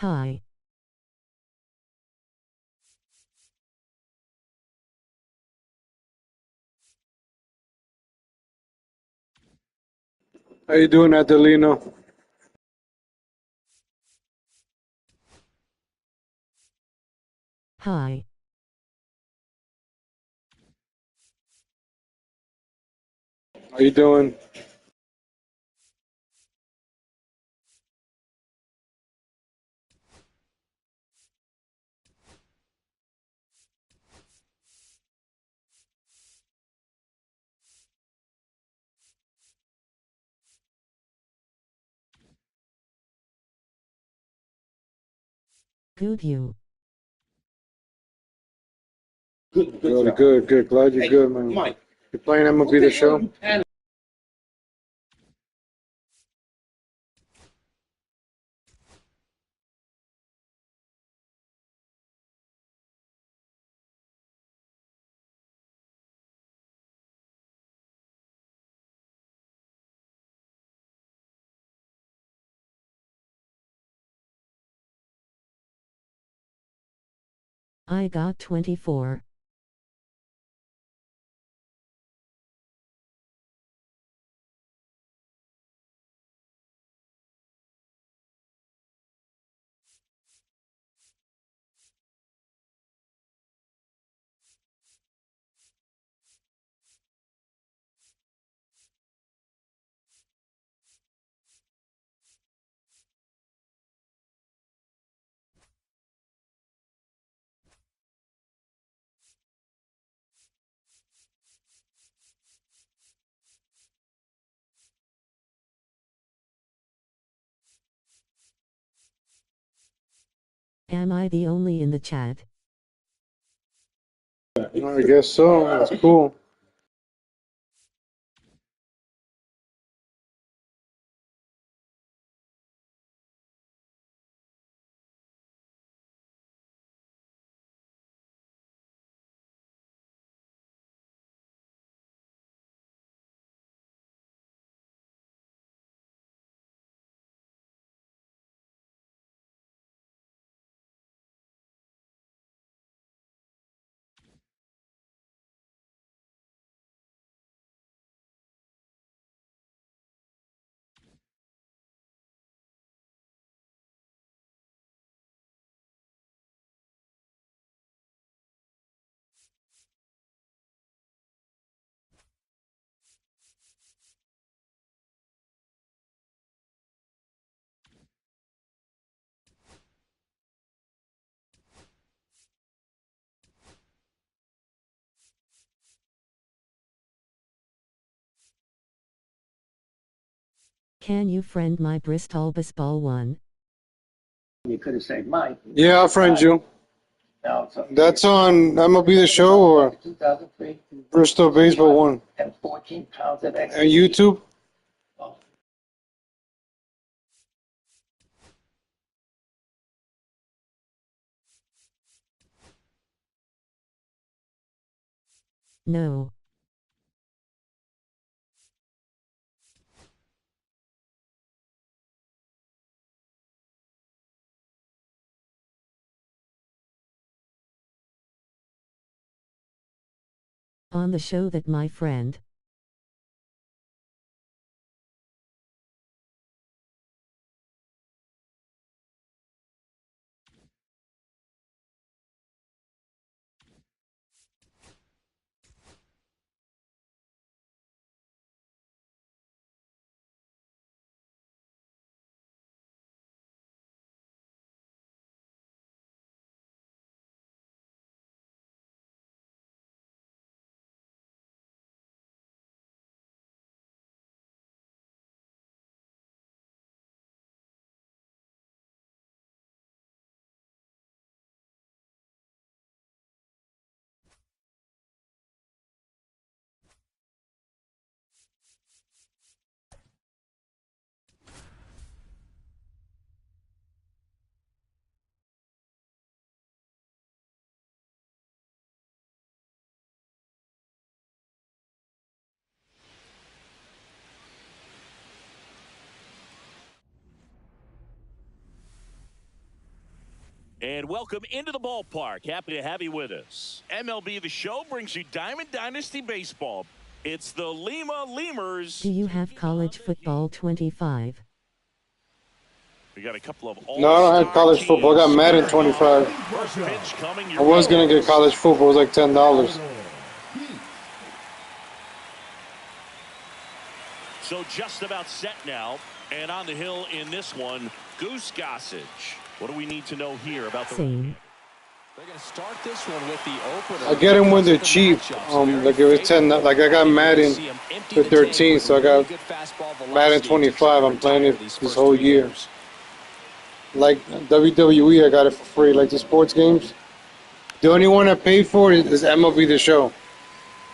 Hi. How you doing, Adelino? Hi. How you doing? Good you. Good. Glad you're good, man. Mike, you playing MLB The Show? I got 24. Am I the only in the chat? I guess so. That's cool. Can you friend my Bristol baseball one? You could have said Mike. Yeah, I'll friend you. That's on MLB The Show or 2003. Bristol Baseball 1? And 14 pounds of And YouTube? No. On the show that my friend. And welcome into the ballpark. Happy to have you with us. MLB The Show brings you Diamond Dynasty Baseball. It's the Lima Lemurs. Do you have college football 25? We got a couple of No, I don't have college football. I got Madden 25. I was going to get college football. It was like $10. So just about set now. And on the hill in this one, Goose Gossage. What do we need to know here about the Same. They're going to start this one with the opener. I get them when they're cheap. Like it was 10. Like I got Madden for 13, so I got Madden 25. I'm playing it this whole year. Like WWE, I got it for free. Like the sports games. The only one I pay for is MLB The Show.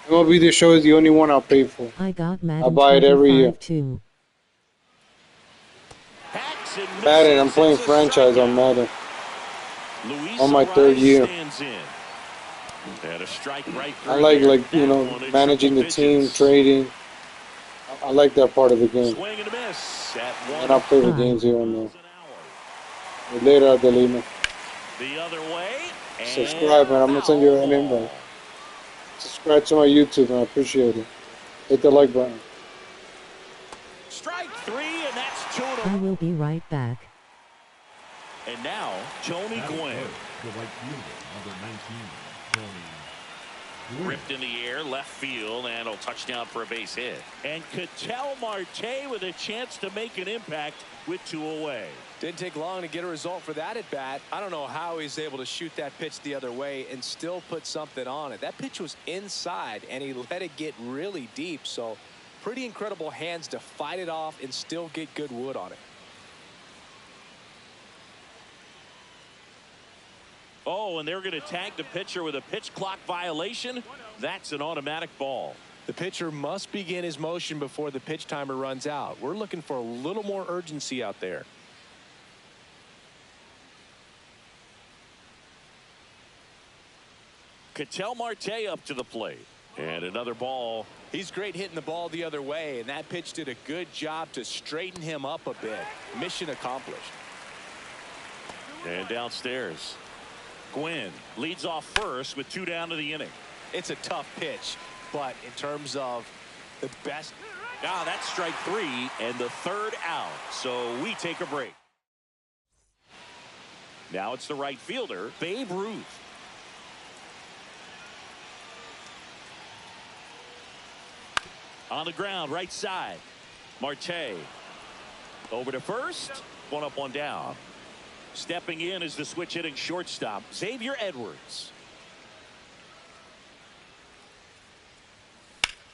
MLB The Show is the only one I'll pay for. I got Madden I buy it every year. too. Madden, I'm playing franchise on Madden. On my third year. I like you know, managing the team, trading. I like that part of the game. And I'll play the games here and there. Later, Adelina. The other way. Subscribe, man. I'm going to send you an invite. Subscribe to my YouTube, man. I appreciate it. Hit the like button. Strike 3, and that's 2 to... I will be right back. And now, Tony Gwynn. Ripped in the air, left field, and a touchdown for a base hit. And Ketel Marte with a chance to make an impact with 2 away. Didn't take long to get a result for that at bat. I don't know how he's able to shoot that pitch the other way and still put something on it. That pitch was inside, and he let it get really deep. So pretty incredible hands to fight it off and still get good wood on it. Oh, and they're going to tag the pitcher with a pitch clock violation. That's an automatic ball. The pitcher must begin his motion before the pitch timer runs out. We're looking for a little more urgency out there. Ketel Marte up to the plate. And another ball. He's great hitting the ball the other way, and that pitch did a good job to straighten him up a bit. Mission accomplished. And downstairs, Gwynn leads off first with 2 down to the inning. It's a tough pitch, but in terms of the best. That's strike 3 and the 3rd out. So we take a break. Now it's the right fielder, Babe Ruth. On the ground, right side. Marte over to first. 1 up, 1 down. Stepping in is the switch hitting shortstop, Xavier Edwards.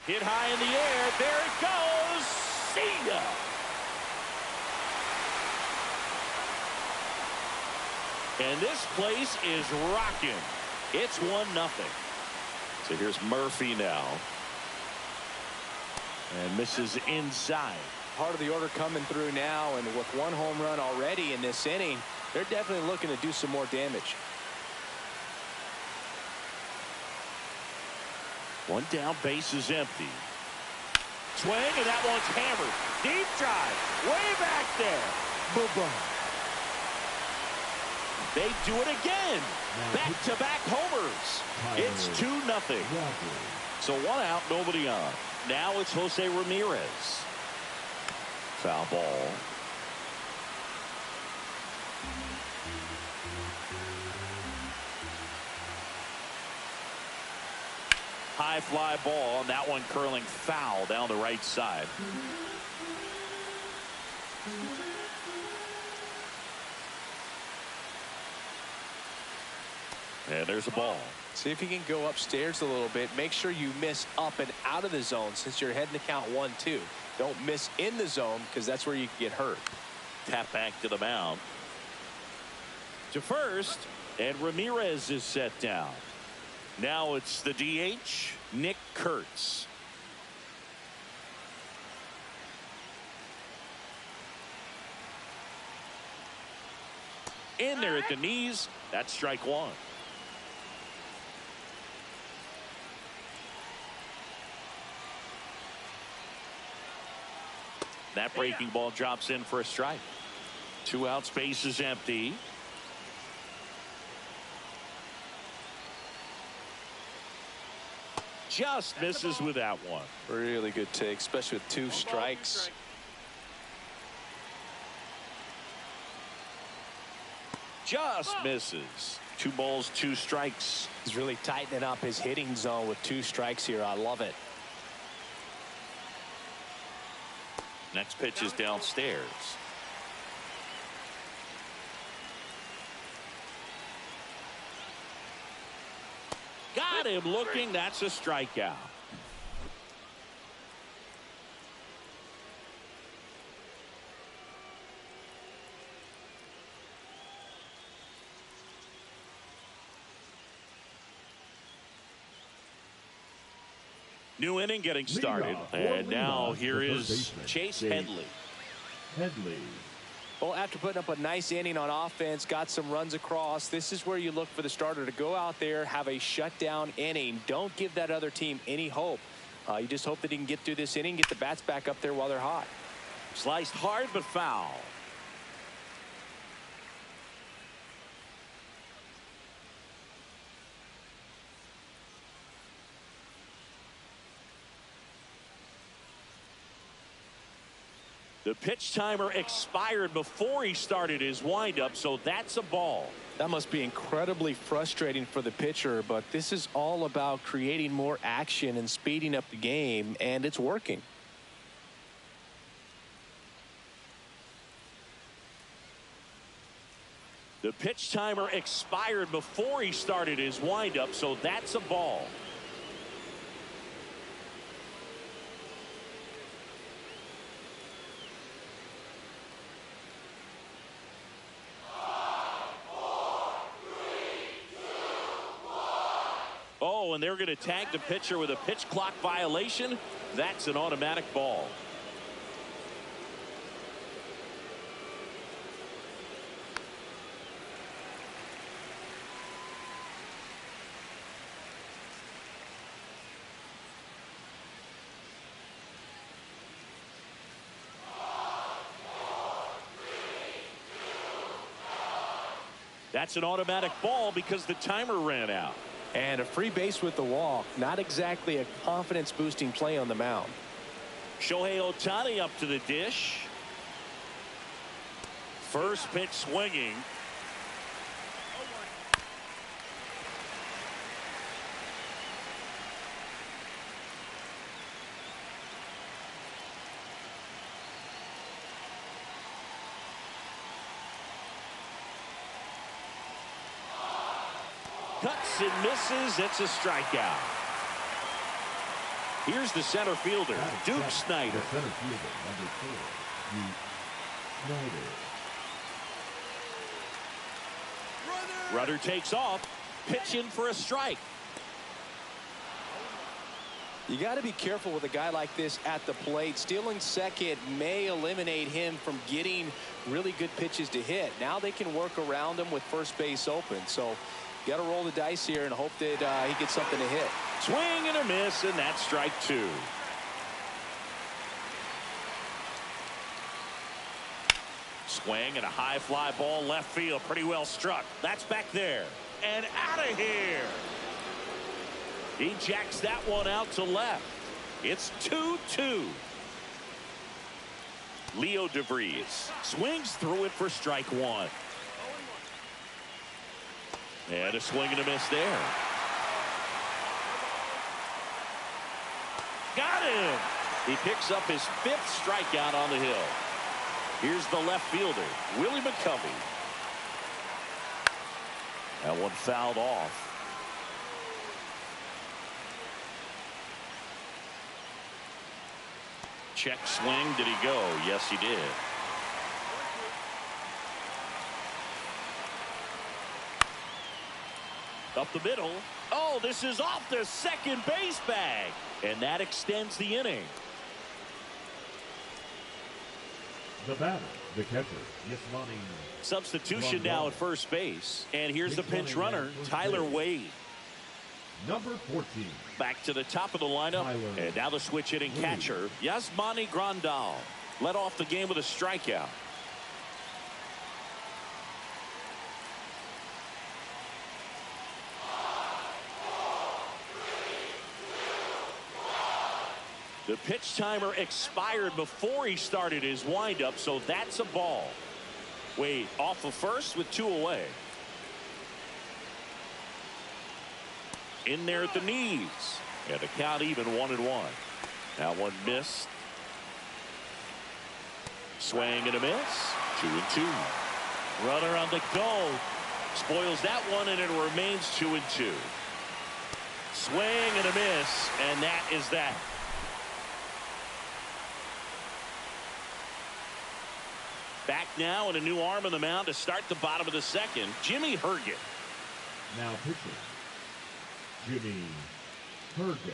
Hit high in the air. There it goes. See ya. And this place is rocking. It's 1-0. So here's Murphy now. And misses inside. Part of the order coming through now, and with 1 home run already in this inning, they're definitely looking to do some more damage. 1 down, base is empty. Swing, and that one's hammered. Deep drive, way back there. Boom. They do it again. Back-to-back homers. It's 2-0. So 1 out, nobody on. Now it's Jose Ramirez. Foul ball. High fly ball, and that one curling foul down the right side. And there's a ball. See if you can go upstairs a little bit. Make sure you miss up and out of the zone since you're heading to count 1-2. Don't miss in the zone because that's where you can get hurt. Tap back to the mound. To first, and Ramirez is set down. Now it's the DH, Nick Kurtz. In there at the knees. That's strike 1. That breaking ball drops in for a strike. 2 outs, base is empty. just misses with that one. Really good take, especially with 2 strikes. Just misses. 2 balls, 2 strikes. He's really tightening up his hitting zone with 2 strikes here. I love it. Next pitch is downstairs. Got him looking. That's a strikeout. New inning getting started. And now here is Chase Headley. Well, after putting up a nice inning on offense, got some runs across, this is where you look for the starter to go out there, have a shutdown inning. Don't give that other team any hope. You just hope that he can get through this inning, get the bats back up there while they're hot. Sliced hard but foul. The pitch timer expired before he started his windup, so that's a ball. That must be incredibly frustrating for the pitcher, but this is all about creating more action and speeding up the game, and it's working. The pitch timer expired before he started his windup, so that's a ball. Oh, and they're going to tag the pitcher with a pitch clock violation. That's an automatic ball. That's an automatic ball because the timer ran out. And a free base with the walk. Not exactly a confidence-boosting play on the mound. Shohei Ohtani up to the dish. First pitch swinging. Cuts and misses. It's a strikeout. Here's the center fielder, Duke Snider. Center fielder, number 4, Duke Snider. Rudder takes off. Pitch in for a strike. You got to be careful with a guy like this at the plate. Stealing second may eliminate him from getting really good pitches to hit. Now they can work around him with first base open. So got to roll the dice here and hope that he gets something to hit. Swing and a miss, and that's strike 2. Swing and a high fly ball left field. Pretty well struck. That's back there. And out of here. He jacks that one out to left. It's 2-2. Leo DeVries swings through it for strike 1. And a swing and a miss there. Got him. He picks up his 5th strikeout on the hill. Here's the left fielder, Willie McCovey. That one fouled off. Check swing. Did he go? Yes, he did. Up the middle. Oh, this is off the second base bag. And that extends the inning. The batter, the catcher, Yasmani. Substitution now at first base. And here's the pinch runner, Tyler Wade. Number 14. Back to the top of the lineup. And now the switch hitting catcher, Yasmani Grandal. Led off the game with a strikeout. The pitch timer expired before he started his windup, so that's a ball. Wade off of first with 2 away. In there at the knees. And the count even 1-1. That one missed. Swing and a miss. 2-2. Runner on the go. Spoils that one, and it remains 2-2. Swing and a miss, and that is that. Back now, and a new arm on the mound to start the bottom of the second. Jimmy Herget. Now pitching, Jimmy Herget.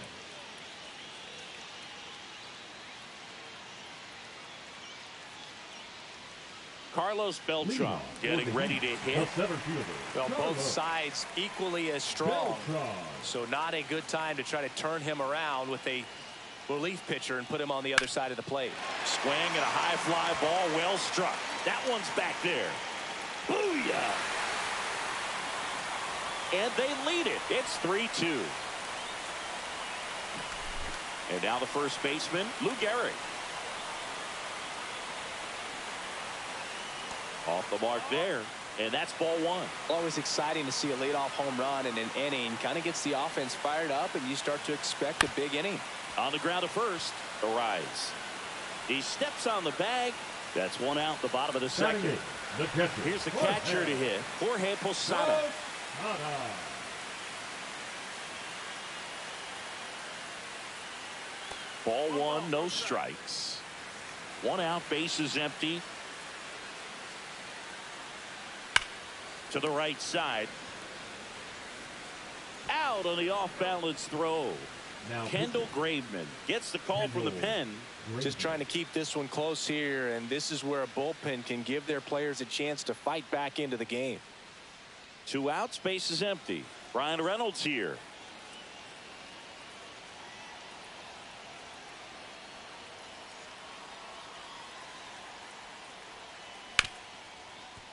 Carlos Beltran getting ready to hit. Well, both sides equally as strong. So not a good time to try to turn him around with a relief pitcher and put him on the other side of the plate. Swing and a high fly ball, well struck. That one's back there. Booyah! And they lead it. It's 3-2. And now the first baseman, Lou Gehrig. Off the mark there, and that's ball 1. Always exciting to see a leadoff home run in an inning. Kind of gets the offense fired up, and you start to expect a big inning. On the ground at first, the rise. He steps on the bag. That's 1 out, the bottom of the second. Here's the catcher to hit, Jorge Posada. Ball 1, no strikes. 1 out, bases empty. To the right side. Out on the off-balance throw. Now Kendall Graveman gets the call from the pen. Just trying to keep this one close here, and this is where a bullpen can give their players a chance to fight back into the game. 2 outs, base is empty. Brian Reynolds here.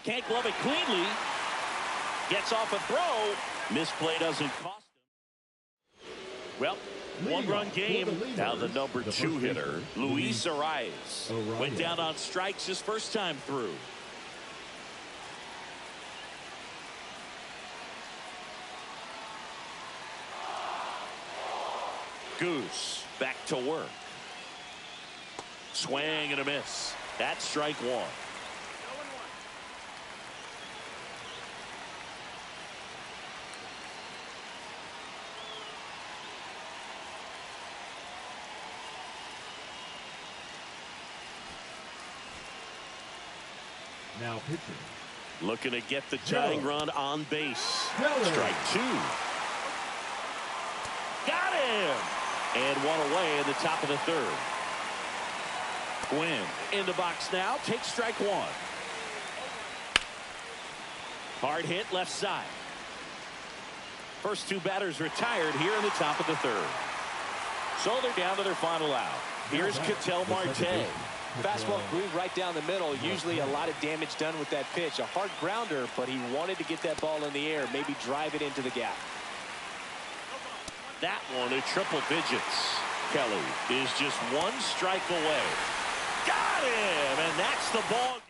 Can't glove it cleanly. Gets off a throw. Misplay doesn't cost him. Well, 1-run game. Now the number 2 hitter, Luis Arias. Went down on strikes his first time through. Goose back to work. Swing and a miss. That's strike 1. Now pitching. Looking to get the tying run on base. Strike 2. Got him! And 1 away in the top of the 3rd. Gwynn in the box now. Takes strike 1. Hard hit left side. First 2 batters retired here in the top of the 3rd. So they're down to their final out. Here's Ketel Marte. Fastball groove right down the middle. Usually a lot of damage done with that pitch. A hard grounder, but he wanted to get that ball in the air, maybe drive it into the gap. That one at triple digits. Kelly is just 1 strike away. Got him, and that's the ball game.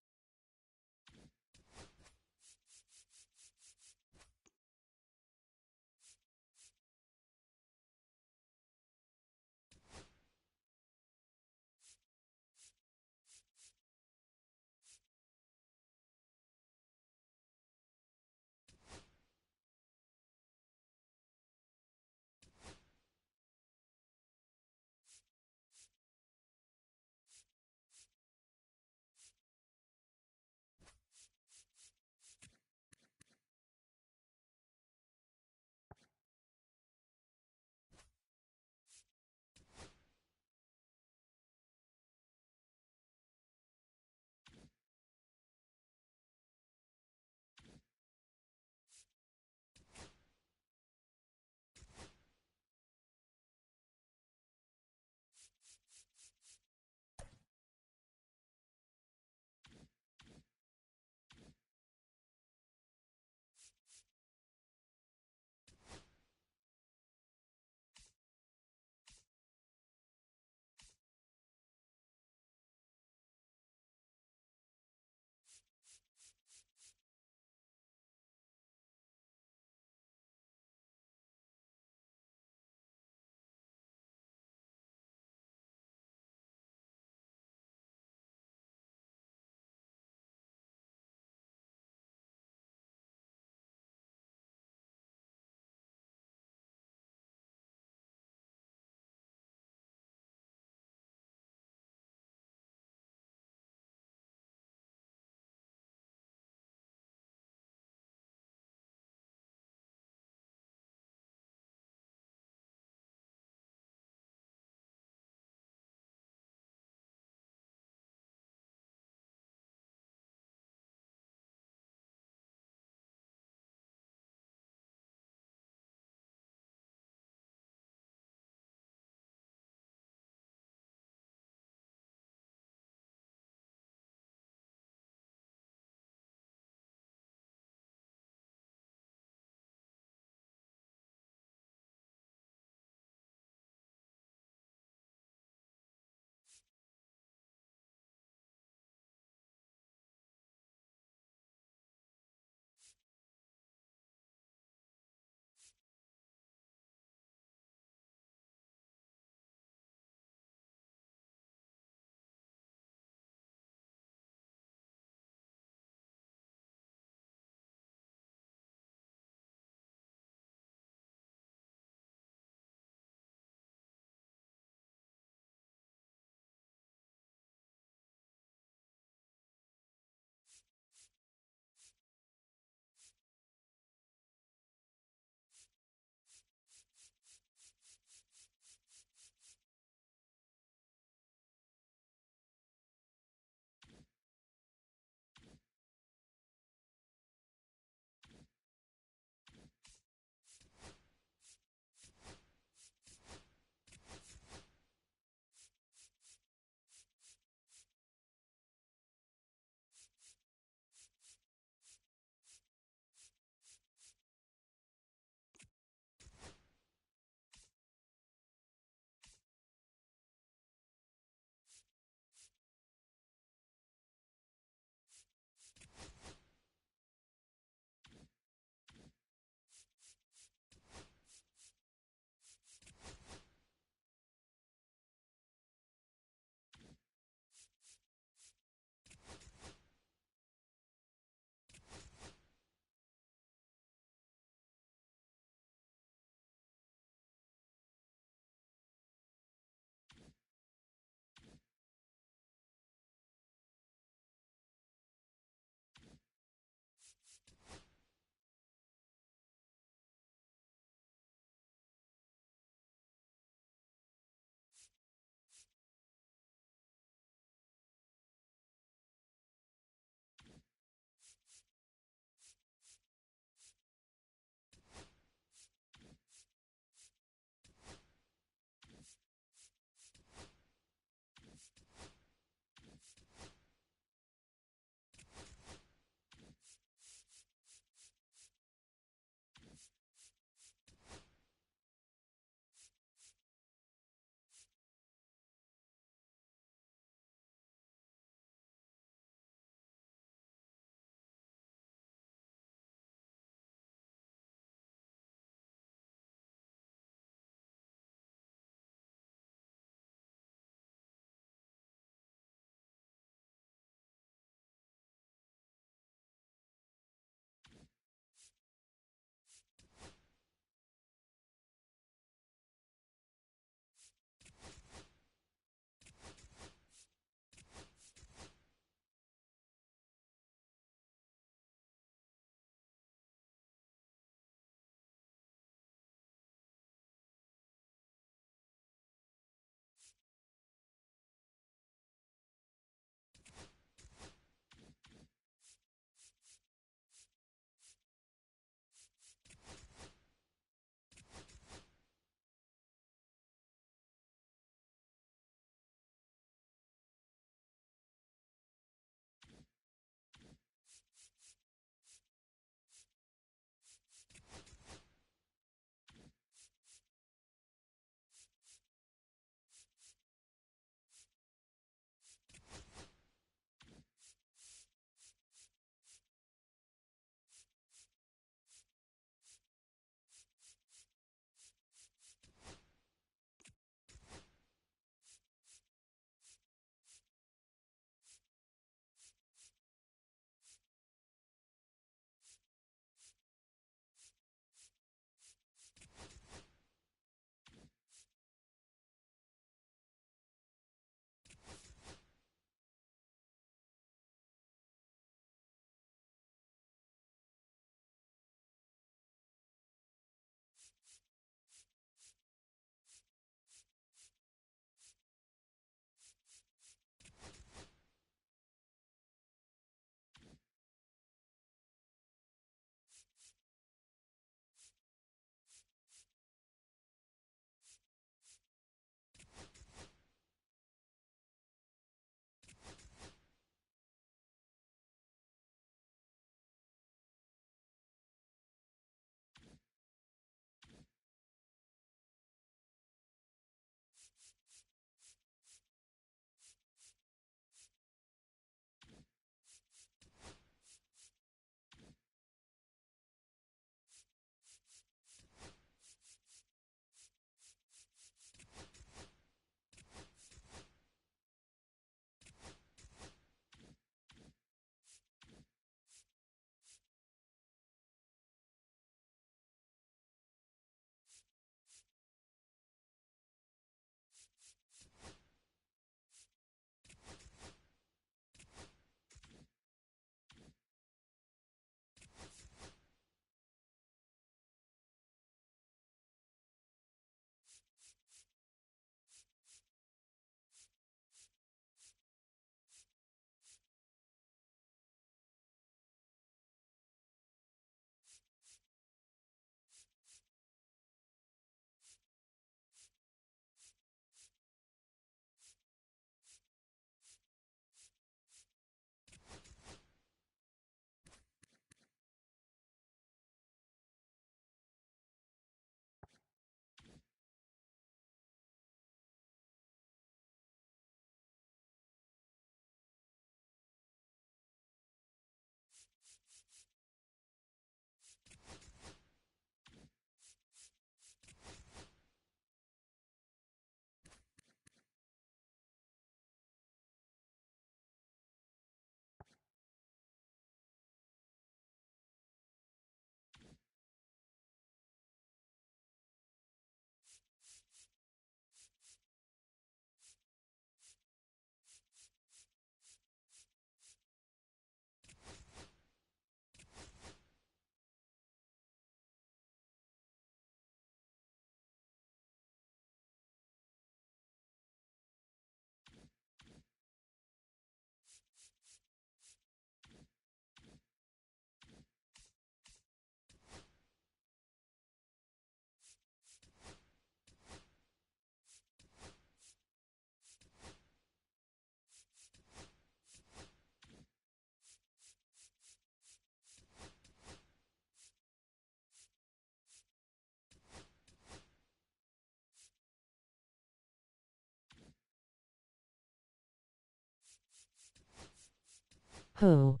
Ho.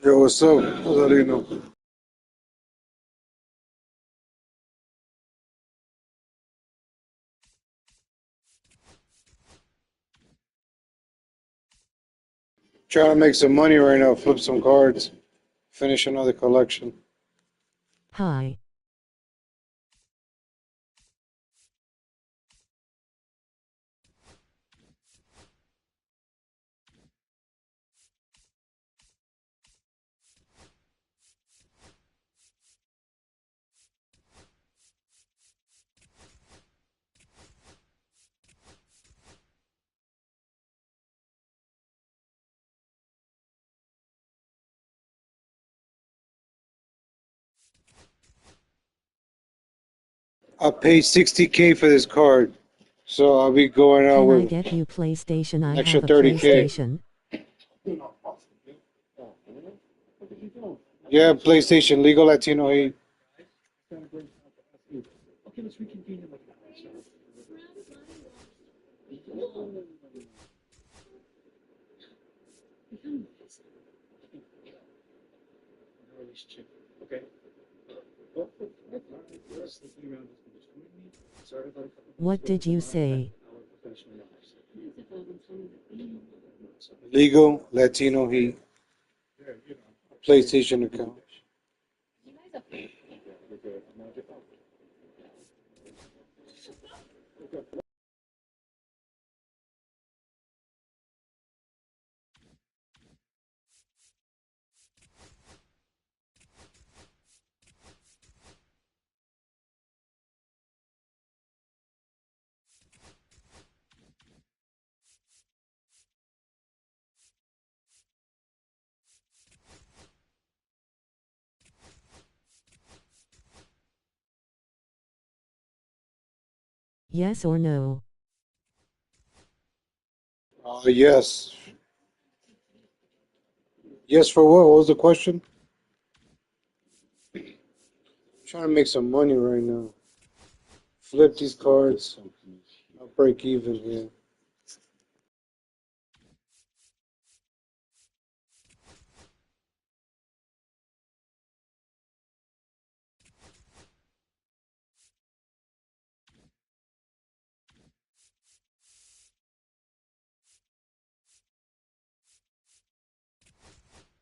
Yo, what's up? Rosarino? Trying to make some money right now, flip some cards, finish another collection. Hi. I paid $60K for this card, so I'll be going out Can I with get you PlayStation? I extra have a 30K. PlayStation. Yeah, PlayStation, Legal Latino Heat. Okay, let's reconvene in like an hour. Relationship. Okay. What did you say? Legal Latino Heat. PlayStation account. Yes or no? Yes. Yes for what? What was the question? Trying to make some money right now. Flip these cards. I'll break even here.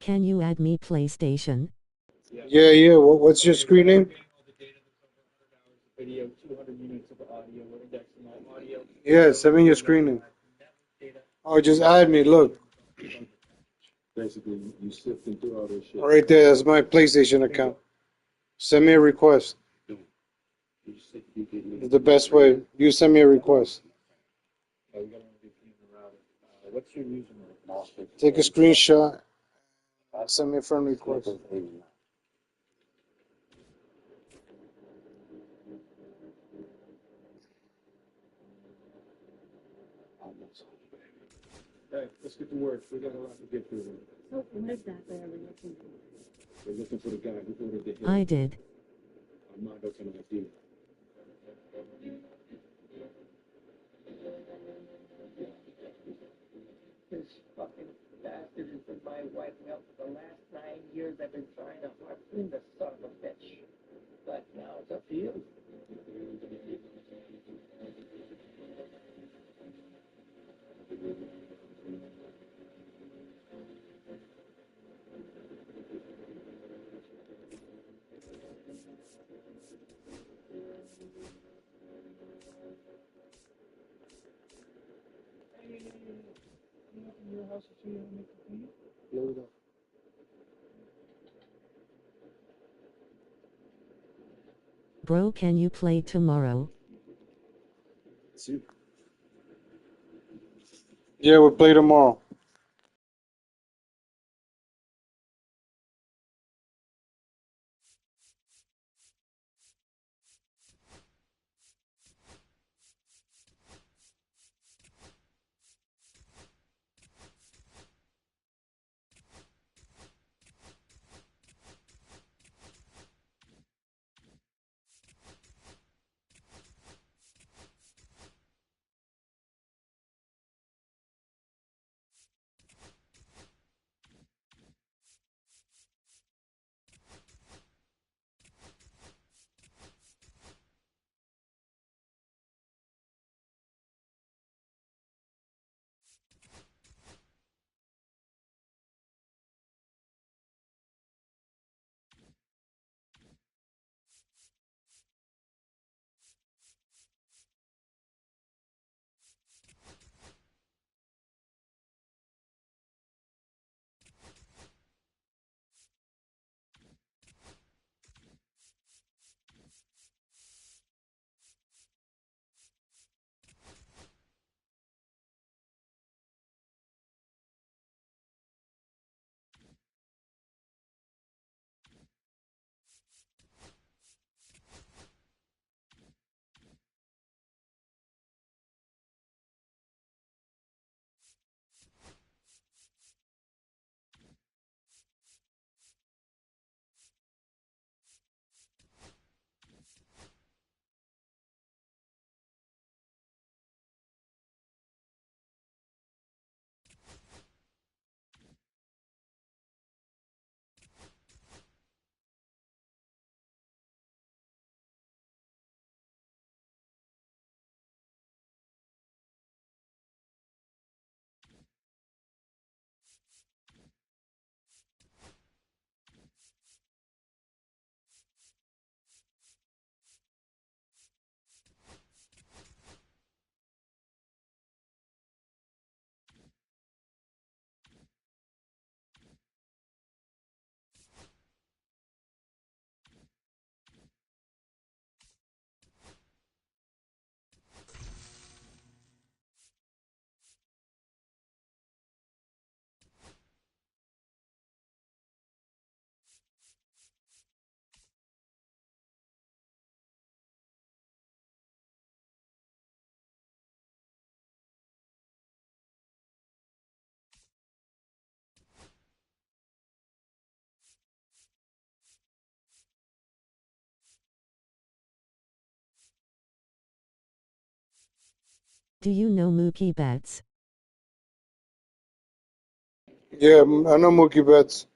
Can you add me PlayStation? Yeah. What's your screen name? Yeah, send me your screen name. Oh, just add me. Look. Basically, you sifting through all this shit. Right there. That's my PlayStation account. Send me a request. It's the best way. You send me a request. What's your username? Take a screenshot. Send me a friend request. Hey, let's get to work. We got a lot to get through. So what exactly are we looking for? We're looking for the guy who ordered the hit. I did. Armando can ID. This fucking bastard has been my wife now for the last 9 years. I've been trying to harpoon the son of a bitch. But now it's up to you. Bro, can you play tomorrow? Yeah, we'll play tomorrow. Do you know Mookie Betts? Yeah, I know Mookie Betts.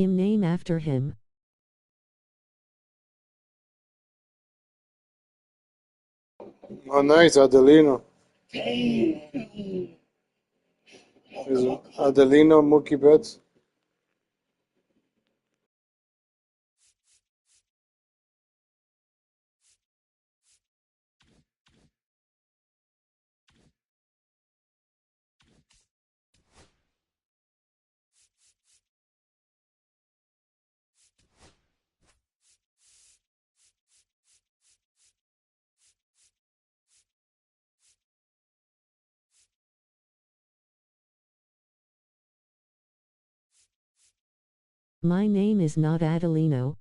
Name after him. Oh, nice, Adelino. Is Adelino Mookie Betts? My name is not Adelino.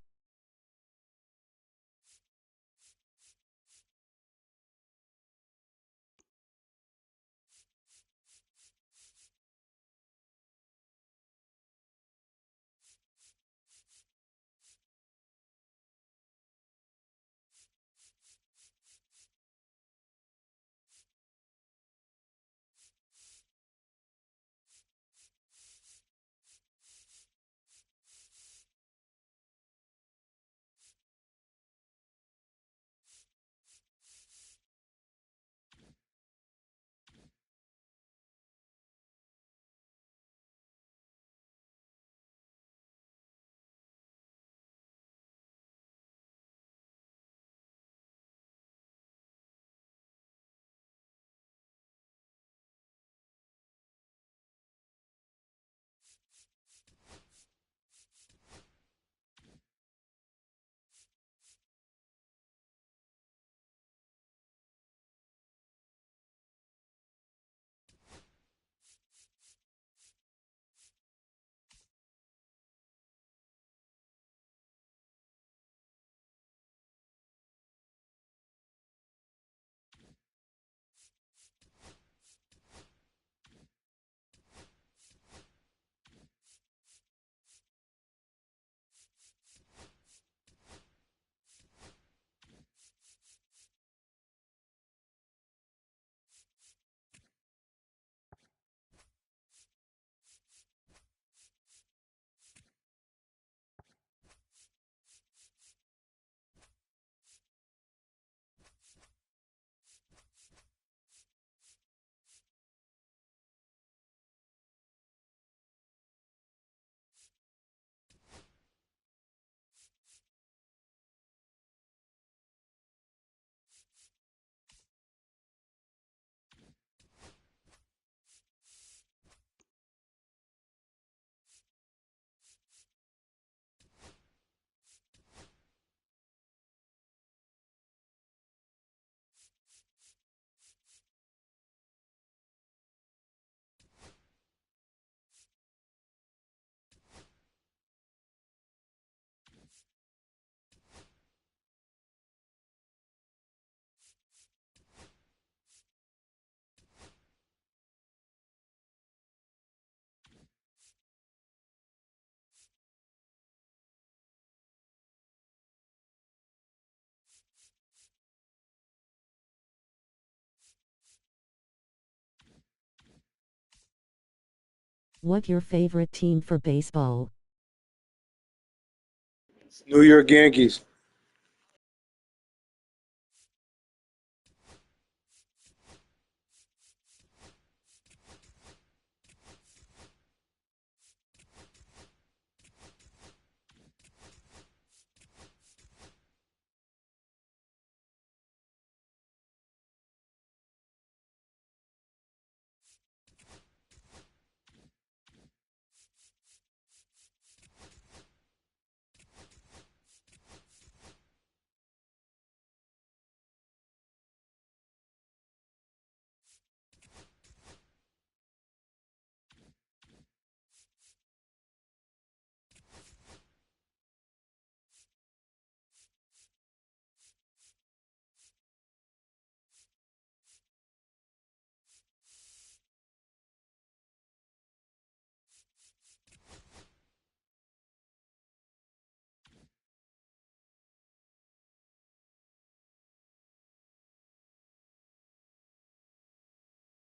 What your favorite team for baseball? New York Yankees.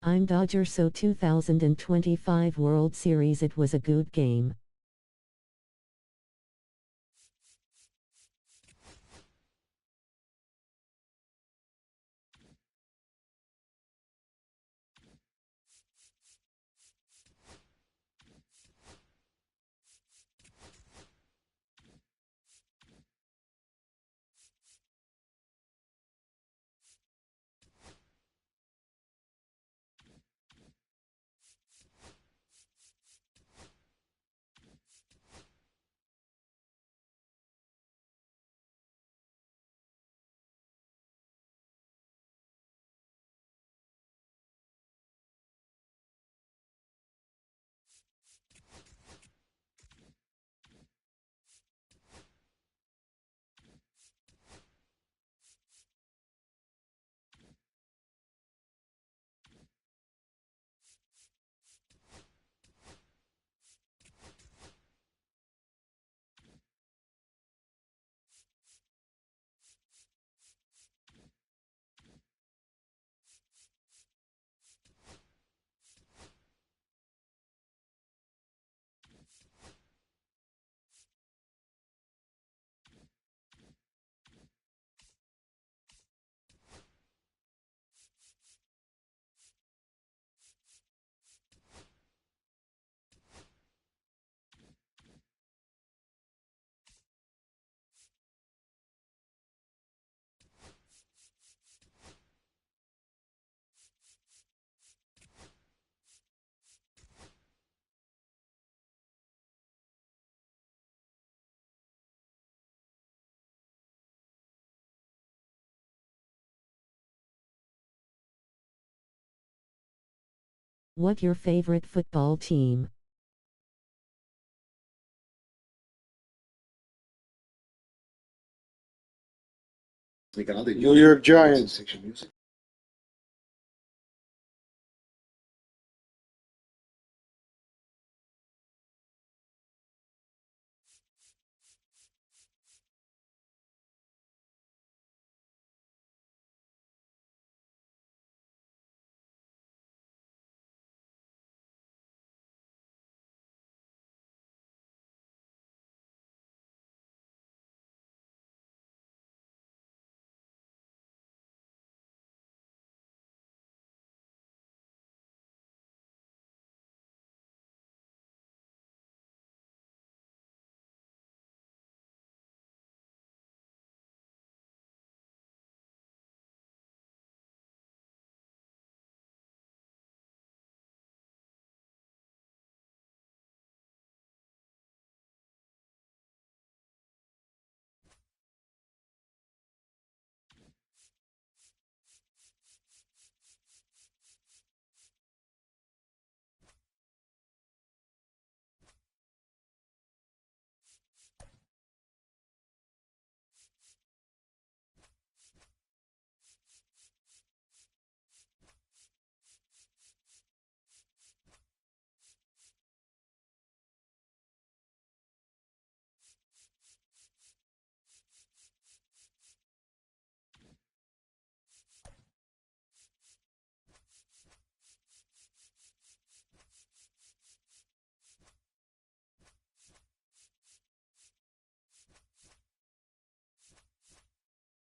I'm Dodger, so 2025 World Series, it was a good game. What your favorite football team? New York Giants.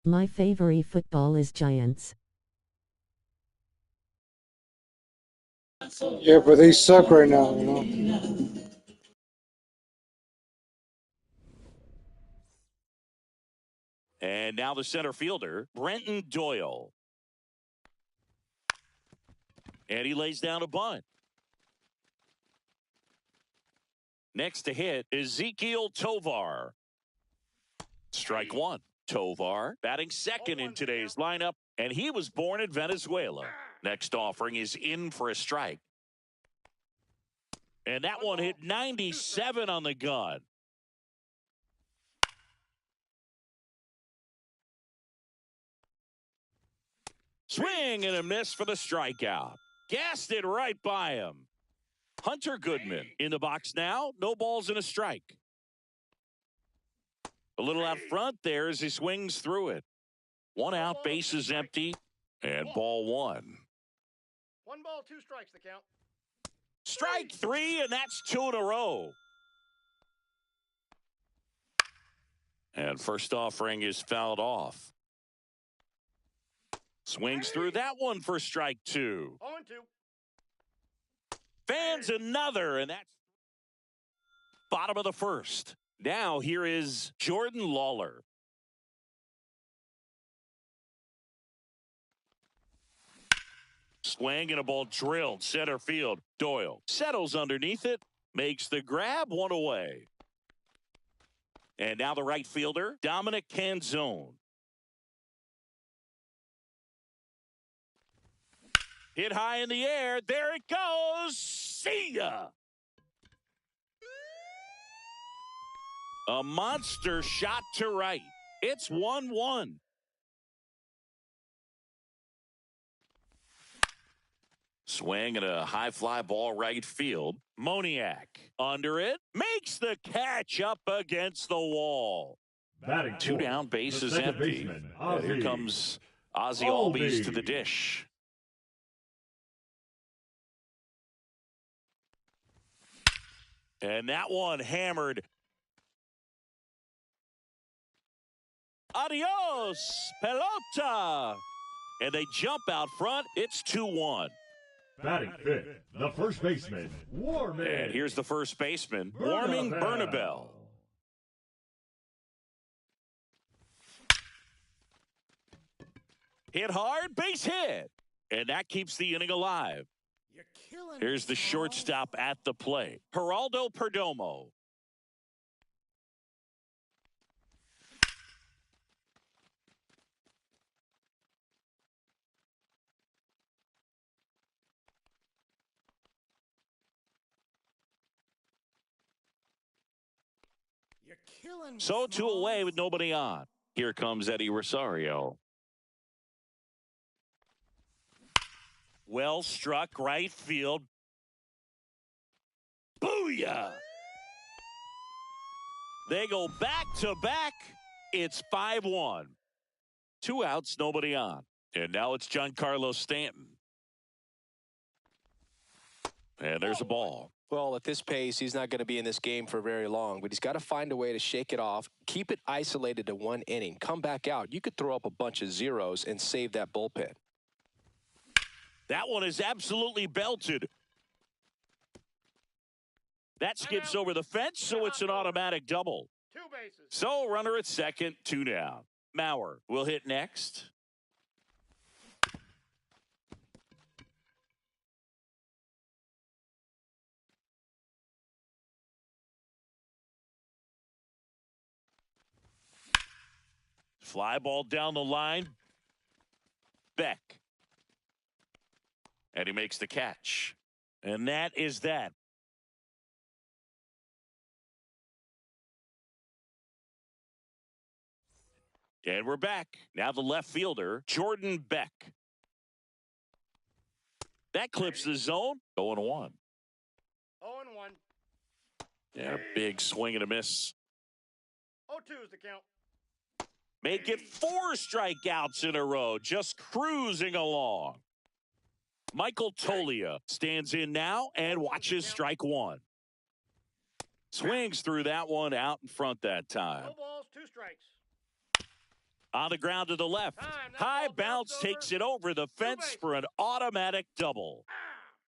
My favorite football is Giants. Yeah, but they suck right now, you know. And now the center fielder, Brenton Doyle. And he lays down a bunt. Next to hit, Ezekiel Tovar. Strike one. Tovar batting second in today's lineup, and he was born in Venezuela. Next offering is in for a strike. And that one hit 97 on the gun. Swing and a miss for the strikeout. Gassed it right by him. Hunter Goodman in the box now. No balls and a strike. A little out front there as he swings through it. One out, bases empty, and ball one. 1 ball, 2 strikes, the count. Strike 3, and that's 2 in a row. And first offering is fouled off. Swings through that one for strike 2. 0-2. Fans another, and that's bottom of the first. Now here is Jordan Lawler. Swing and a ball drilled center field. Doyle settles underneath it, makes the grab, 1 away. And now the right fielder, Dominic Canzone. Hit high in the air. There it goes. See ya. A monster shot to right. It's 1-1. Swing and a high fly ball right field. Moniak under it. Makes the catch up against the wall. Batting 2 down, bases empty. And here comes Ozzie Albies to the dish. And that one hammered. Adios, pelota. And they jump out front. It's 2-1. Batting 5th, the first baseman, Warming. And here's the first baseman, Warming Bernabel. Hit hard, base hit. And that keeps the inning alive. Here's the shortstop at the plate, Geraldo Perdomo. So 2 away with nobody on. Here comes Eddie Rosario. Well struck right field. Booyah! They go back to back. It's 5-1. 2 outs, nobody on. And now it's Giancarlo Stanton. And there's a ball. Well, at this pace, he's not going to be in this game for very long, but he's got to find a way to shake it off, keep it isolated to 1 inning, come back out. You could throw up a bunch of zeros and save that bullpen. That one is absolutely belted. That skips over the fence, so it's an automatic double. 2 bases. So runner at second, 2 down. Mauer will hit next. Fly ball down the line. Beck. And he makes the catch. And that is that. And we're back. Now the left fielder, Jordan Beck. That clips the zone. 0-1. 0-1. And a big swing and a miss. 0-2 is the count. Make it 4 strikeouts in a row. Just cruising along. Michael Tolia stands in now and watches strike 1. Swings through that one out in front that time. 2 balls, 2 strikes. On the ground to the left. High bounce takes it over the fence for an automatic double.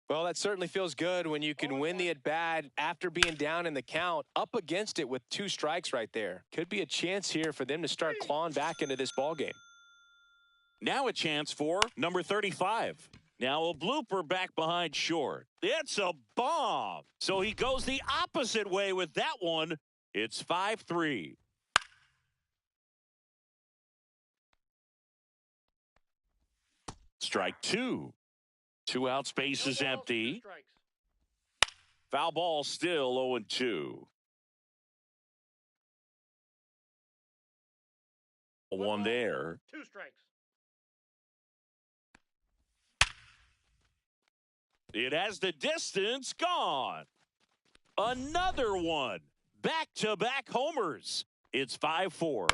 Well, that certainly feels good when you can win the at-bat after being down in the count, up against it with 2 strikes right there. Could be a chance here for them to start clawing back into this ballgame. Now a chance for number 35. Now a blooper back behind short. It's a bomb. So he goes the opposite way with that one. It's 5-3. Strike 2. 2 outs, base is empty. Foul ball still 0-2. 1 there. 2 strikes. It has the distance gone. Another one. Back-to-back homers. It's 5-4.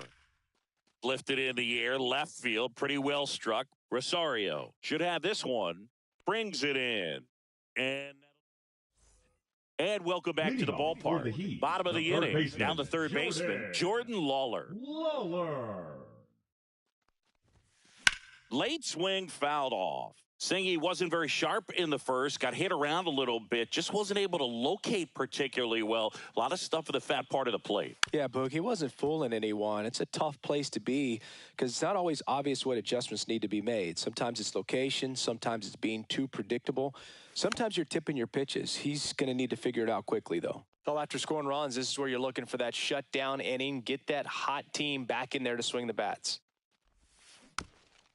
Lifted in the air, left field, pretty well struck. Rosario should have this one. brings it in. And welcome back to the ballpark. Bottom of the inning, down the third baseman, Jordan Lawler. Late swing fouled off. Singy wasn't very sharp in the first, got hit around a little bit, just wasn't able to locate particularly well. A lot of stuff at the fat part of the plate. Yeah, Boog, he wasn't fooling anyone. It's a tough place to be because it's not always obvious what adjustments need to be made. Sometimes it's location, sometimes it's being too predictable. Sometimes you're tipping your pitches. He's going to need to figure it out quickly, though. Well, after scoring runs, this is where you're looking for that shutdown inning, get that hot team back in there to swing the bats.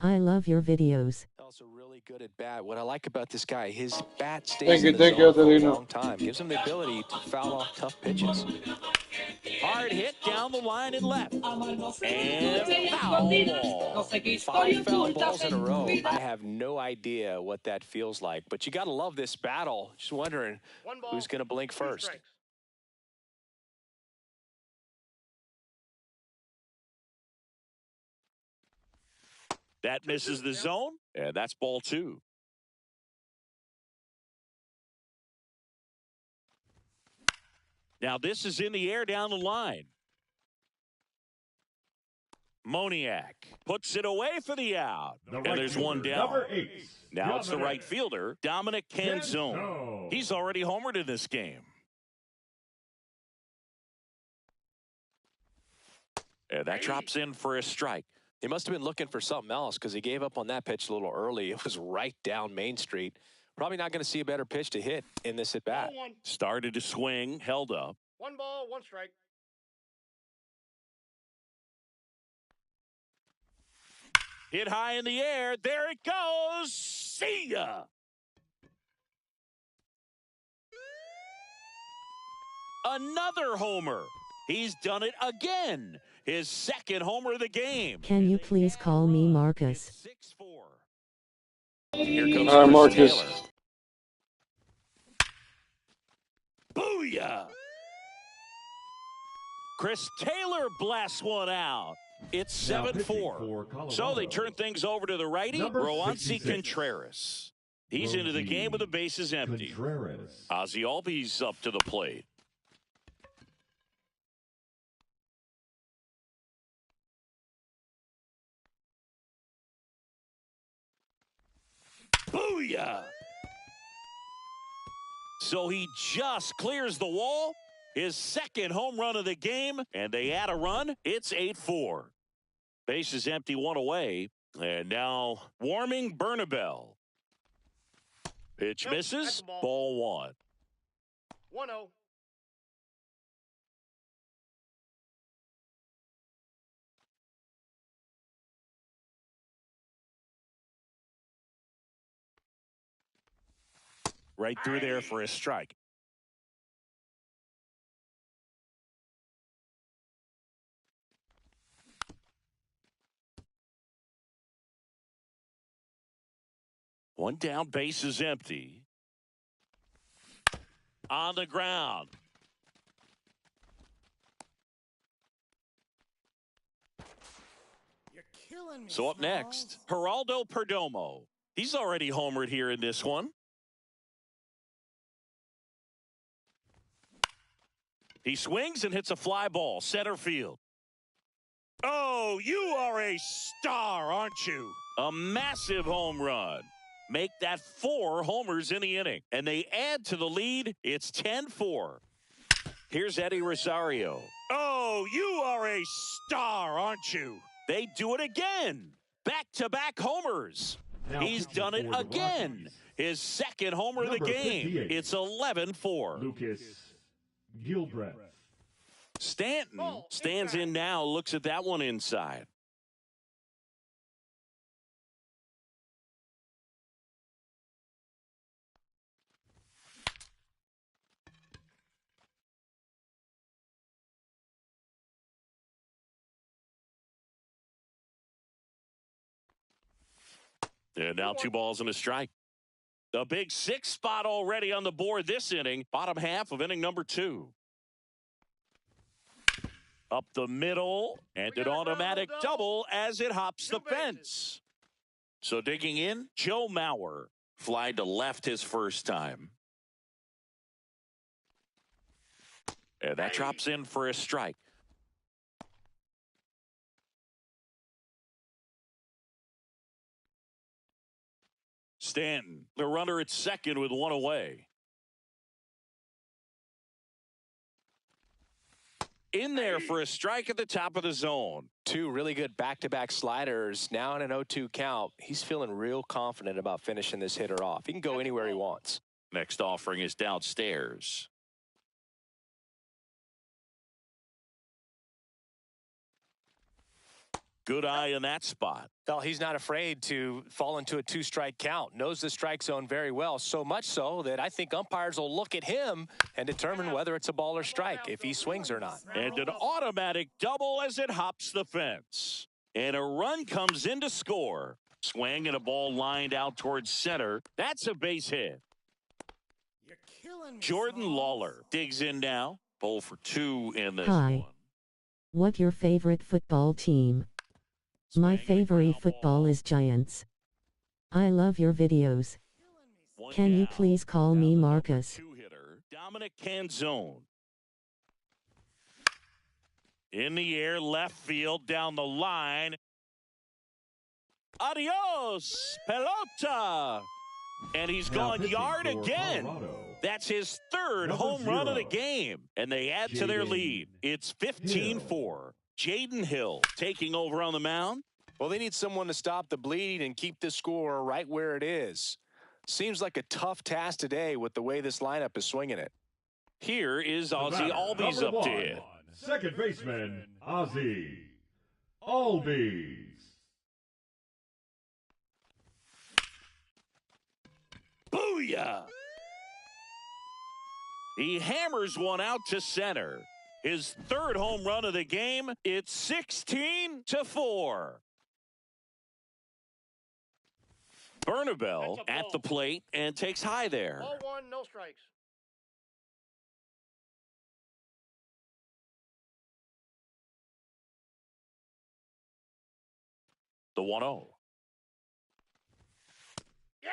I love your videos. Also really good at bat. What I like about this guy, his bat stays in the zone for a long time. Gives him the ability to foul off tough pitches. Hard hit down the line and left. And foul ball. 5 foul balls in a row. I have no idea what that feels like. But you got to love this battle. Just wondering who's going to blink first. That misses the zone, and that's ball 2. Now this is in the air down the line. Moniak puts it away for the out. And there's one down. Number 8. Now it's the right fielder, Dominic Canzone. He's already homered in this game. And that drops in for a strike. He must have been looking for something else because he gave up on that pitch a little early. It was right down Main Street. Probably not going to see a better pitch to hit in this at-bat. Started to swing, held up. 1 ball, 1 strike. Hit high in the air. There it goes. See ya. Another homer. He's done it again. His second homer of the game. Can you please call me Marcus? 6-4. Here comes Marcus. Taylor. Booyah! Chris Taylor blasts one out. It's 7-4. So they turn things over to the righty, Roansy Contreras. He's into the game with the bases empty. Ozzie Albies up to the plate. Booyah! So he just clears the wall. His second home run of the game, and they add a run. It's 8-4. Bases empty, 1 away. And now warming Bernabel. Pitch misses. Ball 1. 1-0. Right through there for a strike. One down, base is empty. On the ground. You're killing me. So up next, Geraldo Perdomo. He's already homered here in this one. He swings and hits a fly ball, center field. Oh, you are a star, aren't you? A massive home run. Make that 4 homers in the inning. And they add to the lead. It's 10-4. Here's Eddie Rosario. Oh, you are a star, aren't you? They do it again. Back-to-back homers. He's done it again. His second homer of the game. It's 11-4. Lucas Gilbreth. Stanton stands in now, looks at that one inside. And now 2 balls and a strike. The big 6 spot already on the board this inning. Bottom half of inning number 2. Up the middle, and an automatic double as it hops the fence. So digging in, Joe Mauer. Fly to left his first time. And that drops in for a strike. Stanton, the runner at second with one away. In there for a strike at the top of the zone. Two really good back-to-back sliders. Now in an 0-2 count. He's feeling real confident about finishing this hitter off. He can go anywhere he wants. Next offering is downstairs. Good eye in that spot. Well, he's not afraid to fall into a two-strike count. Knows the strike zone very well, so much so that I think umpires will look at him and determine whether it's a ball or strike, if he swings or not. And an automatic double as it hops the fence. And a run comes in to score. Swing and a ball lined out towards center. That's a base hit. You're killing me, Jordan Smalls. Lawler digs in now. 0 for 2 in this Hi. one. What your favorite football team? My favorite football is Giants. I love your videos. Can you please call me Marcus? Two-hitter, Dominic Canzone. In the air, left field, down the line. Adios, pelota. And he's gone yard again. That's his third home run of the game. And they add to their lead. It's 15-4. Jaden Hill taking over on the mound. Well, they need someone to stop the bleed and keep this score right where it is. Seems like a tough task today with the way this lineup is swinging it. Here is Ozzie Albies up to hit. Second baseman, Ozzie Albies. Booyah! He hammers one out to center. His third home run of the game. It's 16-4. Bernabel at the plate and takes high there. Ball one, no strikes. The 1-0. Yeah.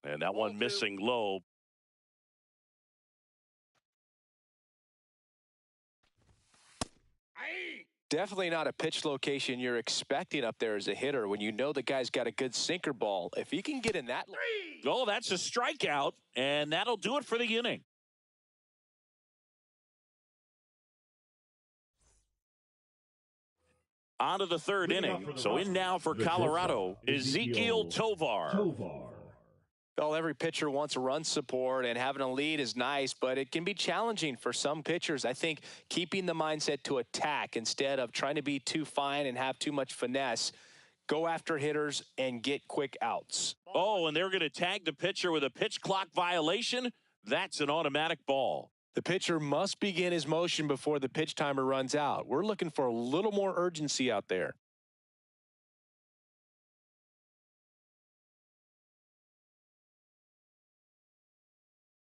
And that one missing low. Definitely not a pitch location you're expecting up there as a hitter when you know the guy's got a good sinker ball. If he can get in that. Oh, that's a strikeout, and that'll do it for the inning. On to the third inning. So in now for Colorado, Ezekiel Tovar. Well, every pitcher wants a run support, and having a lead is nice, but it can be challenging for some pitchers. I think keeping the mindset to attack instead of trying to be too fine and have too much finesse, go after hitters and get quick outs. Oh, and they're going to tag the pitcher with a pitch clock violation. That's an automatic ball. The pitcher must begin his motion before the pitch timer runs out. We're looking for a little more urgency out there.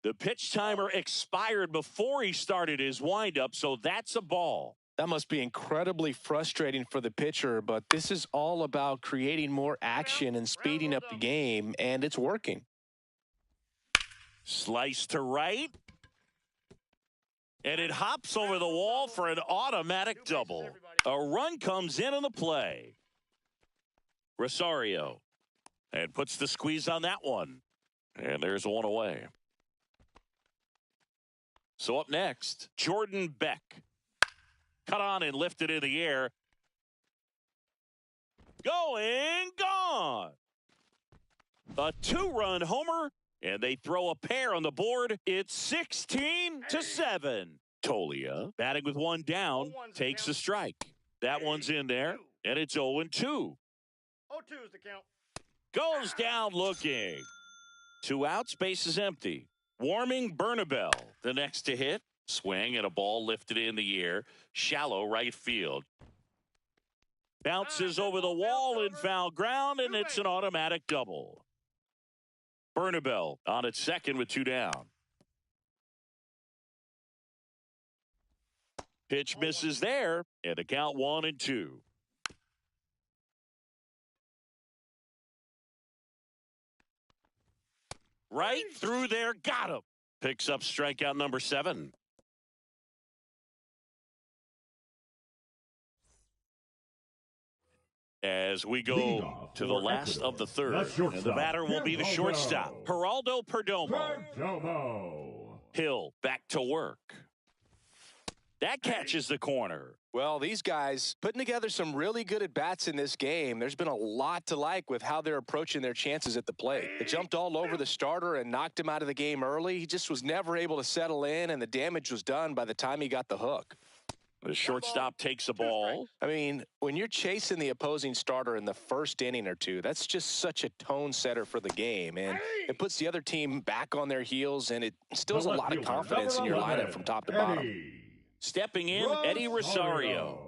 The pitch timer expired before he started his windup, so that's a ball. That must be incredibly frustrating for the pitcher, but this is all about creating more action and speeding up the game, and it's working. Slice to right. And it hops over the wall for an automatic double. A run comes in on the play. Rosario. And puts the squeeze on that one. And there's one away. So up next, Jordan Beck. Cut on and lifted in the air. Going, gone. A two-run homer, and they throw a pair on the board. It's 16-7. Tolia, batting with one down, takes a strike. That one's in there, and it's 0-2. 0-2 is the count. Goes down looking. 2 outs, base is empty. Warming Bernabel, the next to hit. Swing and a ball lifted in the air. Shallow right field. Bounces over the wall in foul ground, and it's an automatic double. Bernabel on at second with 2 down. Pitch misses there, and the count 1-2. Right through there, got him. Picks up strikeout number 7. As we go to the last of the third, and the batter will be the shortstop, Geraldo Perdomo. Hill back to work. That catches the corner. Well, these guys putting together some really good at-bats in this game. There's been a lot to like with how they're approaching their chances at the plate. They jumped all over the starter and knocked him out of the game early. He just was never able to settle in, and the damage was done by the time he got the hook. The shortstop takes the ball. I mean, when you're chasing the opposing starter in the first inning or two, that's just such a tone setter for the game. And it puts the other team back on their heels, and it instills a lot of confidence in your lineup from top to bottom. Stepping in, Eddie Rosario.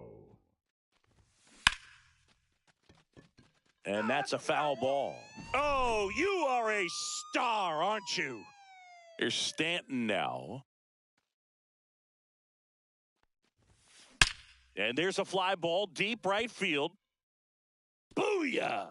And that's a foul ball. Oh, you are a star, aren't you? Here's Stanton now. And there's a fly ball deep right field. Booyah!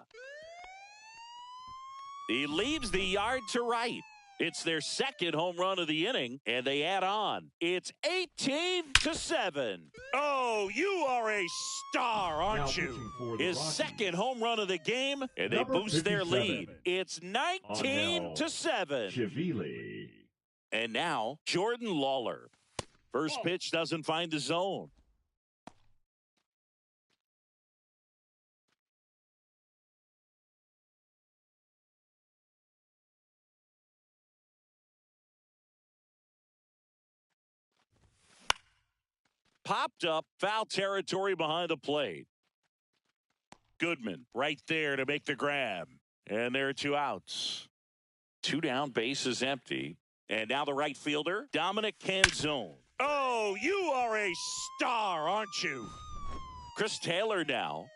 He leaves the yard to right. It's their second home run of the inning, and they add on. It's 18-7. Oh, you are a star, aren't you? His second home run of the game, and they boost their lead. It's 19-7. And now, Jordan Lawler. First pitch doesn't find the zone. Popped up, foul territory behind the plate. Goodman right there to make the grab. And there are 2 outs. 2 down, base is empty. And now the right fielder, Dominic Canzone. Oh, you are a star, aren't you? Chris Taylor now.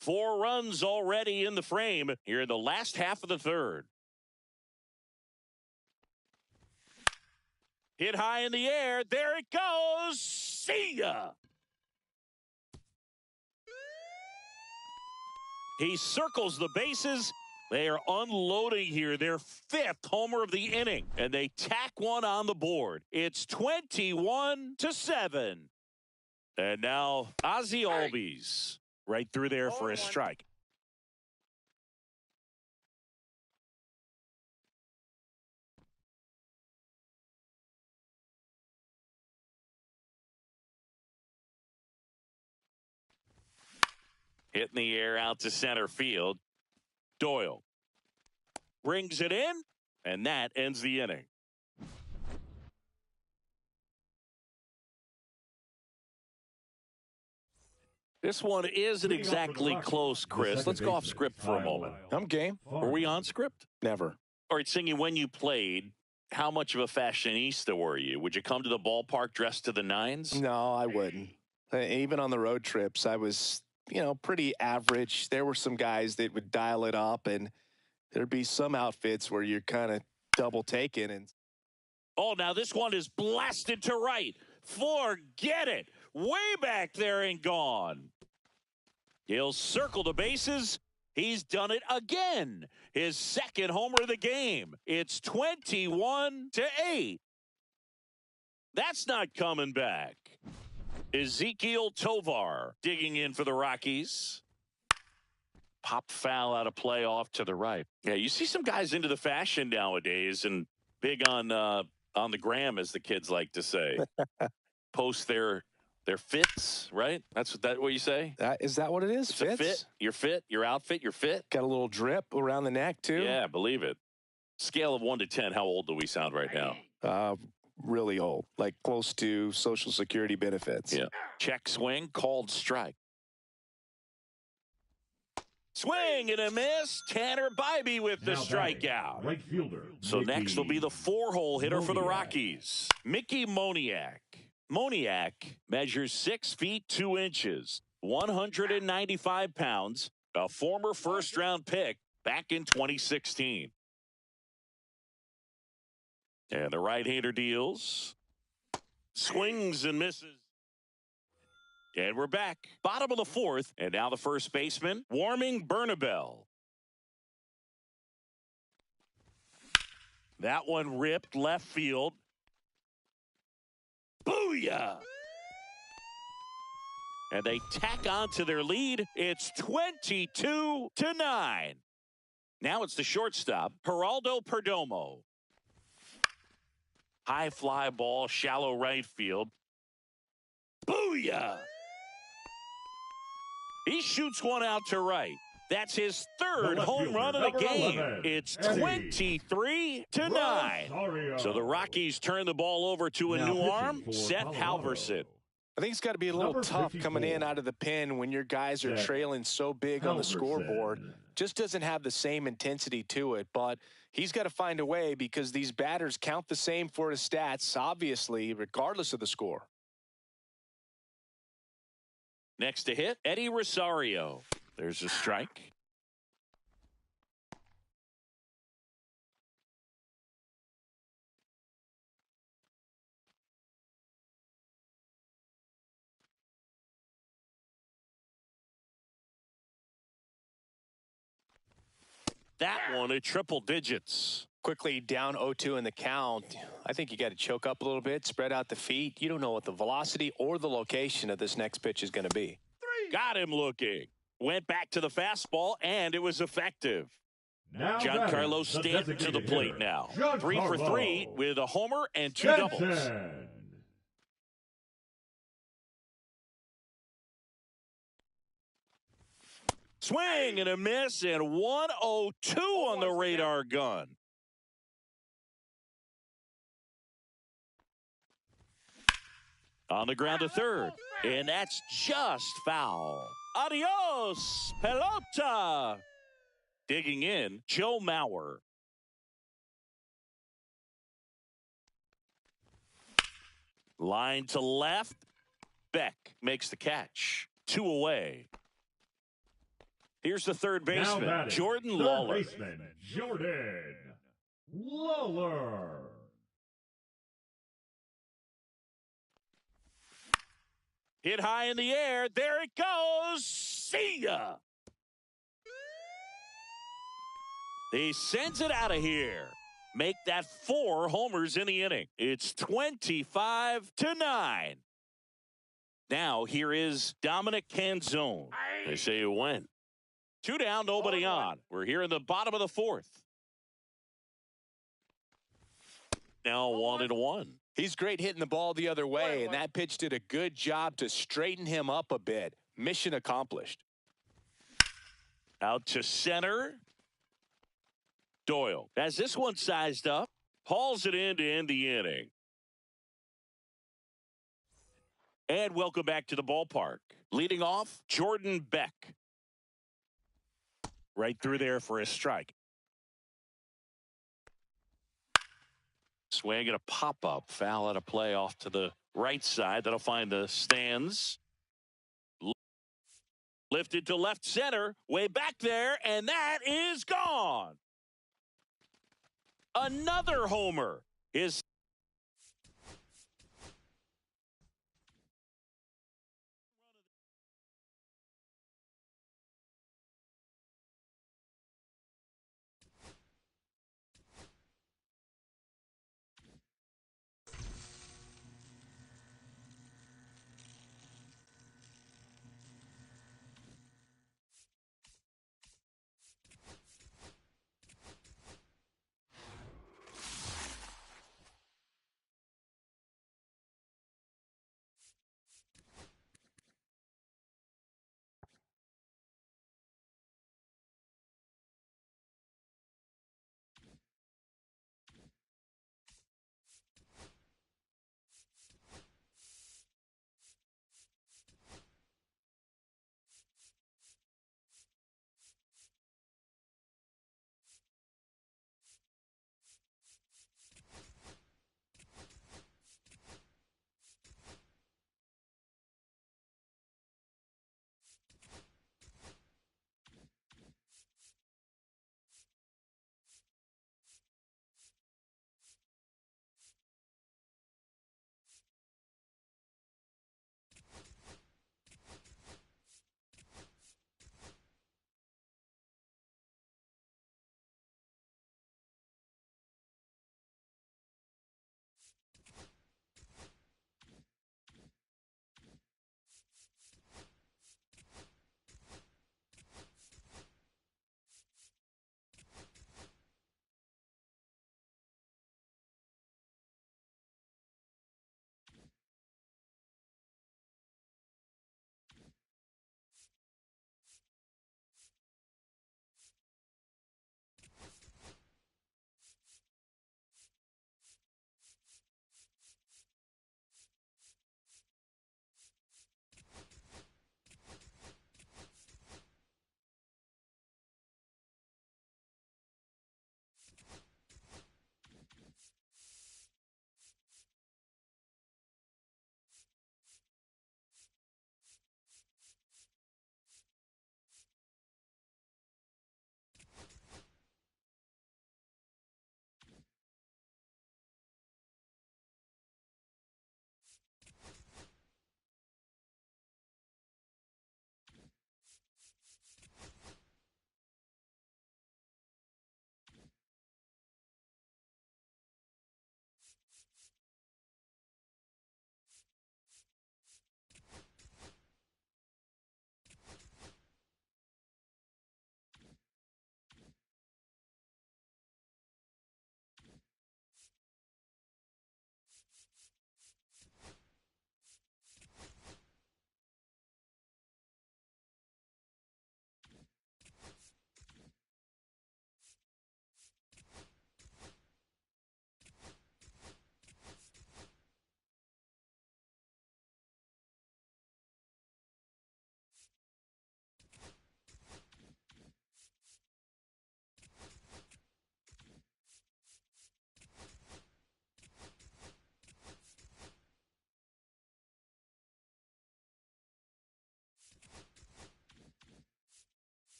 Four runs already in the frame here in the last half of the third. Hit high in the air. There it goes. See ya. He circles the bases. They are unloading here their 5th homer of the inning, and they tack one on the board. It's 21-7. And now Ozzie Albies right through there for a strike. Hit in the air out to center field. Doyle brings it in, and that ends the inning. This one isn't exactly close, Chris. Let's go off script for a moment. I'm game. Were we on script? Never. All right, singing, when you played, how much of a fashionista were you? Would you come to the ballpark dressed to the nines? No, I wouldn't. Even on the road trips, I was, pretty average. There were some guys that would dial it up, and there'd be some outfits where you're kind of double taken. And oh, now this one is blasted to right. Forget it. Way back there and gone. He'll circle the bases. He's done it again. His 2nd homer of the game. It's 21-8. That's not coming back. Ezekiel Tovar digging in for the Rockies. Pop foul out of play off to the right. Yeah, you see some guys into the fashion nowadays and big on the gram, as the kids like to say. Post their fits, right? That's what you say? Is that what it is? It's fits? A fit. Your fit, your outfit, your fit. Got a little drip around the neck, too. Yeah, believe it. Scale of 1 to 10, how old do we sound right now? Really old, like close to Social Security benefits. Yeah. Check swing, called strike. Swing and a miss. Tanner Bybee with the strikeout. Right fielder. So next will be the 4-hole hitter for the Rockies, Mickey Moniak. Moniak measures 6 feet 2 inches, 195 pounds, a former first-round pick back in 2016. And the right-hander deals, swings and misses. And we're back. Bottom of the fourth, and now the first baseman, warming Bernabel. That one ripped left field. Booyah! And they tack on to their lead. It's 22-9. Now it's the shortstop, Geraldo Perdomo. High fly ball, shallow right field. Booyah! He shoots one out to right. That's his third home run of the game. It's 23-9. So the Rockies turn the ball over to a new arm, Seth Halverson. I think it's got to be a little tough coming in out of the pen when your guys are trailing so big on the scoreboard. Just doesn't have the same intensity to it, but he's got to find a way because these batters count the same for his stats, obviously, regardless of the score. Next to hit, Eddie Rosario. There's a strike. That one at triple digits. Quickly down 0-2 in the count. I think you got to choke up a little bit, spread out the feet. You don't know what the velocity or the location of this next pitch is going to be. Got him looking. Went back to the fastball, and it was effective. Now Giancarlo Stanton to the plate now. 3 for 3 with a homer and 2 doubles. Swing and a miss, and 102 on the radar gun. On the ground to third, and that's just foul. Adios, pelota. Digging in, Joe Mauer. Line to left. Beck makes the catch. 2 away. Here's the third baseman, Jordan Lawler. Jordan Lawler. Hit high in the air. There it goes. See ya. He sends it out of here. Make that 4 homers in the inning. It's 25-9. Now here is Dominic Canzone. They say it went. 2 down, nobody on. We're here in the bottom of the fourth. Now 1-1. He's great hitting the ball the other way, and that pitch did a good job to straighten him up a bit. Mission accomplished. Out to center. Doyle has this one sized up. Hauls it in to end the inning. And welcome back to the ballpark. Leading off, Jordan Beck. Right through there for a strike. Swing and a pop-up. Foul at a play off to the right side. That'll find the stands. Lifted to left center. Way back there, and that is gone. Another homer. His